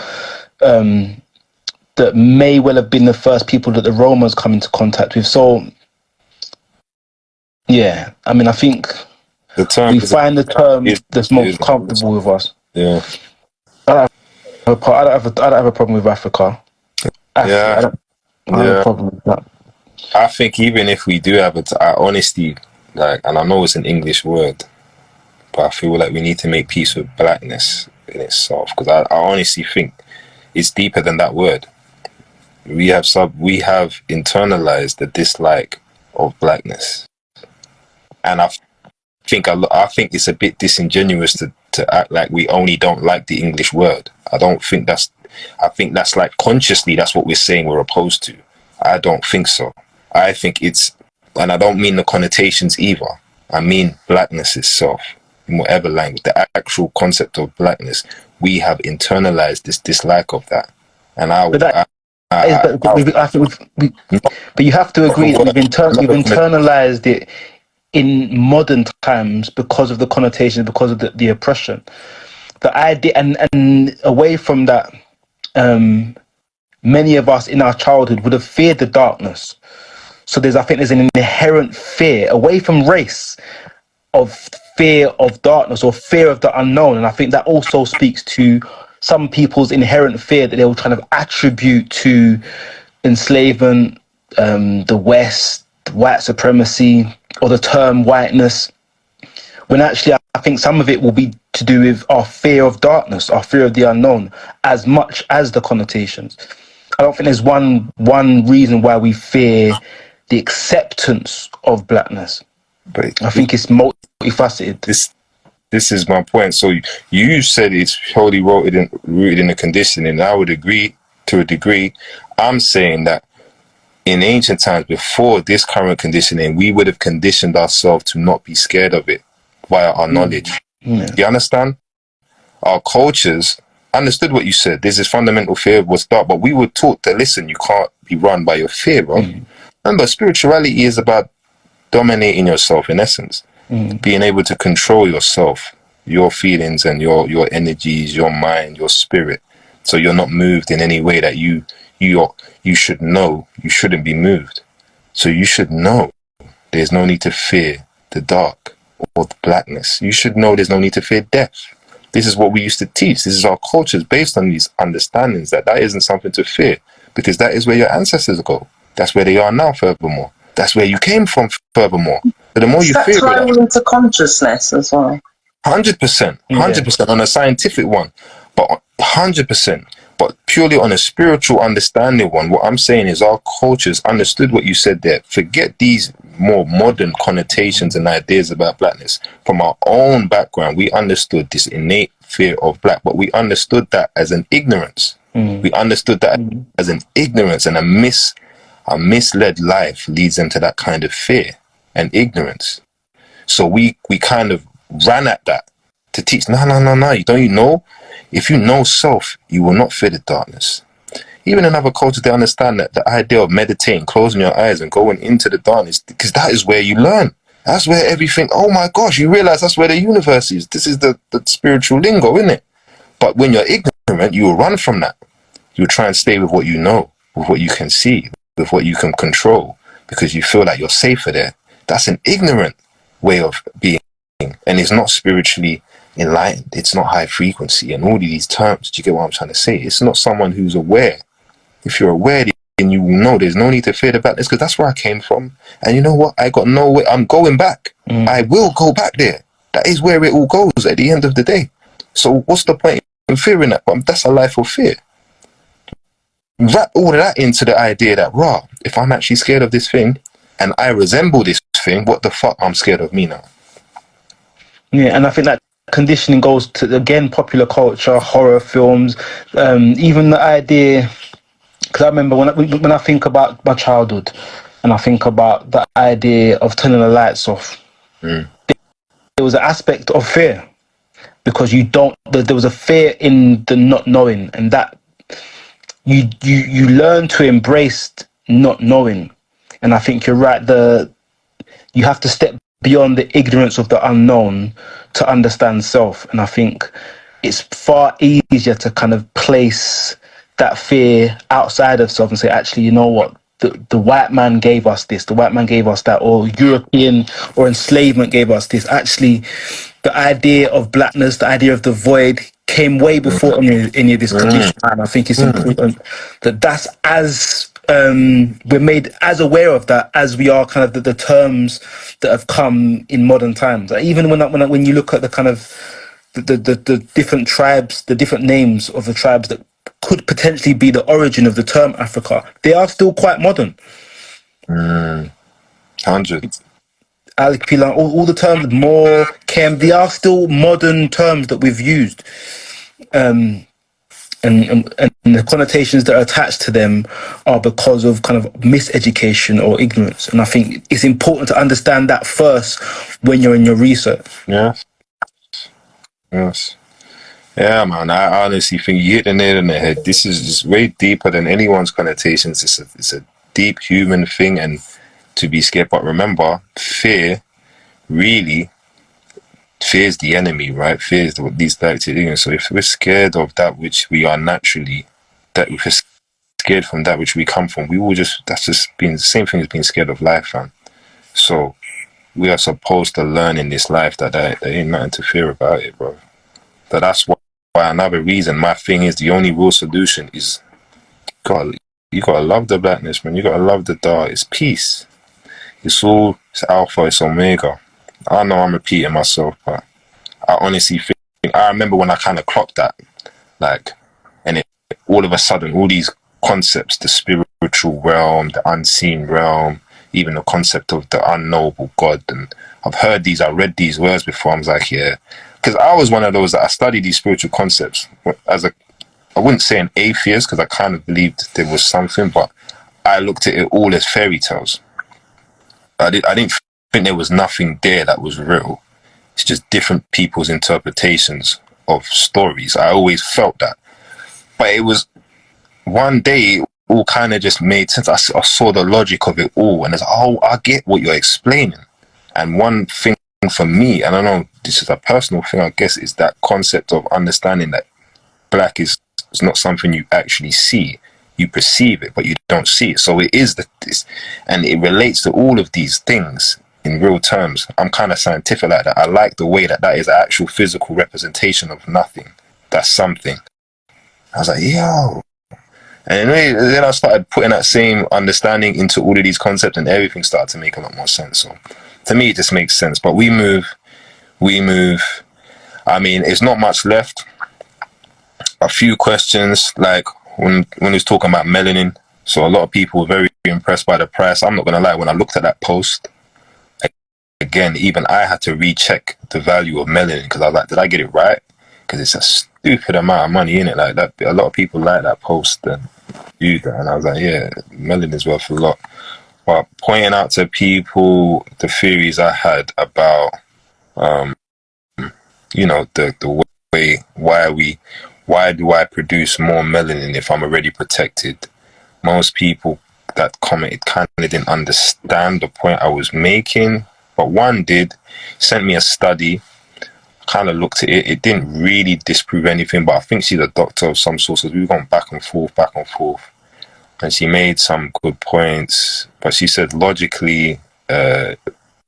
that may well have been the first people that the Romans come into contact with. So yeah, I think the term we find the term that's most comfortable with us. Yeah, I don't have a problem with Africa. I don't have a problem with that. I think even if we do have I honestly, and I know it's an English word, but I feel like we need to make peace with blackness in itself, because I honestly think it's deeper than that word. We have internalized the dislike of blackness, and I think it's a bit disingenuous to act like we only don't like the English word. I think that's like consciously that's what we're saying we're opposed to. I don't think so. I think and I don't mean the connotations either. I mean blackness itself. In whatever language, the actual concept of blackness, we have internalized this dislike of that. And but you have to agree that we've internalized it in modern times because of the connotation, because of the oppression. The idea, and away from that, many of us in our childhood would have feared the darkness. So there's an inherent fear away from race, of fear of darkness or fear of the unknown. And I think that also speaks to some people's inherent fear that they will kind of attribute to enslavement, the West, white supremacy, or the term whiteness, when actually I think some of it will be to do with our fear of darkness, our fear of the unknown, as much as the connotations. I don't think there's one reason why we fear the acceptance of blackness. But I think it's multifaceted. This is my point. So you said it's wholly rooted in the conditioning, and I would agree to a degree. I'm saying that in ancient times, before this current conditioning, we would have conditioned ourselves to not be scared of it via our knowledge. Do you understand? Our cultures understood what you said. There's this fundamental fear of what's dark, but we were taught to listen. You can't be run by your fear, bro. Remember, spirituality is about dominating yourself, in essence. Being able to control yourself, your feelings and your energies, your mind, your spirit, so you're not moved in any way that you should know you shouldn't be moved. So you should know there's no need to fear the dark or the blackness. You should know there's no need to fear death. This is what we used to teach. This is our cultures based on these understandings that isn't something to fear, because that is where your ancestors go. That's where they are now, furthermore. That's where you came from, furthermore. So the more you fear that, into consciousness as well. 100% on a scientific one, but 100%. But purely on a spiritual understanding one, what I'm saying is our cultures understood what you said there. Forget these more modern connotations and ideas about blackness. From our own background, we understood this innate fear of black, but we understood that as an ignorance. We understood that as an ignorance, and a misled life leads into that kind of fear and ignorance. So we kind of ran at that to teach, no, you know, if you know self, you will not fear the darkness. Even in other cultures, they understand that the idea of meditating, closing your eyes and going into the darkness, because that is where you learn. That's where everything, oh my gosh, you realize that's where the universe is. This is the spiritual lingo, isn't it? But when you're ignorant, you will run from that. You'll try and stay with what you know, with what you can see, with what you can control, because you feel like you're safer there. That's an ignorant way of being, and it's not spiritually enlightened. It's not high frequency, and all of these terms. Do you get what I'm trying to say? It's not someone who's aware. If you're aware, then you will know there's no need to fear the blackness, because that's where I came from. And you know what? I got no way. I'm going back. I will go back there. That is where it all goes at the end of the day. So what's the point in fearing that? That's a life of fear. Wrap all of that into the idea that, if I'm actually scared of this thing and I resemble this thing, what the fuck? I'm scared of me now. Yeah, and I think that conditioning goes to, again, popular culture, horror films, even the idea, because I remember when I think about my childhood and I think about the idea of turning the lights off, there was an aspect of fear, because there was a fear in the not knowing, and that you learn to embrace not knowing. And I think you're right, you have to step beyond the ignorance of the unknown to understand self. And I think it's far easier to kind of place that fear outside of self and say, actually, you know what, the white man gave us this, the white man gave us that, or European or enslavement gave us this. Actually, the idea of blackness, the idea of the void came way before any of this condition. And I think it's important that that's as we're made as aware of that as we are kind of the terms that have come in modern times. Like even when you look at the kind of the different tribes, the different names of the tribes that could potentially be the origin of the term Africa, they are still quite modern. 100. Alkpila, all the terms, more, Kem, they are still modern terms that we've used. And the connotations that are attached to them are because of kind of miseducation or ignorance. And I think it's important to understand that first when you're in your research. Yes. Yeah, man, I honestly think you hit the nail on the head. This is just way deeper than anyone's connotations. It's a deep human thing, and to be scared. But remember, fear is the enemy, right? Fear is what leads back to ignorance. So if we're scared of that which we are naturally, that we're scared from that which we come from, that's just being the same thing as being scared of life, man. So we are supposed to learn in this life that there ain't nothing to fear about it, bro. That's why another reason, my thing is, the only real solution is, you gotta love the blackness, man. You gotta love the dark. It's peace. It's alpha, it's omega. I know I'm repeating myself, but I honestly think, I remember when I kind of clocked that, and all of a sudden, all these concepts, the spiritual realm, the unseen realm, even the concept of the unknowable God, and I read these words before. I was like, yeah, because I was one of those that I studied these spiritual concepts I wouldn't say an atheist, because I kind of believed there was something, but I looked at it all as fairy tales. I didn't think there was nothing there that was real. It's just different people's interpretations of stories. I always felt that. But it was one day, it all kind of just made sense. I saw the logic of it all, and it's I get what you're explaining. And one thing for me, and I know this is a personal thing, I guess, is that concept of understanding that black is not something you actually see. You perceive it, but you don't see it. So it is this, and it relates to all of these things in real terms. I'm kind of scientific like that. I like the way that is an actual physical representation of nothing. That's something. I was like, yo. And then I started putting that same understanding into all of these concepts, and everything started to make a lot more sense. So to me, it just makes sense. But we move I mean, it's not much left. A few questions, like when he was talking about melanin. So a lot of people were very impressed by the price. I'm not going to lie, when I looked at that post, again, even I had to recheck the value of melanin because I was like, did I get it right? Because it's a stupid amount of money in it. Like that, a lot of people like that post and use that, and I was like, yeah, melanin is worth a lot. But pointing out to people the theories I had about, you know, the way why do I produce more melanin if I'm already protected? Most people that commented kind of didn't understand the point I was making, but one did. Sent me a study. Kind of looked at it. It didn't really disprove anything, but I think she's a doctor of some sort. So we were going back and forth, and she made some good points. But she said logically,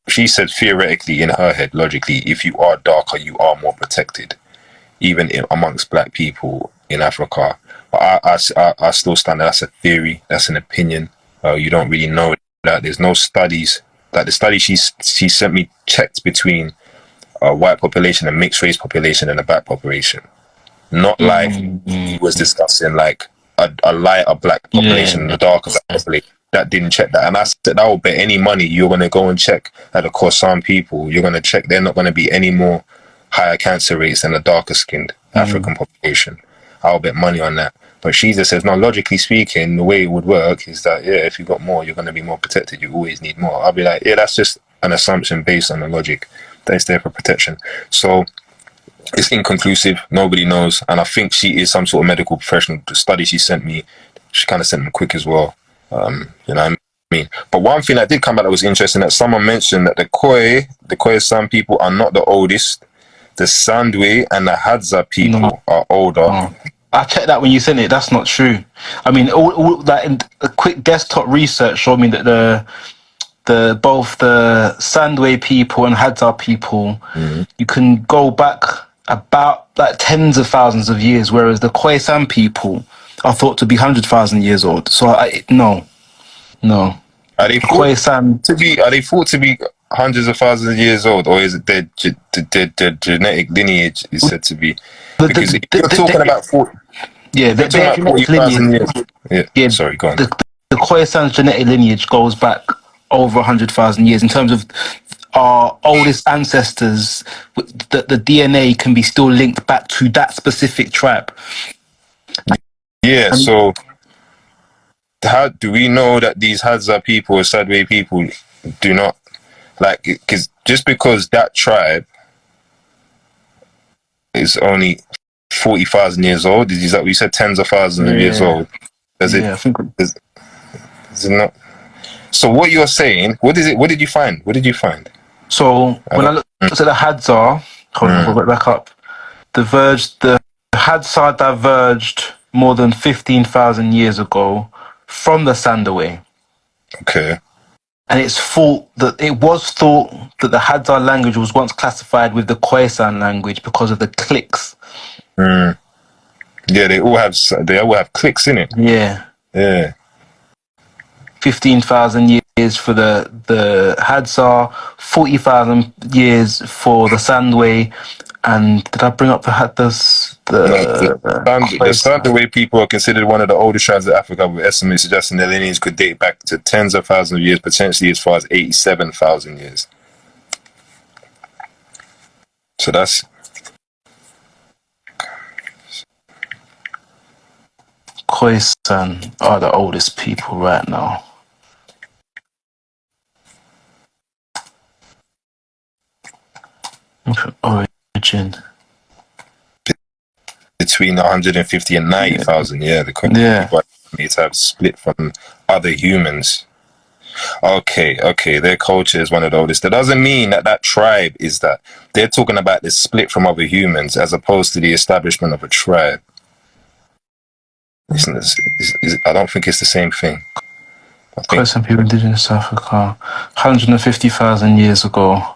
she said theoretically in her head, logically, if you are darker, you are more protected, even amongst black people in Africa. But I still stand. That's a theory. That's an opinion. You don't really know that. There's no studies. Like the study she sent me checked between white population and mixed race population and a black population. Not like he was discussing like a lighter black population and a darker black population. That didn't check that. And I said, I will bet any money you're going to go and check that, of course, some people, you're going to check, they're not going to be any more higher cancer rates than a darker skinned African population. I'll bet money on that. But she just says, no, logically speaking, the way it would work is that, yeah, if you've got more, you're going to be more protected. You always need more. I'll be like, yeah, that's just an assumption based on the logic that is there for protection. So it's inconclusive. Nobody knows. And I think she is some sort of medical professional. The study she sent me, she kind of sent them quick as well. You know what I mean? But one thing that did come back that was interesting, that someone mentioned that the Khoisan people are not the oldest. The Sandwe and the Hadza people are older. I checked that when you sent it. That's not true. I mean, all that in a quick desktop research showed me that both the Sandwe people and Hadza people, you can go back about like tens of thousands of years, whereas the Khoisan people are thought to be 100,000 years old. So no. Are they thought to be hundreds of thousands of years old, or is it their genetic lineage is said to be? Because you're talking about 40. Yeah, they're talking about 40,000 years. Yeah, sorry, go on. The Khoisan's genetic lineage goes back over 100,000 years. In terms of our oldest ancestors, the DNA can be still linked back to that specific tribe. Yeah, so how do we know that these Hadza people or Sadwe people do not, like, because just because that tribe is only 40,000 years old, is that we said tens of thousands of years old? Does it? I think is it not? So what you're saying? What is it? What did you find? So when I looked at the Hadza, hold on, we'll get back up. The Hadza diverged more than 15,000 years ago from the Sandwe. Okay. And it was thought that the Hadza language was once classified with the Khoisan language because of the cliques. Yeah, they all have cliques in it. Yeah. 15,000 years for the Hadza, 40,000 years for the Sandwe, and did I bring up the Sandwe people are considered one of the oldest tribes of Africa, with estimates suggesting their lineage could date back to tens of thousands of years, potentially as far as 87,000 years. So that's Khoisan are the oldest people right now. Origin between 150 and 90,000. Yeah, the people have split from other humans. Okay, their culture is one of the oldest. That doesn't mean that tribe is that. They're talking about the split from other humans as opposed to the establishment of a tribe. I don't think it's the same thing. Khoisan people, indigenous Africa, 150,000 years ago.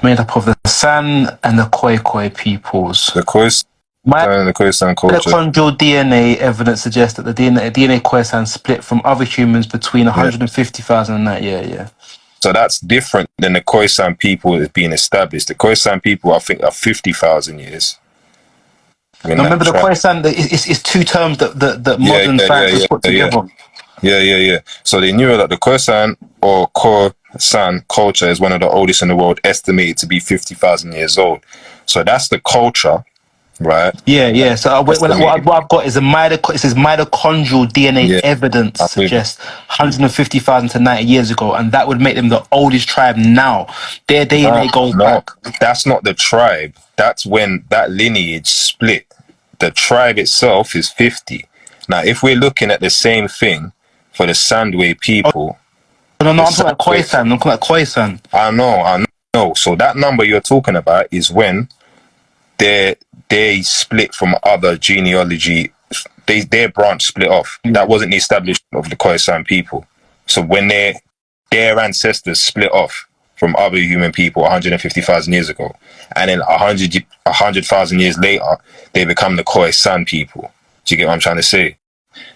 Made up of the San and the Khoi peoples. The Khoisan and the Khoisan culture. Mitochondrial DNA evidence suggests that the DNA Khoisan split from other humans between 150,000 and that. Yeah. So that's different than the Khoisan people that's being established. The Khoisan people, I think, are 50,000 years. Now, remember the Khoisan, it's two terms that modern scientists put together. Yeah. So they knew that the Khoisan or Khoisan culture is one of the oldest in the world, estimated to be 50,000 years old. So that's the culture, right? Yeah. So what I've got is it says mitochondrial DNA evidence suggests 150,000 to 90 years ago, and that would make them the oldest tribe now. Their DNA goes back. That's not the tribe. That's when that lineage split. The tribe itself is 50. Now, if we're looking at the same thing for the Sandway people... No, I'm talking about Khoisan. I know. So that number you're talking about is when they split from other genealogy. Their branch split off. That wasn't the establishment of the Khoisan people. So when their ancestors split off from other human people 150,000 years ago, and then 100,000 years later, they become the Khoisan people. Do you get what I'm trying to say?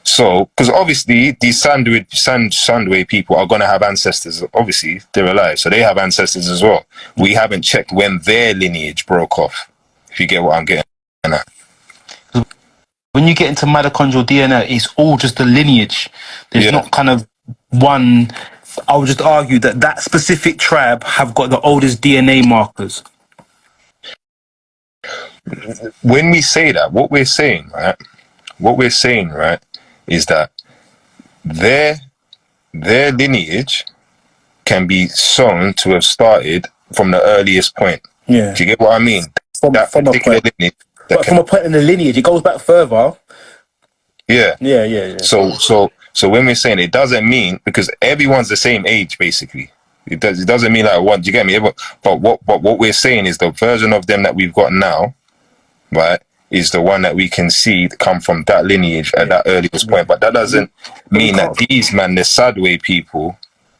So, because obviously these Sandway people are going to have ancestors. Obviously, they're alive, so they have ancestors as well. We haven't checked when their lineage broke off, if you get what I'm getting at. When you get into mitochondrial DNA, it's all just the lineage. There's not kind of one... I would just argue that specific tribe have got the oldest DNA markers. When we say that, what we're saying, right, is that their lineage can be shown to have started from the earliest point. Yeah. Do you get what I mean? From a point in the lineage, it goes back further. Yeah. Yeah. So when we're saying it doesn't mean, because everyone's the same age basically. It doesn't mean like one. Do you get me? But what we're saying is the version of them that we've got now, right, is the one that we can see come from that lineage at that earliest point. But that doesn't mean that these the Sadway people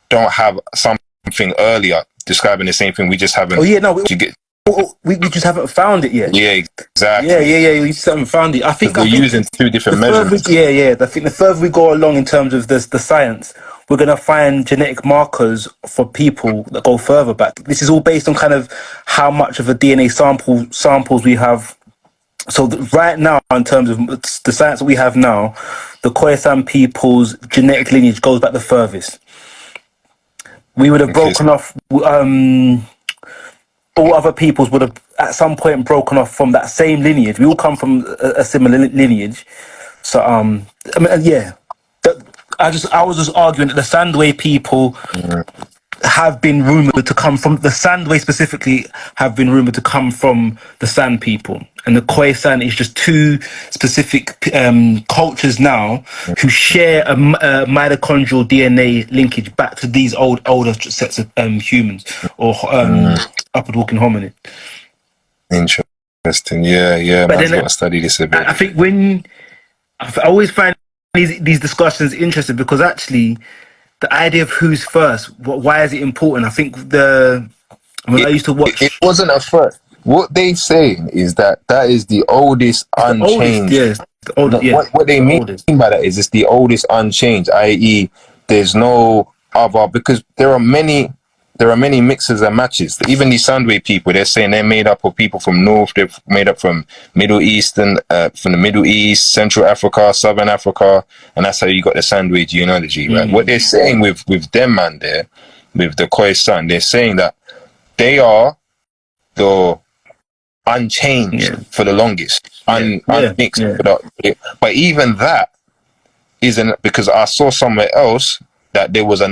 don't have something earlier describing the same thing. We just haven't. We just haven't found it yet. Yeah, exactly. Yeah. We just haven't found it. I think we're using two different measurements. I think the further we go along in terms of the science, we're going to find genetic markers for people that go further back. This is all based on kind of how much of a DNA samples we have. So right now, in terms of the science that we have now, the Khoisan people's genetic lineage goes back the furthest. We would have broken off... all other peoples would have at some point broken off from that same lineage. We all come from a similar lineage. So, I was just arguing that the Sandway people have been rumoured to come from, the Sandway specifically have been rumoured to come from the San people. And the Khoisan is just two specific cultures now who share a mitochondrial DNA linkage back to these older sets of humans or upward walking hominid. Interesting. Yeah. But I've got to study this a bit. I think I always find these discussions interesting because actually the idea of who's first, why is it important? I think I used to watch... It wasn't a first. What they saying is that is the oldest unchanged. What they mean by that is it's the oldest unchanged, i.e. there's no other, because there are many mixes and matches. Even the Sandway people, they're saying they're made up of people from North, they're made up from Middle Eastern, from the Middle East, Central Africa, Southern Africa, and that's how you got the Sandway genealogy, right? What they're saying with them, man, there, with the Khoisan, they're saying that they are the unchanged for the longest, unmixed. But even that isn't, because I saw somewhere else that there was a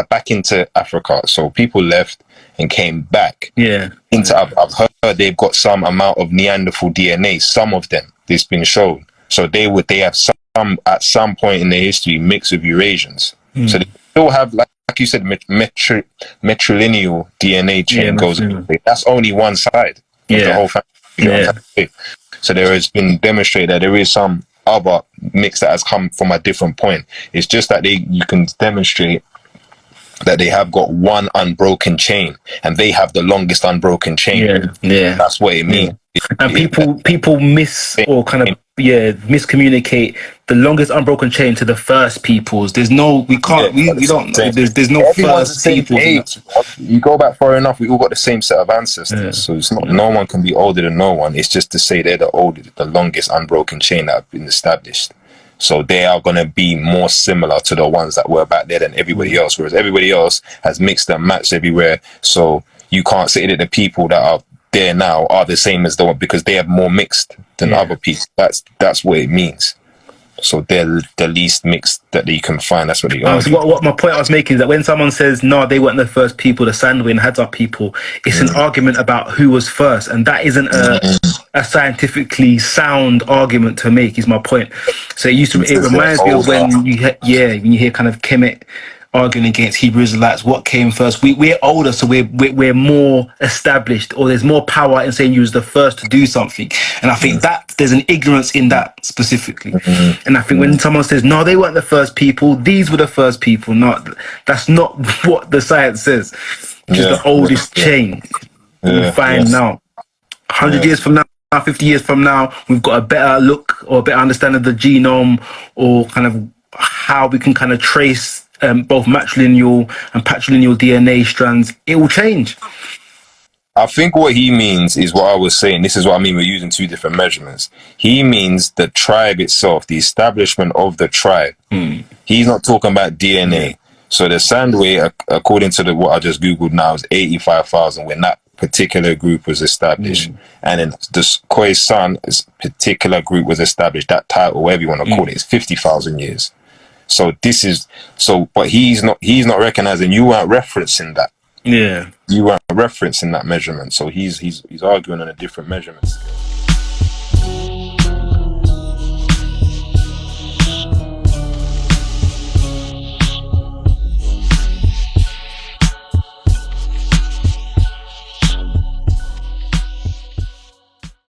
back into Africa. So people left and came back. I've heard they've got some amount of Neanderthal DNA. Some of them, it's been shown. So they have some at some point in their history mixed with Eurasians. So they still have, like you said, matrilineal DNA chain goes. That's only one side of the whole family. So there has been demonstrated that there is some other mix that has come from a different point. It's just that you can demonstrate that they have got one unbroken chain, and they have the longest unbroken chain. That's what it means. And people miss or kind of miscommunicate the longest unbroken chain to the first peoples. There's no, we can't, we don't. There's no Everyone's first the same peoples. age. You go back far enough, we all got the same set of ancestors. So it's not, no one can be older than no one. It's just to say they're the longest unbroken chain that have been established. So they are going to be more similar to the ones that were back there than everybody else, whereas everybody else has mixed and matched everywhere. So you can't say that the people that are there now are the same as the one, because they have more mixed than other people. That's what it means. So they're the least mixed that you can find. That's what they are. So what my point I was making is that when someone says, no, they weren't the first people, the Sandway and Hadza people, it's an argument about who was first. And that isn't a scientifically sound argument to make, is my point. So it reminds me of when you hear kind of Kemet arguing against Hebrew Israelites, what came first. We're older, so we're more established, or there's more power in saying you was the first to do something. And I think that there's an ignorance in that specifically. And I think when someone says, no, they weren't the first people, these were the first people, that's not what the science says. Which is the oldest chain we find now. 100 years from now, 50 years from now, we've got a better look or a better understanding of the genome, or kind of how we can kind of trace both matrilineal and patrilineal DNA strands. It will change. I think what he means is what I was saying. This is what I mean. We're using two different measurements. He means the tribe itself, the establishment of the tribe. He's not talking about DNA. So the Sandway, according to what I just Googled now, is 85,000 when that particular group was established. And then the Khoisan particular group was established. That title, whatever you want to call it, is 50,000 years. So but he's not recognizing you weren't referencing that. You weren't referencing that measurement. So he's arguing on a different measurement.